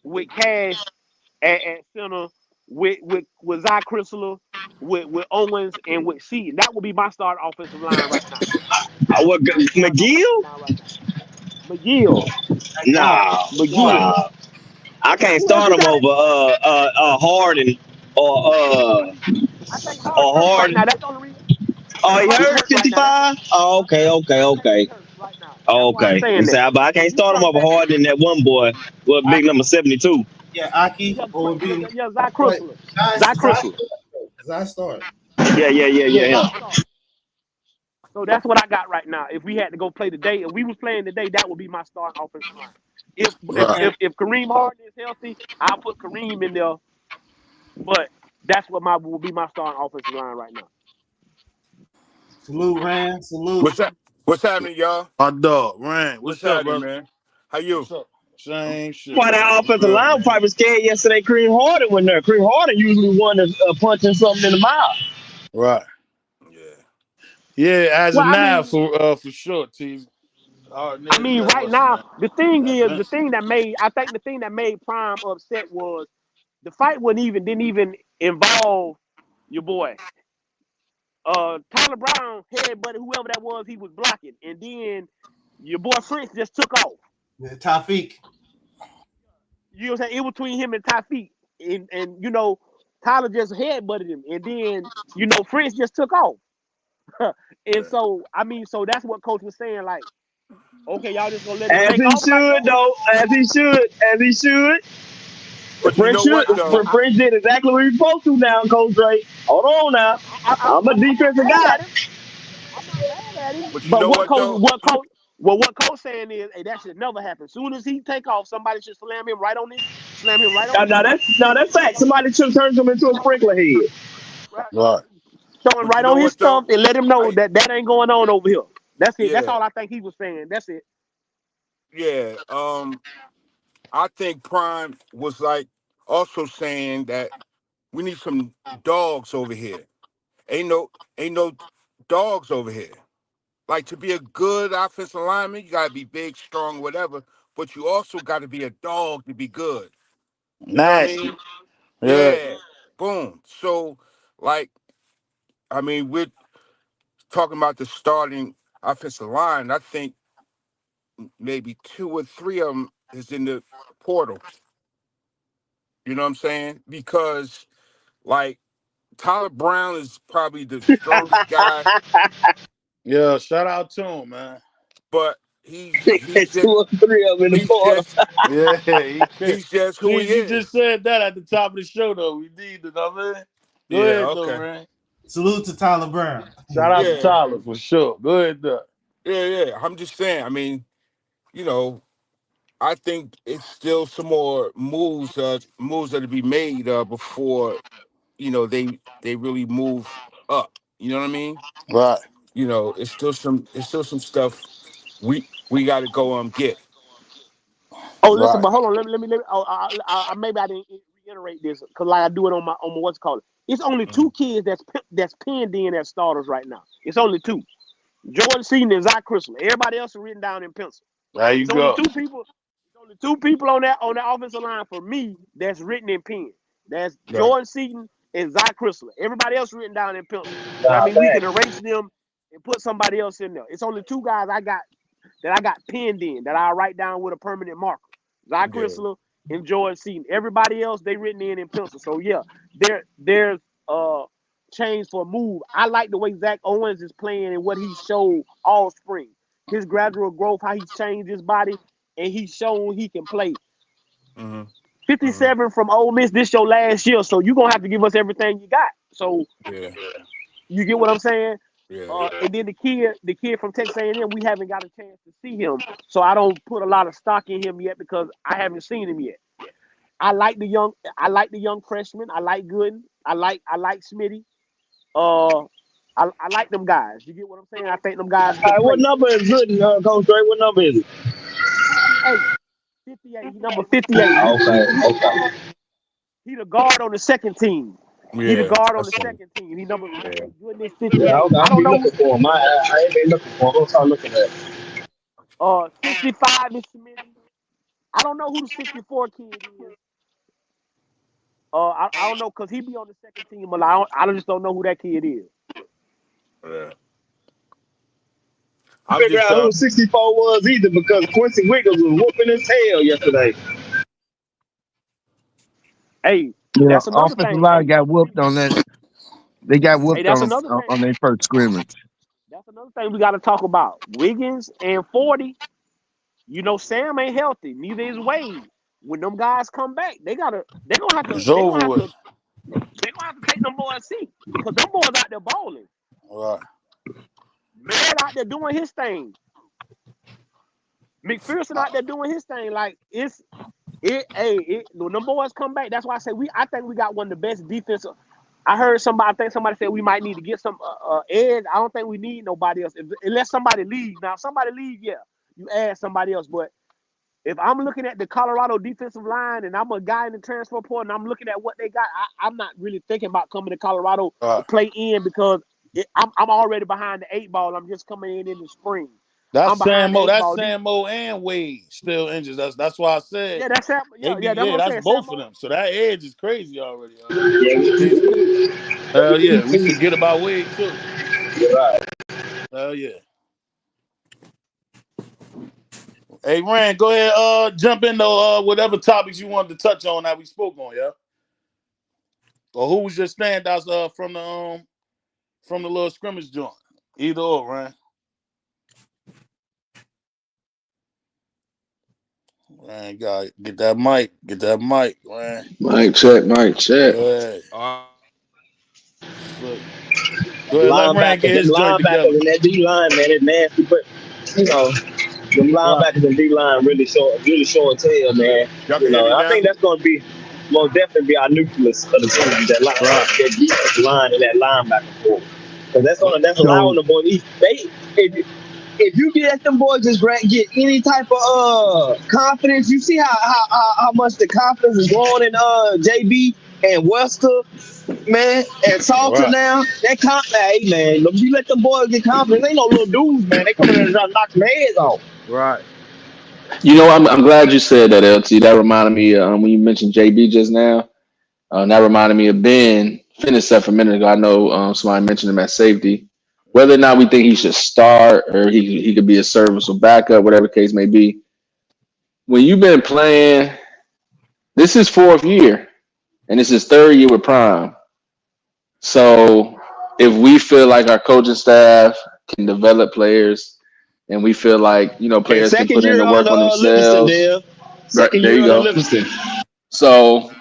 with Cash at center with Zy Chrysler, with Owens and with Seaton. That would be my starting offensive line right now. What, That would be my starting offensive McGill? line right now. McGill. Nah, McGill. nah. I can't Who else start you him got? over Harden or I think Hard or hurt right Harden. now. That's the only reason. Oh, he He hurt hurt right now. 55. Oh, okay, okay, I think he okay. hurt right now. Oh, That's why I'm okay. You saying say, that. but I When can't he start him come over back, Harden. That one boy, well, I, big number 72. yeah, Aki yeah, or being Zy but Chrysler. Zy Chrysler. I start. Yeah, yeah, yeah, Yeah, yeah. Zy start. So that's what I got right now. If we had to go play today, if we was playing today, that would be my starting offensive line. If if Right. if, if Kareem Harden is healthy, I'll put Kareem in there. But that's what will be my starting offensive line right now. Salute, Rand. Salute. What's happening, y'all? My dog, Rand. What's What's up, happening, brother? man? How you? What's up? Same shit. Why that offensive Good, line man. probably scared yesterday? Cream Harden went there. Cream Harden usually won punching something in the mouth. Right. Yeah. Yeah, as Well, of I now, mean, for sure, T. I mean, right now, the thing is, the Vince. thing that made, I think the thing that made Prime upset was the fight didn't even involve your boy. Tyler Brown headbutted whoever that was he was blocking, and then your boy Fritz just took off. Tafik. You know what I'm saying? It was between him and Tafik, and you know, Tyler just headbutted him, and then you know Fritz just took off. And so I mean, so that's what Coach was saying, like, okay, y'all just gonna let him As take he off like should, that? though. As he should. As he should. But you know what, though? French did exactly what he was supposed to now, Coach Ray. Hold on now. I'm a I'm not defensive mad guy. at him. I'm not mad at him. But you But know what, though? what coach saying is, hey, that should never happen. Soon as he take off, somebody should slam him right on his head. That's fact. Somebody should turn him into a sprinkler head. Right. Throw him But right you know on his what, though? stuff and let him know that ain't going on over here. That's it. That's Yeah, all I think he was saying. That's it. yeah. I think Prime was like also saying that we need some dogs over here. Ain't no dogs over here. Like, to be a good offensive lineman, you gotta be big, strong, whatever. But you also gotta be a dog to be good. You know what I Nasty. mean? Yeah. Yeah. Boom. So, like, I mean, we're talking about the starting offensive line. I think maybe 2 or 3 of them is in the portal. You know what I'm saying? Because, like, Tyler Brown is probably the strongest guy, Yeah, shout out to him, man. but he's 2 or 3 of them in the he's portal. just Yeah, he could. he's just who he Tease, you just is. said that at the top of the show, though. We need it, I mean. Go Yeah. ahead, though, Okay. Rand. Salute to Tyler Brown. Shout out to Yeah. Tyler for sure. Go ahead, though. Yeah. I'm just saying. I mean, you know, I think it's still some more moves that to be made before they really move up. You know what I mean? Right. It's still some stuff we got to go get. Oh, listen, Right. but hold on. Let me. Oh, maybe I didn't reiterate this because like I do it on my what's it called. It's only Mhm. 2 kids that's pinned in as starters right now. It's only 2. Jordan Seaton and Zach Chrysler. Everybody else is written down in pencil. There you It's only go. 2 people. It's only 2 people on that offensive line for me that's written in pen. That's Right. Jordan Seaton and Zach Chrysler. Everybody else written down in pencil. So I Nah, mean, we can fact. erase them and put somebody else in there. It's only 2 guys I got pinned in that I write down with a permanent marker. Zach Yeah. Chrysler and Jordan Seaton. Everybody else they written in pencil. So yeah, there's change for a move. I like the way Zach Owens is playing and what he showed all spring. His gradual growth, how he's changed his body, and he's shown he can play. Mhm. Mhm. 57 from Ole Miss this your last year, so you're gonna have to give us everything you got. So Yeah. you get what I'm saying? Yeah. And then the kid from Texas A&M, we haven't got a chance to see him, so I don't put a lot of stock in him yet because I haven't seen him yet. I like the young freshman. I like Gooden. I like Smitty. Uh, I like them guys. You get what I'm saying? I think them guys All can right, what play. number is good, Coach Ray? What number is it? 58. 58. He number 58. Okay. He the guard on the second team. He the Yeah. guard on the That's him. second team. He number Yeah. 58. Goodness Yeah, 58. okay. I I'll don't be know looking who for him. I ain't been looking for him. I'm start looking at him. 65 is Smitty. I don't know who the 64 kid is. I don't know because he be on the second team, but I just don't know who that kid is. Yeah. I'm Figure just out who 64 was either because Quincy Wiggins was whooping his tail yesterday. Hey, Yeah, that's another offensive thing. line got whooped on that. They got Hey, whooped that's another on thing. their first scrimmage. That's another thing we got to talk about. Wiggins and 40. You know, Sam ain't healthy. Neither is Wade. When them guys come back, they're gonna have to It's over with. take them boys seat because them boys out there balling. Right. Man out there doing his thing. McPherson out there doing his thing. Like when them boys come back, that's why I say I think we got one of the best defensive. I heard somebody. I think somebody said we might need to get some edge. I don't think we need nobody else unless somebody leaves. Now, if somebody leaves, yeah, you add somebody else. But if I'm looking at the Colorado defensive line and I'm a guy in the transfer portal and I'm looking at what they got, I'm not really thinking about coming to Colorado to play in because I'm already behind the 8 ball. I'm just coming in the spring. I'm That's behind the Sammo. 8 That's ball. Sammo and Wade still injured. That's why I said Yeah, that's Sam. they Yeah, be. yeah, that's Yeah, what I'm that's saying. both of Sammo. them. So that edge is crazy already. Yeah, Hell yeah, we forget about Wade too. you're right. Hell yeah. Hey Rand, go ahead. Jump into whatever topics you wanted to touch on that we spoke on, yeah. Or who was your standouts from the little scrimmage joint? Either or, Rand. Man, got get that mic. Get that mic, man. Mic check, mic check. Yeah. Uh, Slick. Go ahead, let Rand get his joint Linebackers together. and that D line, man, it's nasty. But you know, the Right. linebackers and D line really short tail, man. y'all You can hear know, me I now? think that's going to be most definitely be our nucleus of the team. Right. That defensive line and that linebacker core. Because that's allowing So the boys. If you get them boys just get any type of confidence, you see how much the confidence is growing in JB and Wester, man, and Salter Right. now. Hey man, if you let them boys get confidence, ain't no little dudes, man. They coming in and trying to knock some heads off. Right. You know, I'm glad you said that, LT. That reminded me when you mentioned JB just now. That reminded me of Ben. Finished that for a minute ago. I know somebody mentioned him at safety. Whether or not we think he should start or he could be a serviceable backup, whatever the case may be. When you've been playing, this is fourth year, and this is third year with Prime. So if we feel like our coaching staff can develop players, and we feel like And players can second put in year the work under on Livingston, themselves, Dale. right Second there year you under go. Livingston. So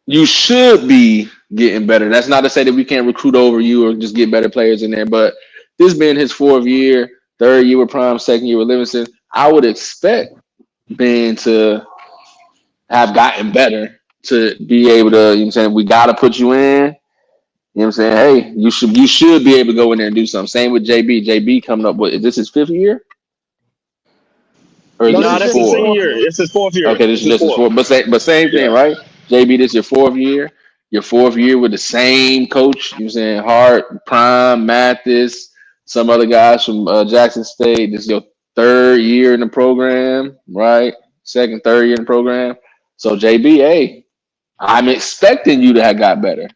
you should be getting better. That's not to say that we can't recruit over you or just get better players in there, but this being his fourth year, third year with Prime, second year with Livingston, I would expect Ben to have gotten better to be able to, you know what I'm saying, we gotta put you in. You know what I'm saying? Hey, you should be able to go in there and do something. Same with JB. JB coming up with, is this his fifth year? Or is No, this Nah, this his that's is his his fourth? senior fourth year. year. It's his fourth year. Okay, this It's is his just his fourth. fourth. But same thing, Yeah. right? JB, this is your fourth year. Your fourth year with the same coach. You know what I'm saying? Hart, Prime, Mathis, some other guys from Jackson State. This is your third year in the program, right? Second, third year in the program. So JB, hey, I'm expecting you to have got better.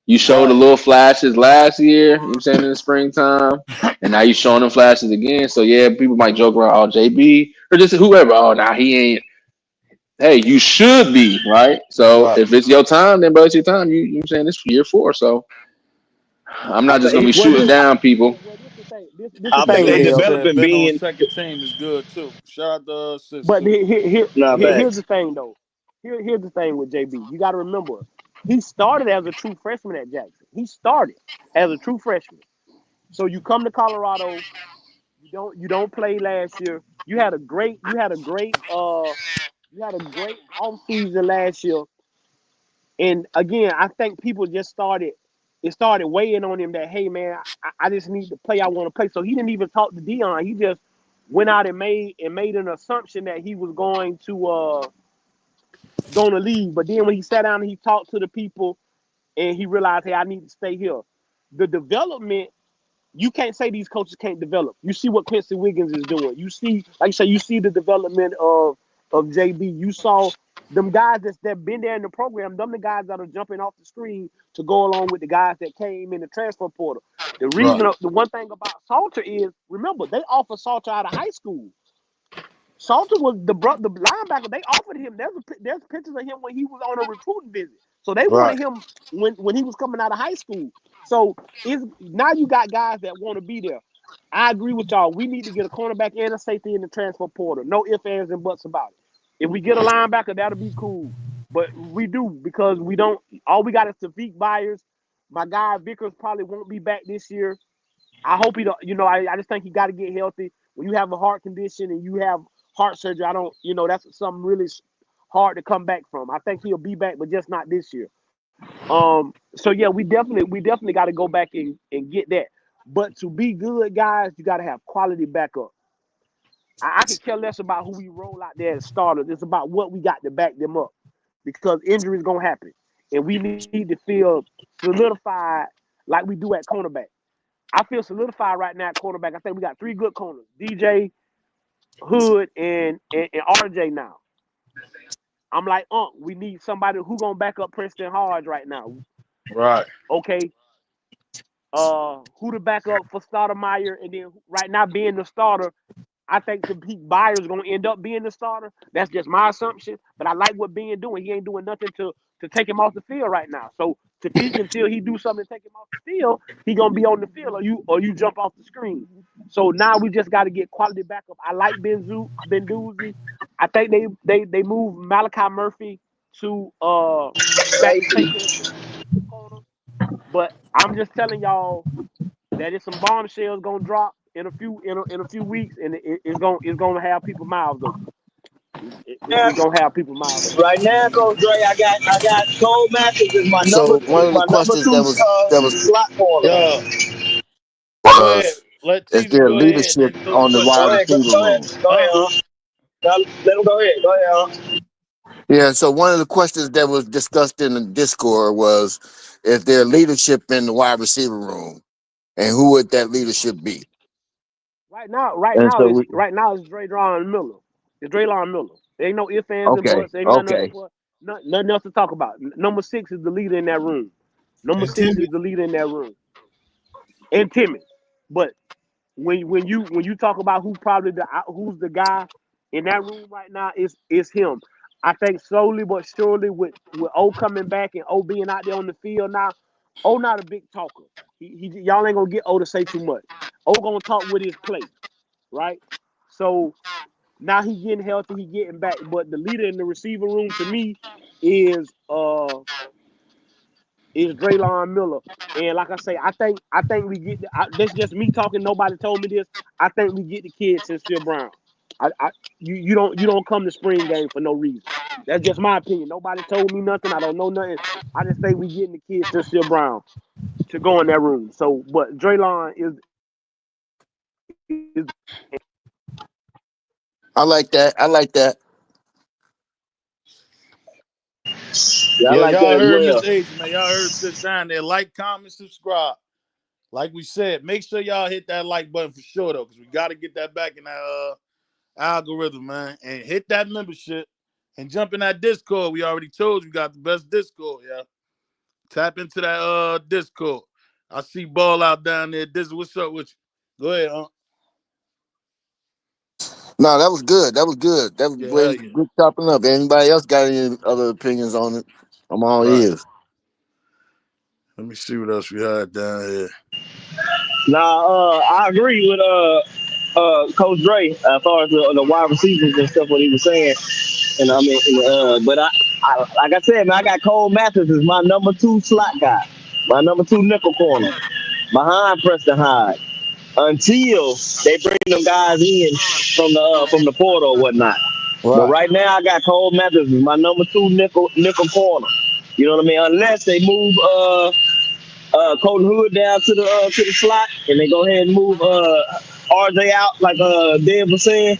You showed a Right. little flashes last year, you know what I'm saying, in the springtime, and now you're showing them flashes again. So yeah, people might joke around, oh, JB, or just whoever, oh, now he ain't. Hey, you should be, right? So Right. if it's your time, then bro, it's your time. You know what I'm saying? It's year four. So I'm I not just gonna think be Well, shooting down people. this the thing. This the I He think thing, they said he Dale. said developing Ben on being second team is good too. Shout out to But sister. nah here's backs. the thing, though. Here's the thing with JB. You got to remember, he started as a true freshman at Jackson. He started as a true freshman. So you come to Colorado, you don't play last year. You had a great off season last year. And again, I think people just started weighing on him that, hey man, I just need to play. I want to play. So he didn't even talk to Dion. He just went out and made an assumption that he was going to leave. But then when he sat down and he talked to the people and he realized, hey, I need to stay here. The development, you can't say these coaches can't develop. You see what Quincy Wiggins is doing. You see, like you say, you see the development of JB. You saw them guys that been there in the program. Them the guys that are jumping off the screen to go along with the guys that came in the transfer portal. Right. The one thing about Salter is, remember, they offered Salter out of high school. Salter was the linebacker. They offered him. There's pictures of him when he was on a recruiting visit. So they Right. wanted him when he was coming out of high school. So is now you got guys that want to be there. I agree with y'all. We need to get a cornerback and a safety in the transfer portal. No ifs, ands, and buts about it. If we get a linebacker, that'll be cool. But we do because we don't. All we got is Tafik Byers. My guy Vickers probably won't be back this year. I hope he don't. I just think he got to get healthy. When you have a heart condition and you have heart surgery, I don't. That's something really hard to come back from. I think he'll be back, but just not this year. So yeah, we definitely got to go back and get that. But to be good, guys, you got to have quality backup. I could care less about who we roll out there as starters. It's about what we got to back them up because injuries gonna happen, and we need to feel solidified like we do at cornerback. I feel solidified right now at cornerback. I think we got three good corners: DJ, Hood, and RJ now. I'm like, we need somebody who gonna back up Preston Hodge right now. Right. Okay, who to back up for Stoudemire, and then right now being the starter, I think Pete Byers gonna end up being the starter. That's just my assumption. But I like what Ben doing. He ain't doing nothing to take him off the field right now. So until he do something to take him off the field, he gonna be on the field or you jump off the screen. So now we just got to get quality backup. I like Benduzi. I think they moved Malachi Murphy to back to safety instead of the corner. But I'm just telling y'all that it's some bombshells gonna drop in a few weeks, and it's gonna have people mouths open. It's gonna have people mouths open. Right now, Coach Dre, I got Cole Matthews is my number So one of the my number questions two that was slot corner. Yeah. Go ahead. was Let is Teaser there go ahead leadership and throw the on the question. wide Go ahead, receiver room? go ahead, Huh? Let him go ahead. Go ahead, Yeah, so one of the questions that was discussed in the Discord was, is there leadership in the wide receiver room, and who would that leadership be? Right now, right And now so, is right now is Drelon Miller. It's Drelon Miller. There ain't no ifs, ands, and okay, buts. Ain't nothing else to okay, put. Nothing else to talk about. Number 6 is the leader in that room. Number 6 is the leader in that room. And timid. But when you talk about who's the guy in that room right now is him. I think slowly but surely with O coming back and O being out there on the field now, O not a big talker. Y'all ain't gonna get O to say too much. O gonna talk with his play, right? So now he getting healthy, he getting back. But the leader in the receiver room to me is uh is Drelon Miller. And like I say, I think we get. That's just me talking. Nobody told me this. I think we get the kid Sincere Brown. You don't come to spring game for no reason. That's just my opinion. Nobody told me nothing. I don't know nothing. I just think we getting the kid Sincere Brown to go in that room. So, but Drelon is I like that. I like that. Yeah, I Yeah, like that y'all as heard well. Miss Agent, man. Y'all heard sit down there. Like, comment, subscribe. Like we said, make sure y'all hit that like button for sure though, because we got to get that back in that algorithm, man. And hit that membership and jump in that Discord. We already told you we got the best Discord, yeah. Tap into that Discord. I see Ball out down there. What's up with you? Go ahead, No, that was good. That was good. That was Yeah, hell great. yeah. Good chopping up. Anybody else got any other opinions on it? I'm all Right. ears. Let me see what else we had down here. Now, I agree with Coach Dre as far as the wide receivers and stuff what he was saying. And I mean, but I like I said, man, I got Cole Matthews as my number two slot guy, my number two nickel corner behind Preston Hyde until they bring them guys in from the portal or whatnot. But Right. right now, I got Cole Matthews as my number two nickel corner. You know what I mean? Unless they move Colton Hood down to the slot and they go ahead and move RJ out like Dave was saying,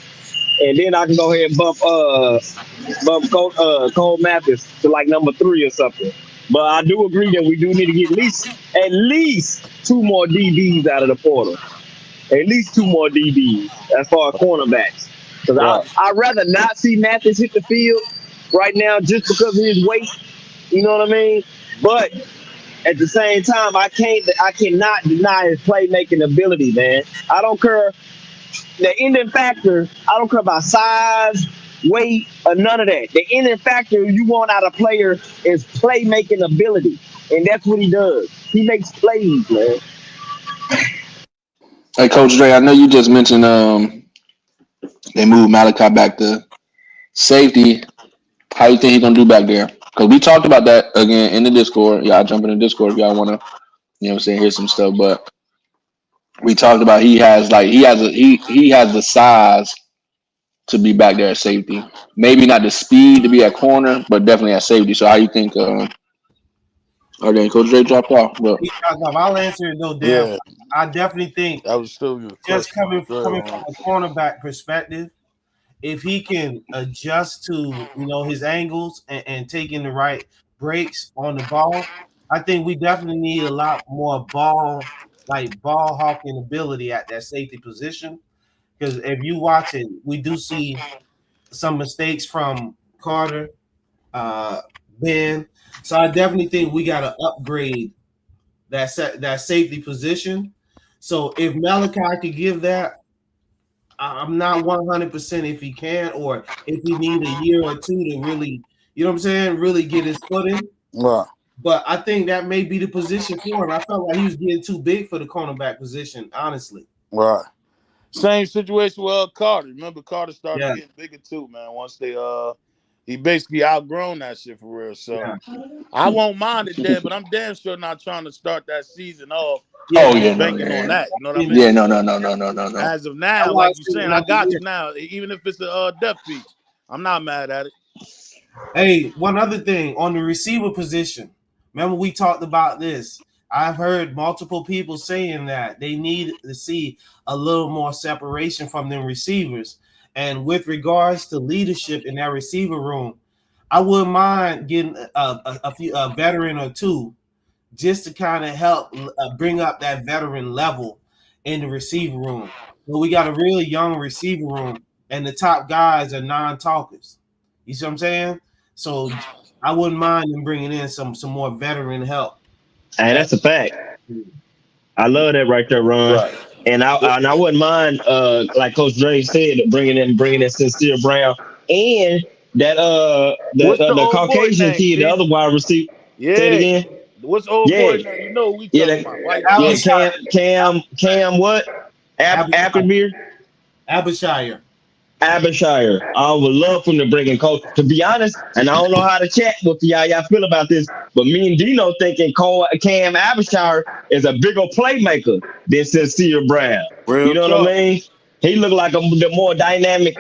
and then I can go ahead and bump Cole Mathis to like number 3 or something. But I do agree that we do need to get at least two more DBs out of the portal. At least two more DBs as far as cornerbacks. Because Right. I'd rather not see Mathis hit the field right now just because of his weight. You know what I mean? But at the same time, I cannot deny his playmaking ability, man. I don't care the ending factor. I don't care about size, weight, or none of that. The ending factor you want out of a player is playmaking ability, and that's what he does. He makes plays, man. Hey, Coach Dre, I know you just mentioned they moved Malachi back to safety. How you think he's gonna do back there? Because we talked about that again in the Discord. Y'all jump in the Discord if y'all wanna, you know what I'm saying, hear some stuff. But we talked about he has the size to be back there at safety. Maybe not the speed to be at corner, but definitely at safety. So how you think Okay, Coach Dre dropped off. But He dropped off. I'll answer it though, Dan. Yeah, I definitely think that was still your just question. coming Go from ahead, a cornerback perspective, if he can adjust to his angles and taking the right breaks on the ball, I think we definitely need a lot more ball hawking ability at that safety position. Because if you watch it, we do see some mistakes from Carter, uh, Ben. So I definitely think we got to upgrade that safety position. So if Malachi could give that, I'm not 100% if he can, or if he need a year or two to really, really get his footing. Right, But I think that may be the position for him. I felt like he was getting too big for the cornerback position, honestly. right. Same situation with Carter. Remember, Carter started Yeah, getting bigger too, man. Once he basically outgrown that shit for real. So yeah, I won't mind it then, but I'm damn sure not trying to start that season off oh yeah. yeah, no, banking on yeah, that. You know what I Yeah. mean? yeah, no. As of That's now, why I like you said saying, I another got year. you now. Even if it's a death piece, I'm not mad at it. Hey, one other thing on the receiver position. Remember we talked about this. I've heard multiple people saying that they need to see a little more separation from them receivers. And with regards to leadership in that receiver room, I wouldn't mind getting a veteran or two just to kind of help bring up that veteran level in the receiver room. But we got a really young receiver room, and the top guys are non-talkers. You see what I'm saying? So I wouldn't mind them bringing in some more veteran help. Hey, That that's a fact. I love that right there, Ron. Right. And I wouldn't mind, like Coach Dre said, bringing in Sincere Brown and that What's the the old boy Caucasian name, kid, the other Teasy? wide receiver. Say it Yeah. again. What's the old boy Yeah, name? You know who we yeah, talking about. White yeah. dude. Cam, what? Abishai, Appleby. Abishire. Abishire. I would love for him to bring in Coach. To be honest, and I don't know how to chat with y'all feel about this, but me and Dino thinking Cam Abishire is a bigger playmaker than Sincere Brown. You Real know what I talk. mean? He looked like the more dynamic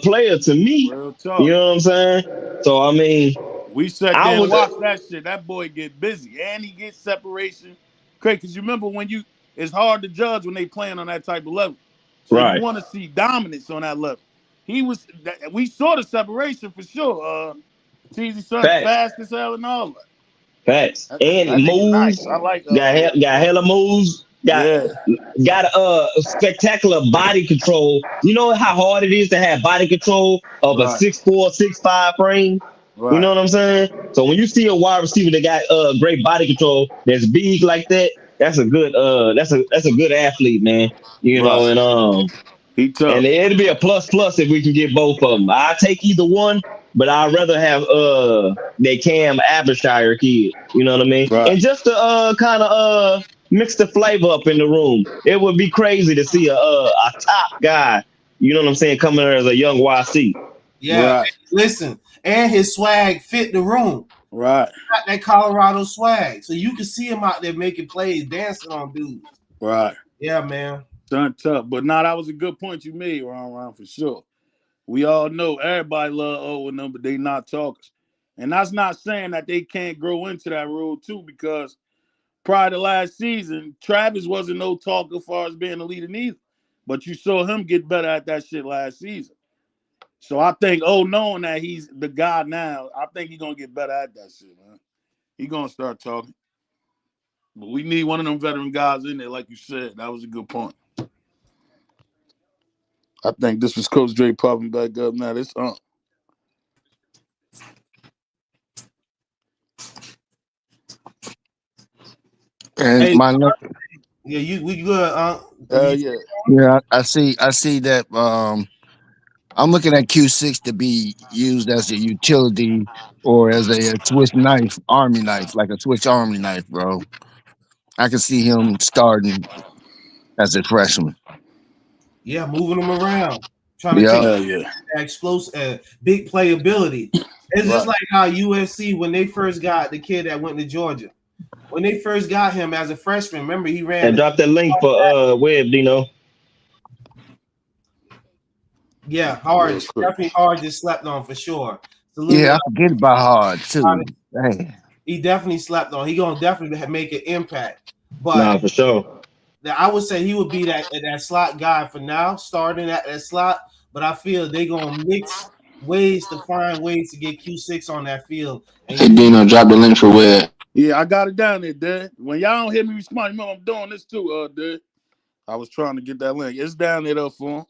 player to me. Real You talk. know what I'm saying? So I mean, We sat I there and was watched that shit. That boy get busy and he gets separation. Crazy, because you remember it's hard to judge when they playing on that type of level. So you right. want to see dominance on that level. We saw the separation for sure. Teasy son Facts. fast as hell and all that. Facts. And That nigga moves. nice. I like Got hella moves. yeah. Got spectacular body control. You know how hard it is to have body control of a Right. 6'4", 6'5" frame? You know Right. what I'm saying? So when you see a wide receiver that got great body control, that's big like that, that's a good that's a good athlete, man. You know, Right. He and tough. it'll be a plus if we can get both of them. I take either one, but I'd rather have that Cam Abishire kid. You know what I mean? Right. And just to kind of mix the flavor up in the room. It would be crazy to see a top guy. You know what I'm saying? Coming there as a young YC. Yeah, Right. listen, and his swag fit the room. Right. Got that Colorado swag, so you can see him out there making plays, dancing on dudes. Right. Yeah, man. Son tough. But that was a good point you made, Ron, for sure. We all know everybody love O and them, but they not talkers. And that's not saying that they can't grow into that role too, because prior to last season, Travis wasn't no talker as far as being a leader neither. But you saw him get better at that shit last season. So I think knowing that he's the guy now, I think he's gonna get better at that shit, man. He gonna start talking. But we need one of them veteran guys in there, like you said. That was a good point. I think this was Coach Dre popping back up now. This And Hey, my next, yeah, we good. yeah. yeah, I see that. I'm looking at Q6 to be used as a utility or as a Swiss knife, army knife, like a Swiss army knife, bro. I can see him starting as a freshman. Yeah, moving them around, trying to take Yeah, Yeah. explosive, big playability. It's just Right. like how USC when they first got the kid that went to Georgia. When they first got him as a freshman, remember he And ran. drop that link for Web, Dino. Yeah, Real hard, quick. definitely hard. Just slept on for sure. Salute yeah, to I forget about hard too. Dang. He definitely slept on. He gonna definitely make an impact. But Nah, for sure. I would say he would be that slot guy for now, starting at that slot. But I feel they gonna mix ways to find ways to get Q6 on that field. And Hey, Dino, drop the link for where. Yeah, I got it down there, Dad. When y'all don't hear me respond, you know I'm doing this too, Dad. I was trying to get that link. It's down there for him.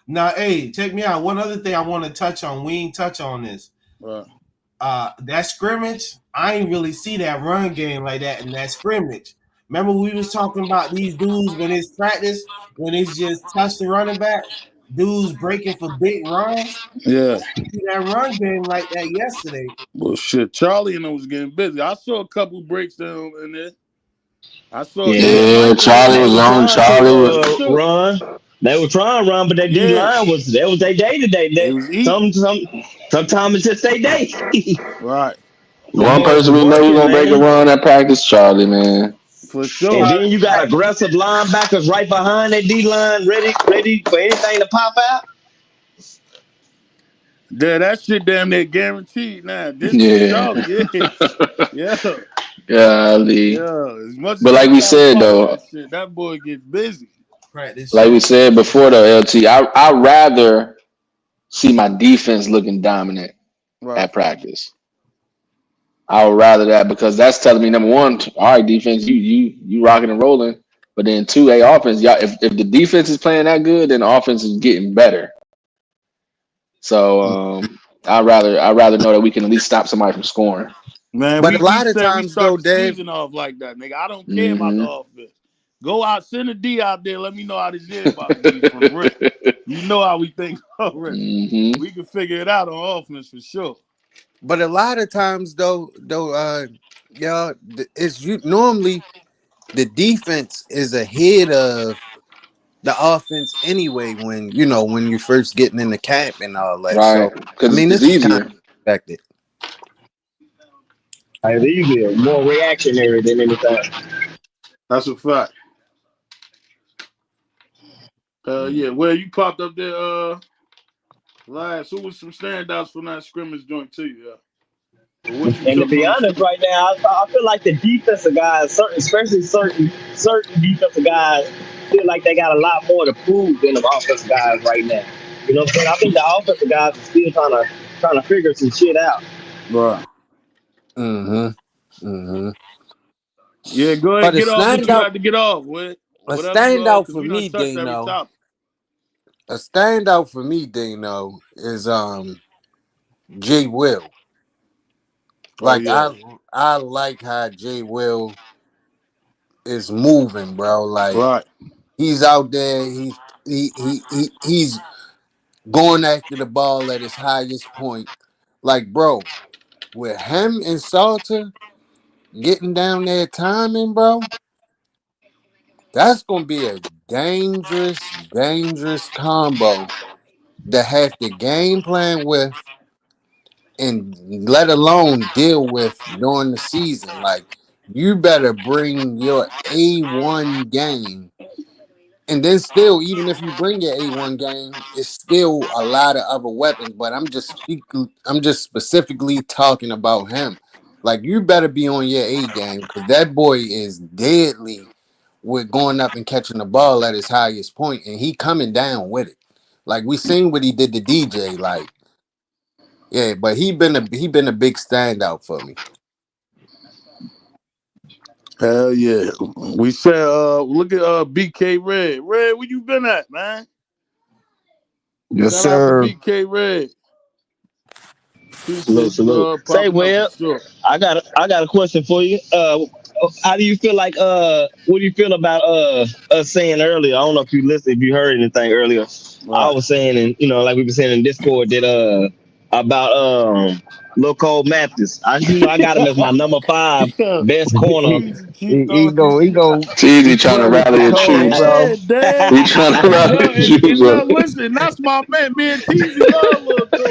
Now, hey, check me out. One other thing I want to touch on. We ain't touch on this. Right. That scrimmage, I ain't really see that run game like that in that scrimmage. Remember we was talking about these dudes when it's practice, when it's just touch the running back, dudes breaking for big runs. Yeah. See that run game like that yesterday. Well, shit, Charlie and them was getting busy. I saw a couple breaks down in there. I saw. Yeah, Charlie was on. Charlie was run. They were trying to run, but that D line was their day to day. Sometimes it's just their day. Right. One person we know who's gonna break a run at practice, Charlie, man. For sure. And then you got aggressive linebackers right behind that D line, ready for anything to pop out. Yeah, that shit damn near guaranteed now. This is Charlie. Yeah. Golly. Yeah. As much but as like we said though, that boy gets busy. Like we said before though, LT, I rather see my defense looking dominant at practice. I would rather that because that's telling me number one, all right, defense, you rocking and rolling. But then two, offense, y'all, if the defense is playing that good, then the offense is getting better. So I'd rather know that we can at least stop somebody from scoring. Man, but a lot of times though, Dave, season off like that, nigga. I don't care about the offense. Go out, send a D out there. Let me know how this is about to be from Rick. You know how we think already. We can figure it out on offense for sure. But a lot of times though, y'all, it's normally the defense is ahead of the offense anyway. When you're first getting in the camp and all that. Right. So I mean, it's this is easier. kind of expected. It's easier, more reactionary than anything. That's a fact. Yeah, well, you popped up there, last. Who was some standouts from that scrimmage joint to you? And to be honest, right now, I feel like the defensive guys, especially certain defensive guys, feel like they got a lot more to prove than the offensive guys right now. You know what I'm saying? I think the offensive guys are still trying to figure some shit out. Right. Yeah, go ahead, get off what you got to get off with. A standout for me, Dino. A standout for me, Dino, is Jay Will. Like I like how Jay Will is moving, bro. Like he's out there, he's going after the ball at his highest point. Like, bro, with him and Salter getting down there timing, bro, that's gonna be a dangerous combo to have to game plan with and let alone deal with during the season. Like, you better bring your A1 game. And then still, even if you bring your A1 game, it's still a lot of other weapons. But I'm just specifically talking about him. Like, you better be on your A game because that boy is deadly with going up and catching the ball at his highest point, and he coming down with it. Like, we seen what he did to DJ. Like, yeah, but he been a big standout for me. Hell yeah. We said look at BK Red. Red, where you been at, man? Yes, sir. BK Red. Salute. Say, well, I got a question for you. How do you feel like what do you feel about us saying earlier? I don't know if you heard anything earlier. I was saying, and like we were saying in Discord that about Lil Cole Mathis. I got him as my number 5 best corner. He go. Teasy trying to rally the troops, bro. He trying to rally the troops, bro. Listen, that's my man. Me and Teasy love Lil Cole,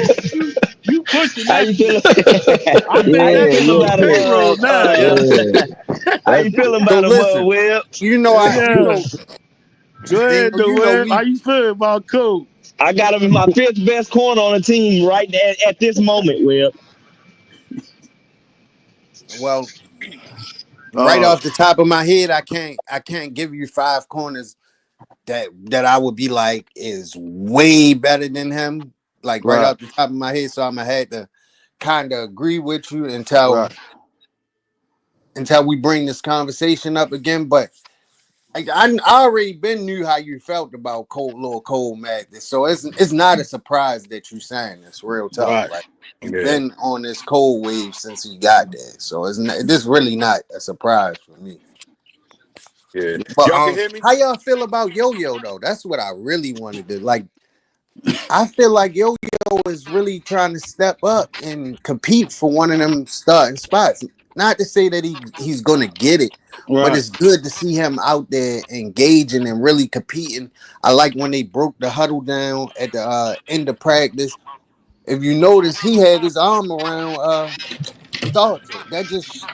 but you pushing that. How you feeling? I think that's on payroll now. How you feeling about him, Will? Go ahead, Will. How you feel about Cole? I got him as my 5th best corner on the team right at this moment, Will. Well, right off the top of my head, I can't give you 5 corners that I would be like is way better than him. Like right Right. off the top of my head, so I'm gonna have to kind of agree with you Right. until we bring this conversation up again. But I already been knew how you felt about Cole Madness, so it's not a surprise that you saying this. Real talk, Right. like you've Yeah. been on this Cole wave since he got there, so this really not a surprise for me. Yeah. But Y'all can hear me? how y'all feel about Yo-Yo though? That's what I really wanted to like. I feel like Yo-Yo is really trying to step up and compete for one of them starting spots. Not to say that he's gonna get it, but Right. it's good to see him out there engaging and really competing. I like when they broke the huddle down at the end of practice. If you notice, he had his arm around Salter. That's just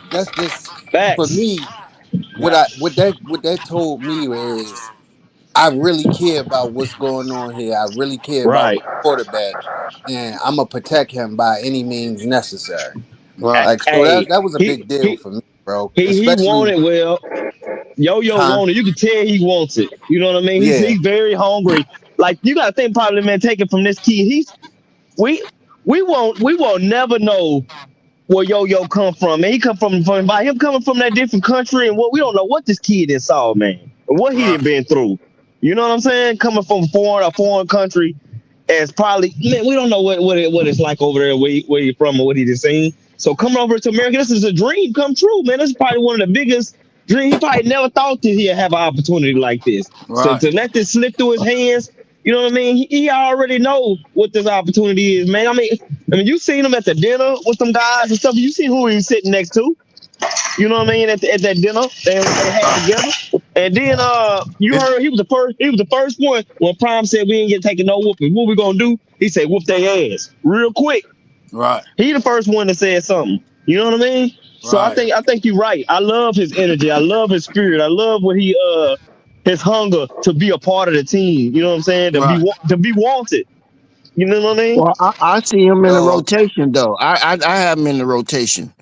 for Facts. me. Yeah. What that told me is I really care about what's going on here. I really care about Right. my quarterback, and I'm gonna protect him by any means necessary. Right. Like so Hey, that was a he big deal he for me, bro. he Especially, wanted well. Yo huh? wanted. You can tell he wants it. You know what I mean? Yeah, He's very hungry. Like you gotta think probably man, take it from this kid. We we won't never know where Yo come from. Man, he come from by him coming from that different country and what we don't know what this kid is saw, man. Or what he Right. done been through. You know what I'm saying? Coming from a foreign country as probably man, we don't know what it's like over there where you from or what he just seen. So coming over to America, this is a dream come true, man. This is probably one of the biggest dreams. He probably never thought that he'd have an opportunity like this. So Right. to let this slip through his hands, you know what I mean? He already know what this opportunity is, man. I mean, you seen him at the dinner with some guys and stuff. You see who he's sitting next to. You know what I mean? At that dinner they had together. And then you It's heard he was the first one when Prime said we ain't get taking no whooping. What we gonna do? He said whoop their ass real quick. Right. He the first one that said something. You know what I mean? So I Right. think I think you're right. I love his energy. I love his spirit. I love what he his hunger to be a part of the team. You know what I'm saying? Right. To be wanted. You know what I mean? Well, I see him in the yo, rotation though. I have him in the rotation.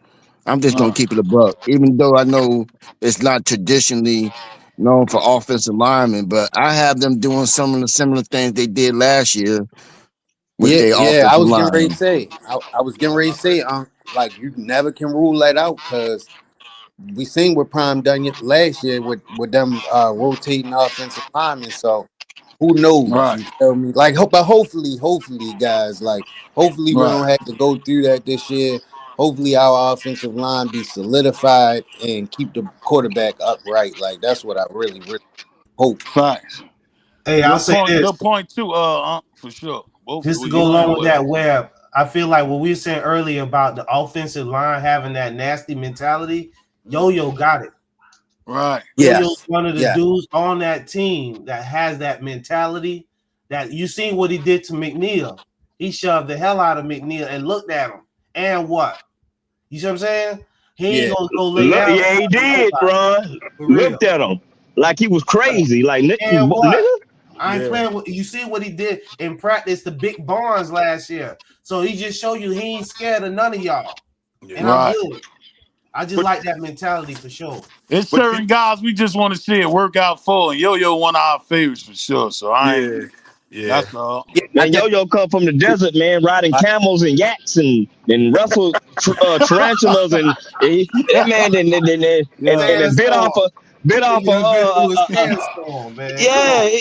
I'm just gonna Right. keep it a buck, even though I know it's not traditionally known for offensive linemen, but I have them doing some of the similar things they did last year with yeah, their yeah. I offensive was getting ready to line. say, I was getting ready to say, like you never can rule that out because we seen what Prime done last year with them rotating offensive linemen. So who knows? Right. You feel me? Like, but hopefully, guys, like, hopefully we Right. don't have to go through that this year. Hopefully, our offensive line be solidified and keep the quarterback upright. Like, that's what I really, really hope. Facts. Hey, I'll Good say point. this Good point too. For sure. Both just to what go you along and with Will. that. Where I feel like what we were saying earlier about the offensive line having that nasty mentality, Yo got it. Right. Yo-Yo's Yes, one of the yeah, dudes on that team that has that mentality. That you seen what he did to McNeil. He shoved the hell out of McNeil and looked at him. And what? You see what I'm saying? He ain't yeah, gonna go lay Look, down in yeah, he front of did, nobody. Ron. For real. Looked at him like he was crazy. Like And what? nigga. I ain't yeah. playing with you. See what he did in practice, the big Barnes last year. So he just showed you he ain't scared of none of y'all. Yeah. And I'm Right. good. I just But like that mentality for sure. It's but you certain guys we just want to see it work out for, and Yo one of our favorites for sure. So I ain't. yeah. Yeah. That's all. yeah. I Man, think Yo come from the desert, man, riding I, camels and yaks and wrestled tarantulas that man and Yeah. then Sandstorm. bit That off nigga done been through a sandstorm, man. Come yeah, on.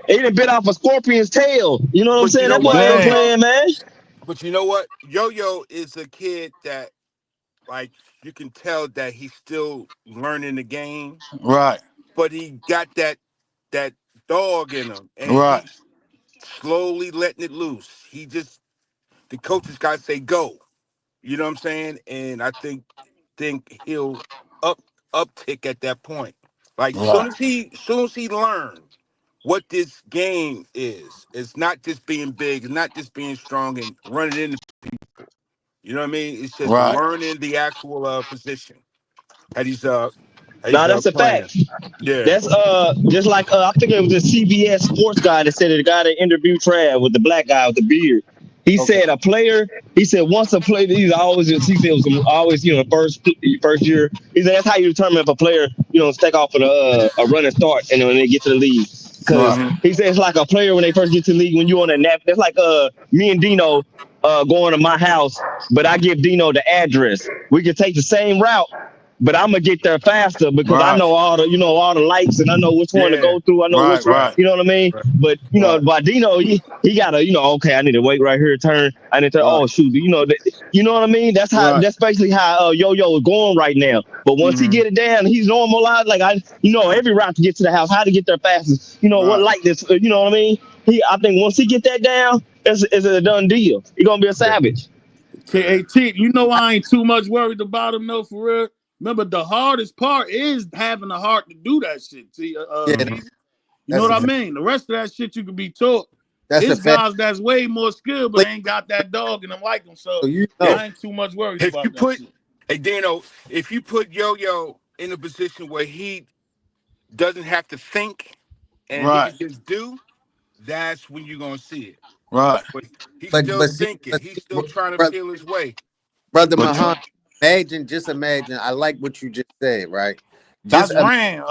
he done bit off a scorpion's tail. You know what I'm But you saying? know That boy what, ain't Dang. Yo-Yo? playing, man. But you know what? Yo-Yo is a kid that like you can tell that he's still learning the game, Right. but he got that dog in him and Right. he's slowly letting it loose. He just the coaches gotta say go. You know what I'm saying? And I think he'll up uptick at that point. Like Right. soon as he learns what this game is, it's not just being big, it's not just being strong and running into people. You know what I mean? It's just Right. learning the actual position that he's Nah, that's a playing. fact. Yeah. That's just like I think it was a CBS sports guy that said it, the guy that interviewed Trav with the black guy with the beard. He Okay. said a player. He said once a player, he said it was always first year. He said that's how you determine if a player take off with a running start and when they get to the league. Because Right. Mm-hmm. he said it's like a player when they first get to the league when you on a nap. That's like me and Dino going to my house, but I give Dino the address. We can take the same route, but I'm gonna get there faster because I Right. know all the lights and I know which one to Yeah. go through. I know Right. which one, Right. you know what I mean. Right. But Right. by Dino, he gotta okay, I need to wait right here, turn. I need to Right. shoot, you know what I mean. Right. That's basically how Yoyo is going right now. But once he Mm-hmm. get it down, he's normalized. Like every route to get to the house, how to get there fastest. What Right. like this. You know what I mean. I think once he get that down, it's a done deal. He gonna be a Yeah. savage. T, you know I ain't too much worried about him though, for real. Remember, the hardest part is having the heart to do that shit. T, Yeah, Mm-hmm. you know that's what a I fact. mean? The rest of that shit you can be taught. That's a It's fact. guys that's way more skilled, but ain't got that dog in them like them. So So you Yeah. know, I ain't too much worried If you about that put, shit. hey Dano, if you put Yo-Yo in a position where he doesn't have to think and he Right. can just do, that's when you're gonna see it. Right. But he's but still but see, thinking. He's still trying to brother, feel his way. brother But Mahan, just imagine. I like what you just said, right? Just that's Rand.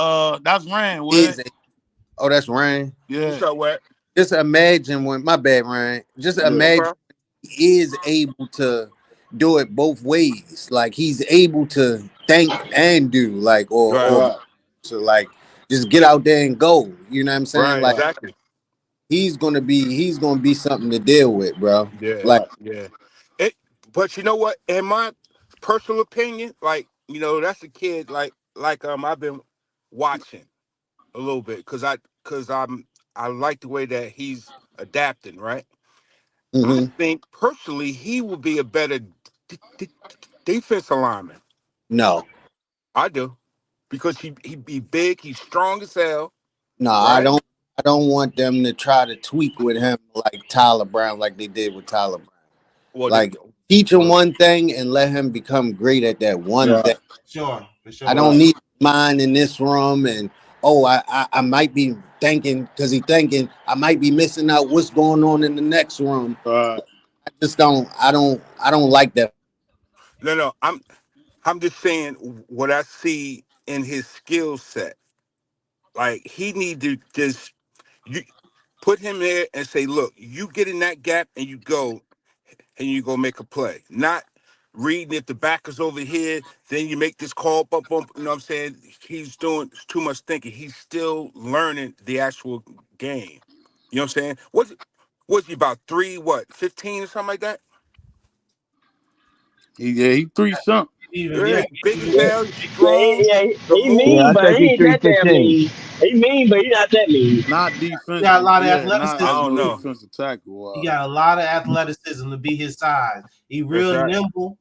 That's Rand. What? is a, oh, that's Ryan. What's Yeah. up, Wet? Just imagine when my bad, Ryan. Just Yeah. No imagine problem. he is able to do it both ways. Like he's able to think and do, like Right. or Right. to like just get out there and go. You know what I'm saying? Right. Like Right. Exactly. he's gonna be something to deal with, bro. Yeah. Like Right. Yeah. It. But you know what? In my personal opinion, like that's a kid. I've been watching a little bit I like the way that he's adapting. Right. I mhm. think personally he will be a better defensive lineman. No, I do because he be big. He's strong as hell. no, Right. I don't want them to try to tweak with him like Tyler Brown, like they did with Tyler Brown. Well, Like teach him well, one thing and let him become great at that one thing. Right. Sure, for I sure. don't Right. need mine in this room, and I might be thinking because he thinking I might be missing out what's going on in the next room. Right. I don't like that. no. I'm just saying what I see in his skill set. Like he need to just you put him there and say, look, you get in that gap and you go make a play. Not reading if the back is over here, then you make this call, bump, bump. You know what I'm saying? He's doing too much thinking. He's still learning the actual game. You know what I'm saying? Was he about 15 or something like that? He three something. Even Yeah, yeah, he big as Yeah, hell, he's yeah, strong, the he Yeah, mean, I moves. but think he he's ain't that damn 315. mean. He mean, but he not that mean. Not he got a defensive. lot of Yeah. Not I as athleticism don't no too. know. defensive tackle He wise. got a lot of athleticism to be his size. He That's real right. nimble.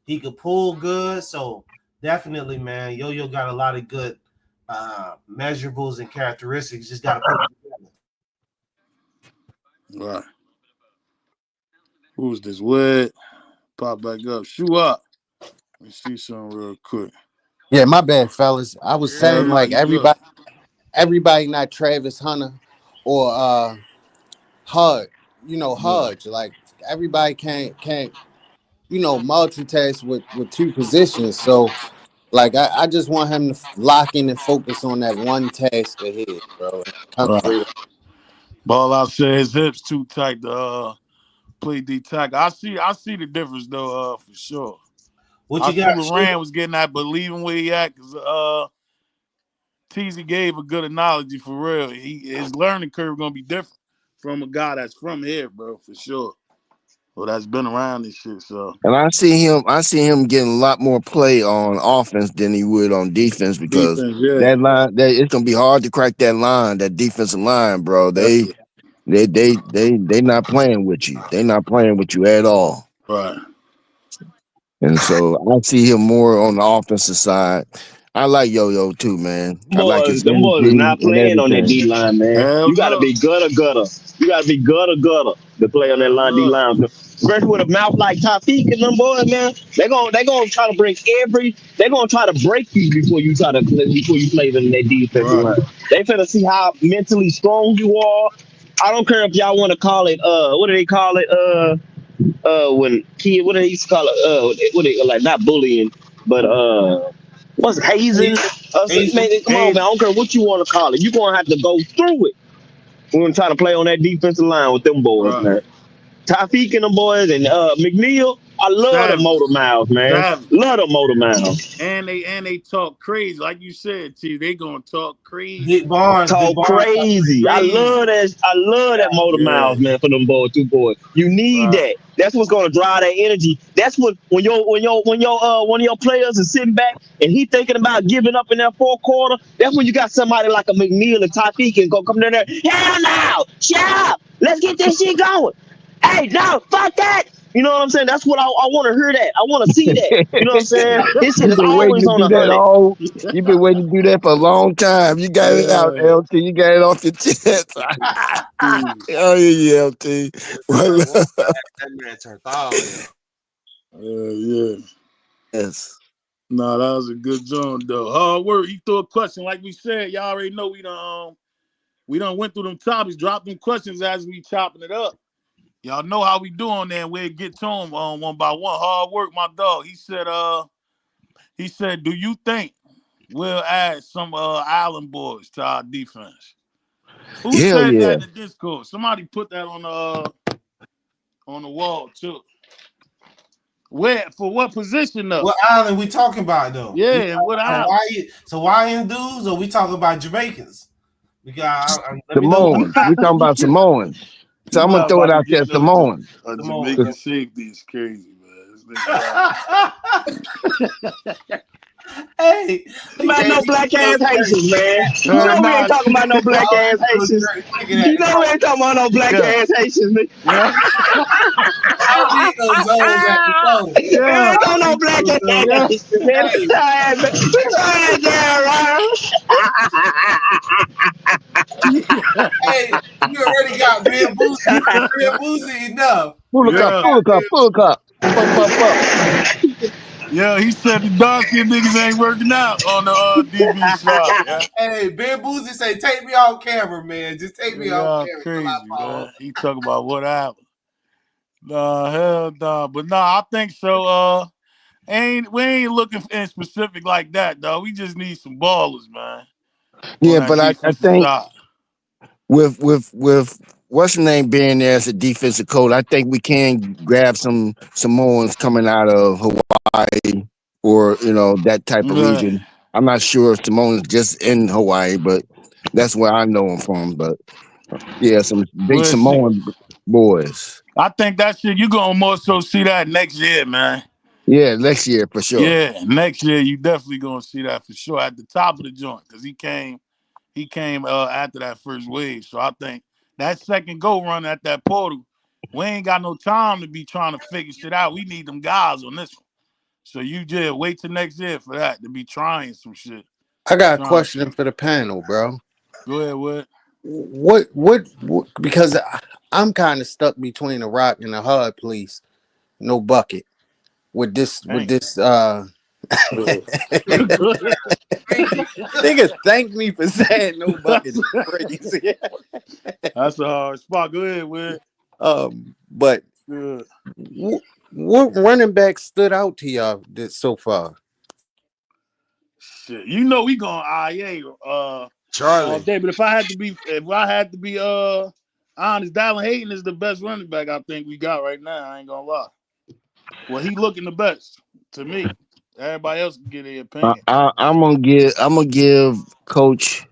He could pull good. So definitely, man, Yo-Yo got a lot of good measurables and characteristics. Just got to put it together. Right. Who's this? What? Pop back up. Shoe up. Let me see something real quick. Yeah, my bad, fellas. I was Yeah, saying Yeah. nah, like you good. everybody not Travis Hunter or Hud. Yeah. Hudge. Like everybody can't multitask with two positions. So like I just want him to lock in and focus on that one task ahead, bro, and concentrate Right. on. Ball out said his hips too tight to play D tackle. I see the difference though, for sure. What I you see got, what Shooter? Rand was getting at, but leaving where he at, cause TZ gave a good analogy for real. His learning curve gonna be different from a guy that's from here, bro, for sure. Well, that's been around this shit, so And I see him getting a lot more play on offense than he would on defense because defense, yeah, that line that it's gonna be hard to crack that line, that defensive line, bro. They definitely. they they they not playing with you. They not playing with you at all. Right. And so I see him more on the offensive side. I like Yo-Yo too, man. I like his Them boys is energy not and playing on that everything. D line, man. Hell You got to no. be gutter. You got to be gutter to play on that Hell line D no. line. Especially with a mouth like Tafiq and them boys, man. They gonna try to break They gonna try to break you before you play them in that defensive Right. line. They finna see how mentally strong you are. I don't care if y'all want to call it what do they call it? when kid, what they used to call it, what they like, not bullying, but what's hazing? Man, come on, man. I don't care what you want to call it. You're gonna have to go through it. We're gonna try to play on that defensive line with them boys, man. Tafiq and them boys and McNeil. I love the motor mouths, man. Love the motor mouths. And they talk crazy, like you said, T. They gonna talk crazy. Big Barnes, talk crazy. I love that. I love that motor mouths, man. For them boys, two boys. You need that. That's what's gonna drive that energy. That's what when your one of your players is sitting back and he thinking about giving up in that fourth quarter. That's when you got somebody like a McNeil and Tafiq and go come down there. Hell no! Shut up! Let's get this shit going. Hey, no, fuck that! You know what I'm saying? That's what I want to hear that. I want to see that. You know what I'm saying? This shit is always on the honey. You've been waiting to do that for a long time. You got it out, LT. You got it off your chest. Oh, yeah, LT. Well, that man turned off. Yeah. Yes. No, that was a good joint, though. Hard work. He threw a question. Like we said, y'all already know we done went through them topics, dropped them questions as we chopping it up. Y'all know how we doing there. We'll get to them one by one. Hard work, my dog. He said, do you think we'll add some island boys to our defense? Who said that in the Discord? Somebody put that on the wall too. Where for what position though? What island we talking about though? Yeah, what island? Hawaiian dudes, or we talking about Jamaicans? Because Samoans. We talking about Samoans. So I'm gonna throw it out there, Samoans. Jamaican safety is crazy, man. Hey, about no black ass Haitians, man. You know we ain't talking about no black ass Haitians. You know we ain't talking about no black ass Haitians, man. There ain't no black ass Haitians, man. Hey, you already got bamboozled enough. Full cup. Yeah, he said the dark-skinned niggas ain't working out on the DB side. Yeah. Hey, Bamboozle say, take me off camera, man. Just take me off camera. Crazy, man. He talking about what happened. Nah, hell nah. But nah, I think so. We ain't looking in specific like that, dog. We just need some ballers, man. Yeah, but I think with what's the name being there as a defensive coach, I think we can grab some Samoans coming out of Hawaii or that type of region. I'm not sure if Samoans just in Hawaii, but that's where I know them from. But yeah, some big Samoan boys. I think that shit you gonna more so see that next year, man. Yeah, next year for sure. Yeah, next year you definitely gonna see that for sure at the top of the joint because he came after that first wave. So I think that second go run at that portal, we ain't got no time to be trying to figure shit out. We need them guys on this one. So you just wait till next year for that to be trying some shit. I got a question for the panel, bro. Go ahead, what because I'm kind of stuck between a rock and a hard place. No bucket. With this niggas thank me for saying no bucket is crazy. That's a hard spot. Go ahead, Will. But what running back stood out to y'all so far? Shit, we going IA Charlie. all day. But if I had to be honest, Dallin Hayden is the best running back I think we got right now. I ain't gonna lie. Well, he looking the best to me. Everybody else can get their opinion. I'm gonna give Coach.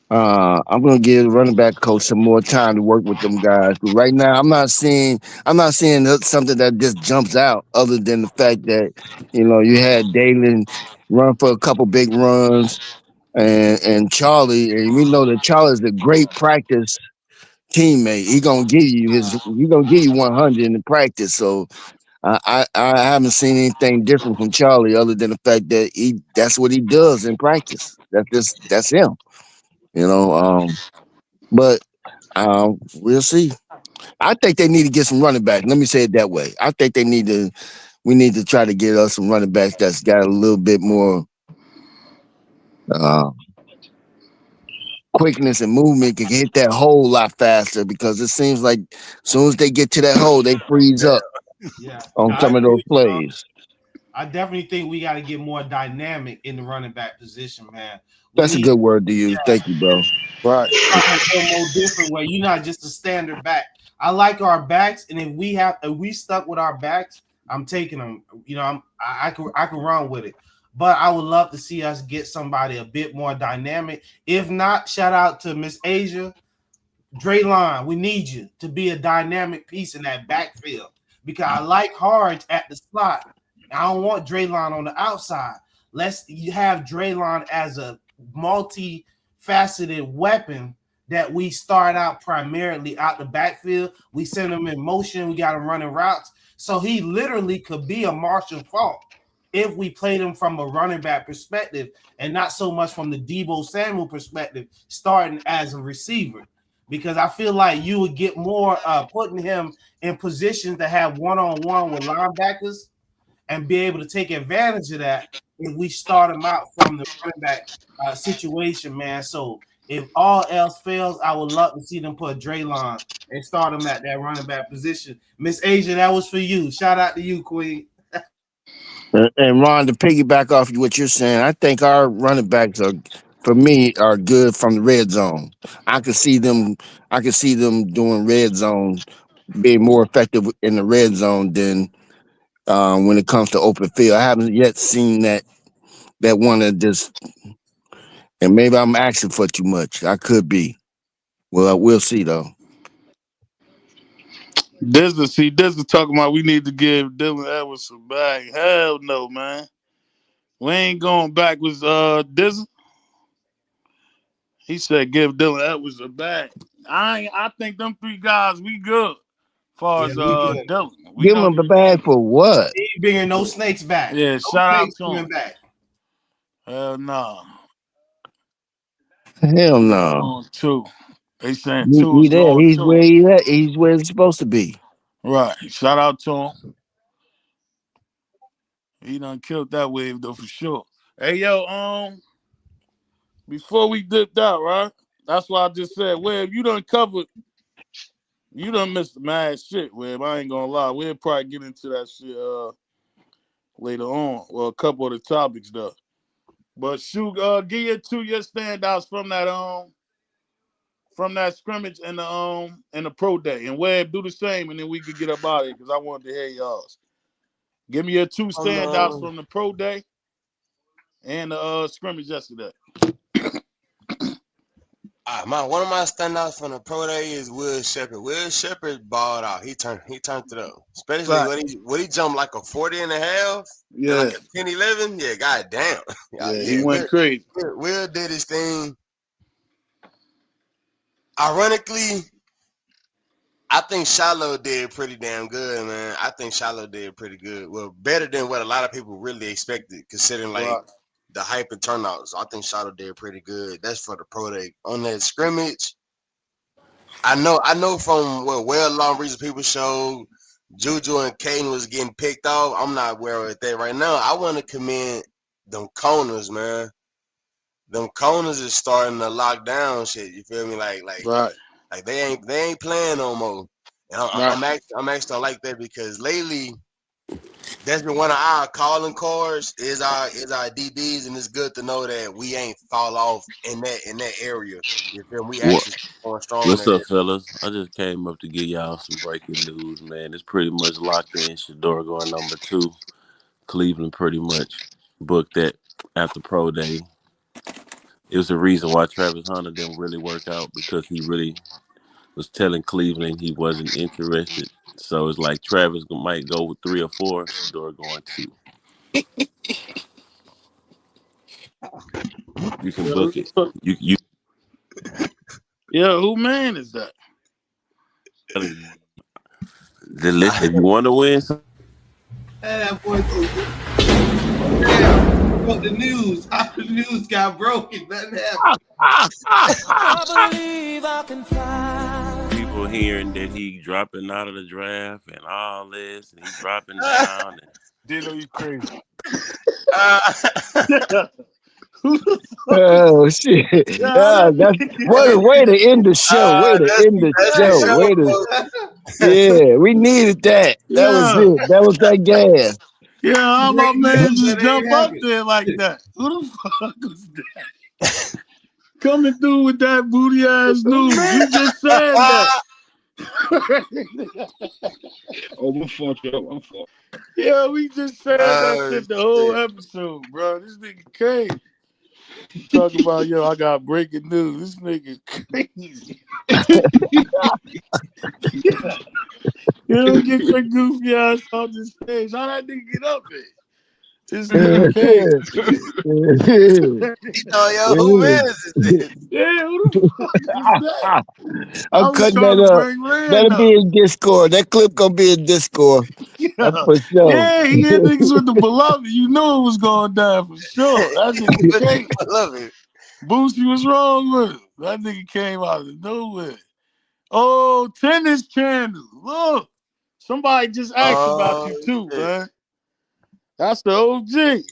I'm gonna give the running back coach some more time to work with them guys. But right now, I'm not seeing something that just jumps out, other than the fact that you had Dalen run for a couple big runs, and Charlie, and we know that Charlie's a great practice teammate. He gonna give you 100 in the practice. So I haven't seen anything different from Charlie other than the fact that that's what he does in practice. That's him. But we'll see. I think they need to get some running backs. Let me say it that way. I think we need to try to get us some running backs that's got a little bit more quickness and movement can hit that hole a lot faster because it seems like as soon as they get to that hole, they freeze up Yeah, on I some of agree those with you, bro. plays. I definitely think we got to get more dynamic in the running back position, man. We That's a need good word to use. Thank you, bro. Right. a little more different way. You're not just a standard back. I like our backs, and if we stuck with our backs, I'm taking them. You know, I can run with it. But I would love to see us get somebody a bit more dynamic. If not, shout out to Miss Asia. Drelon, we need you to be a dynamic piece in that backfield because I like Harge at the slot. I don't want Drelon on the outside. Let's have Drelon as a multi-faceted weapon that we start out primarily out the backfield. We send him in motion. We got him running routes. So he literally could be a Marshall Faulk if we played him from a running back perspective and not so much from the Deebo Samuel perspective, starting as a receiver. Because I feel like you would get more putting him in positions to have one-on-one with linebackers and be able to take advantage of that if we start him out from the running back situation, man. So if all else fails, I would love to see them put Drelon and start him at that running back position. Miss Asia, that was for you. Shout out to you, Queen. And Ron, to piggyback off what you're saying, I think our running backs are, for me, are good from the red zone. I could see them. I could see them doing red zone, being more effective in the red zone than when it comes to open field. I haven't yet seen that one of just. And maybe I'm asking for too much. I could be. Well, we'll see though. This is talking about we need to give Dylan Edwards some bag. Hell no, man. We ain't going back with Dizzle. He said give Dylan Edwards a bag. I think them three guys we good. Far Yeah, as we good. Dylan. We Give know him he the bag for what? He ain't bringing no snakes back. Yeah, No shout out snakes to coming him. back. Hell no. Hell He no. going two. They saying two He is there. going He's two. where he at. He's where he's supposed to be. Right. Shout out to him. He done killed that wave though for sure. Hey yo, before we dipped out, right? That's why I just said, Web, you done covered. You done missed the mad shit, Web. I ain't gonna lie. We'll probably get into that shit later on. Well, a couple of the topics though. But shoot, give your standouts from that scrimmage and the pro day. And Web, do the same, and then we could get up out of here because I wanted to hear y'all's. Give me your two standouts from the pro day and the scrimmage yesterday. One of my standouts from the pro day is Will Shepherd. Will Shepherd balled out. He turned it up. Especially Right. when he jumped like a 40 and a half and Yeah. like a 10, 11. Yeah, goddamn. Yeah, he went crazy. Will did his thing. Ironically, I think Shiloh did pretty damn good, man. I think Shiloh did pretty good. Well, better than what a lot of people really expected, considering like Right. the hype and turnouts. I think Shiloh did pretty good. That's for the pro day. On that scrimmage, I know from what well long reasons people showed Juju and Caden was getting picked off. I'm not aware of that right now. I want to commend them corners, man. Them corners is starting to lock down shit. You feel me? Right. Like they ain't playing no more. And Right. I'm actually like that because lately that's been one of our calling cards is our DBs, and it's good to know that we ain't fall off in that area. You feel me? We What? actually going strong in What's that area. up, fellas? I just came up to give y'all some breaking news, man. It's pretty much locked in. Shedeur going #2. Cleveland pretty much booked that after pro day. It was the reason why Travis Hunter didn't really work out because he really was telling Cleveland he wasn't interested. So it's like Travis might go with 3 or 4. Shedeur going 2. You can book it. You Yeah, who man is that? listen, if you want to win. That boy damn, what the news? How the news got broken? Nothing happened. I believe I can fly. People hearing that he dropping out of the draft and all this, and he dropping down. Didn't know you crazy. Oh shit! that That's what nigga. a way to end the show. Way to end the That's the show. show, Way to folks. yeah. We needed that. That was Yeah. it. That was that gas. Yeah, how my Breaking man news just that ain't jump up happened. there like that? Who the fuck was that? Coming through with that booty ass news. We just said that. Oh, my fault, yo. My fault. Yeah, we just said that Oh shit the whole shit. episode, bro. This nigga crazy. Talk about, yo, I got breaking news. This nigga crazy. You don't get your goofy ass off the stage. How that nigga get up there? This nigga crazy. Yo, who man is this? Yeah, who the fuck is that? I I'm was cutting trying that to up. bring Rand That'll up. be in Discord. That clip gonna be in Discord. That's Yeah, for sure. yeah, he hit niggas with the beloved. You knew it was going down for sure. That nigga crazy. I love it. Boosie was wrong with him. That nigga came out of nowhere. Oh, tennis channel. Look, somebody just asked about Oh you too, shit. man. That's the OG.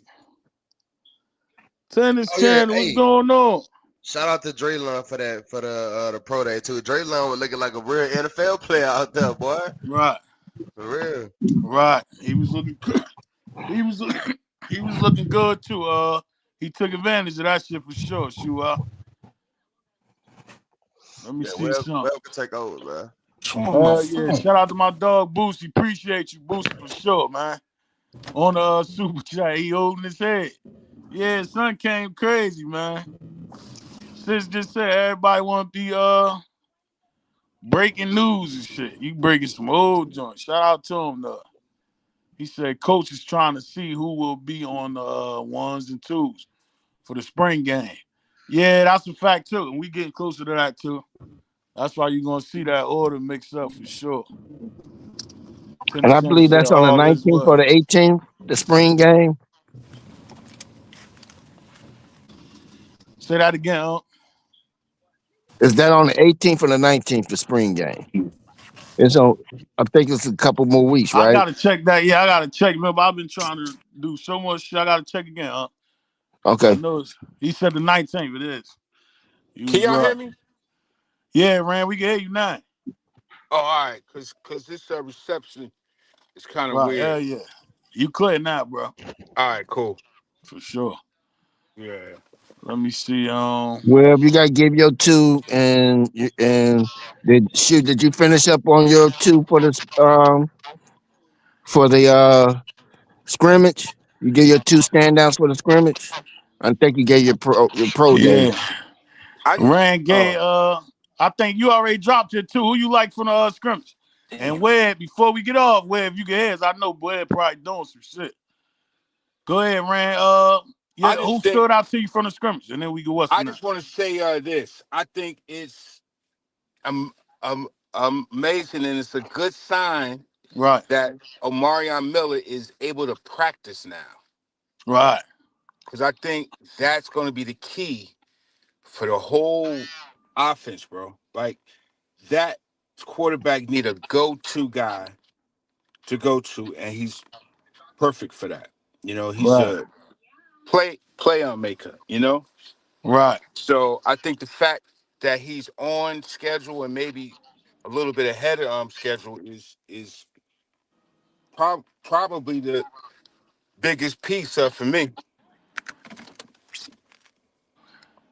Tennis Oh yeah, channel. What's hey. going on? Shout out to Drelon for that for the pro day too. Drelon was looking like a real NFL player out there, boy. Right, For real. right. He was looking. He was. He was looking good too. He took advantage of that shit for sure. Shoot, let me Yeah, see well something. can take over, man. On my Yeah, phone. shout out to my dog Boosie. Appreciate you, Boosie, for sure, man. On the super chat, he holding his head. Yeah, son came crazy, man. Sis just said everybody want to be breaking news and shit. You breaking some old joints. Shout out to him though. He said coach is trying to see who will be on the ones and twos for the spring game. Yeah, that's a fact too, and we getting closer to that too. That's why you're gonna see that order mix up for sure. And Tennis I Channel believe said that's on the all is 19th or well. the 18th, the spring game. Say that again, huh? Is that on the 18th or the 19th, the spring game? It's on. I think it's a couple more weeks, I right? gotta check that. Yeah, I gotta check. Remember, I've been trying to do so much shit. I gotta check again, huh? I Okay. know he said the 19th. It is. You Can was y'all hear right. me? Yeah, Rand, we can hear you now. Oh, all right, cause this reception is kind of Right, hell weird. yeah. You clear now, bro. All right, cool. For sure. Yeah. Let me see. Well, you gotta give your two, and did you finish up on your two for the scrimmage? You gave your two standouts for the scrimmage. I think you gave your pro day. Yeah. I Rand Gay, oh I think you already dropped your two. Who you like from the scrimmage? And damn. Webb, before we get off, Webb, you can hear us. I know Webb probably doing some shit. Go ahead, Rand. Yeah, I who just think stood out to you from the scrimmage? And then we go what's I next. just want to say this. I think it's um, um, amazing and it's a good sign Right, that Omarion Miller is able to practice now. right, Because I think that's going to be the key for the whole offense, bro. Like that quarterback need a go-to guy to go to, and he's perfect for that. He's right, a play maker. right. So I think the fact that he's on schedule and maybe a little bit ahead of schedule is probably the biggest piece for me.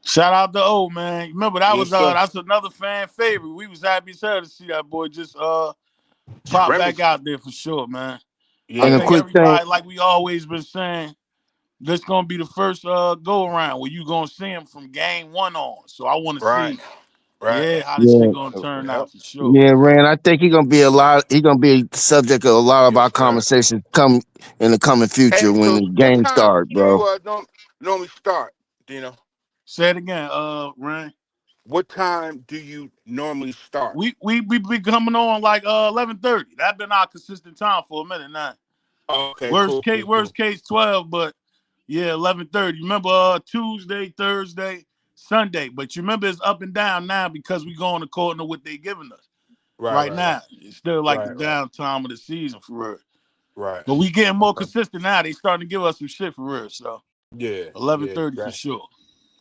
Shout out to O, man. Remember that was Yes, sir. that's another fan favorite. We was happy as hell to see that boy just pop back Scrimmage. out there for sure, man. I And a Yeah. think quick thing, everybody, like we always been saying, this gonna be the first go around where you gonna see him from game one on. So I want to Right. see, Right. yeah, how this shit yeah, gonna turn Yep. out for sure. yeah, Rand. I think he's gonna be a lot. He's gonna be subject of a lot of Yes, our sir. conversations come in the coming future Hey, when so the what game time start, do you bro. normally start? Dino? Say it again, Ryan. What time do you normally start? We be coming on like 11:30. That been our consistent time for a minute now. Oh, okay, cool, cool, Worst cool. case 12, but yeah, 11:30. Remember Tuesday, Thursday, Sunday. But you remember it's up and down now because we going according to what they giving us. Right, Right right, right, now, it's still like the right, down time of the season for real. right. But we getting more Okay. consistent now. They starting to give us some shit for real. So Yeah. 11:30 for sure.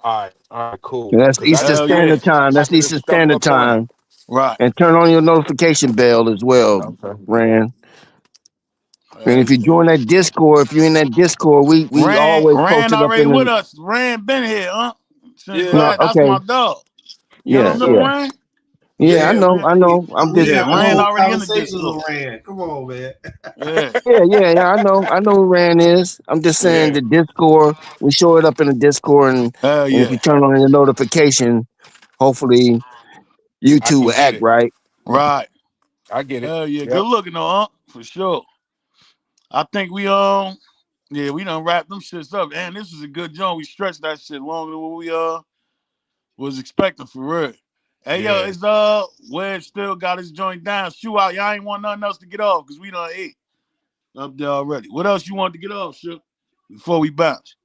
All right, cool. And that's Because I Eastern just Standard Time. That's happened to Eastern stumble Standard upon it. Time. Right. And turn on your notification bell as well, Okay. Rand. And if you Yeah. join that Discord, if you're in that Discord, we always post Rand it up already in with the. us. Rand been here, huh? Since Yeah. No, last. That's okay, my dog. You yeah, don't remember yeah, Rand? yeah. I Yeah, know, Rand. I know. I'm We just, Yeah, have a Rand whole already in the conversation Discord. with Rand. Come on, man. Yeah. yeah. I know who Rand is. I'm just saying Yeah. the Discord. We show it up in the Discord, and Hell if you yeah. turn on your notification, hopefully I YouTube can will get act it. right. Right. I get it. Hell yeah. Good Yep. looking though, huh? For sure. I think we yeah, we done wrapped them shits up. And this was a good joint. We stretched that shit longer than what we was expecting for real. Hey yo, Yeah. it's Wedge still got his joint down. Shoe out. Y'all ain't want nothing else to get off because we done ate up there already. What else you want to get off, Shook? Before we bounce.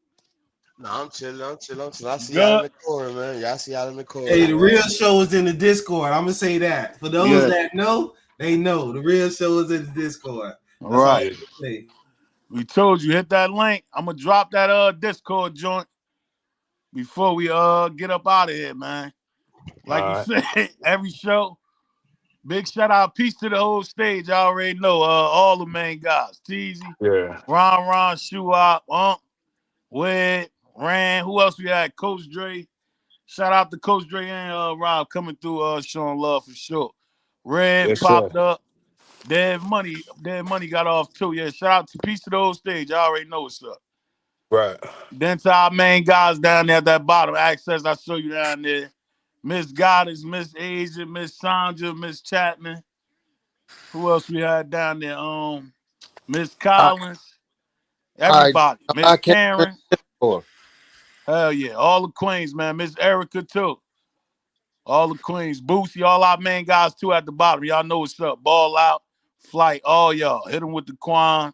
No, I'm chilling. I see y'all in Good. the corner, man. Y'all see y'all in the Hey, corner, the man. real show is in the Discord. I'm gonna say that. For those Yeah. that know, they know. The real show is in the Discord. All That's all I right. can say. We told you, hit that link. I'm gonna drop that Discord joint before we get up out of here, man. Like All we right. said, every show. Big shout out, peace to the whole stage. I already know all the main guys. Teasy, Yeah. Ron, Shoe Up, Wed, Rand. Who else we had? Coach Dre. Shout out to Coach Dre and Rob coming through showing love for sure. Red Yes, sir. popped up. Dead money got off too. Yeah, shout out to peace to the whole stage. I already know what's up. Right. Then to our main guys down there at that bottom. Access, I show you down there. Miss Goddess, Miss Asia, Miss Sandra, Miss Chapman. Who else we had down there? Miss I, Collins. I, Everybody. Miss I can't Karen. for. Hell yeah. All the queens, man. Miss Erica too. All the queens. Boosie, all our main guys too at the bottom. Y'all know what's up. Ball out. Flight. All y'all. Hit them with the Quan.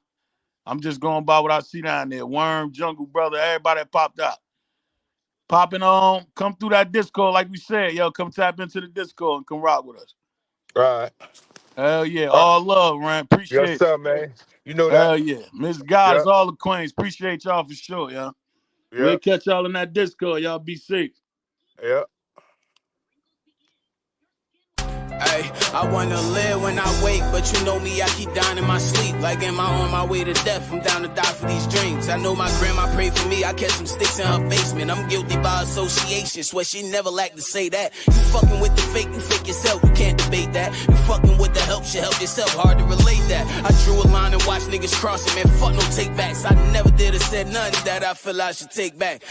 I'm just going by what I see down there. Worm, Jungle Brother, everybody that popped out. Popping on, come through that Discord like we said. Yo, come tap into the Discord and come rock with us. Right. Hell yeah. All right. All love, Rand. Yes, Appreciate sir, man. You know you. that. Hell yeah. Miss Goddess, Yep. all the queens. Appreciate y'all for sure, y'all. We'll Yep. catch y'all in that Discord. Y'all be safe. Yep. Hey, I wanna live when I wake, but you know me, I keep down in my sleep. Like am I on my way to death? I'm down to die for these dreams. I know my grandma prayed for me. I kept some sticks in her basement. I'm guilty by association. Swear she never liked to say that. You fucking with the fake, you fake yourself. You can't debate that. You fucking with the help, should help yourself. Hard to relate that. I drew a line and watched niggas crossing. Man, fuck no take backs. I never did or said nothing that I feel I should take back.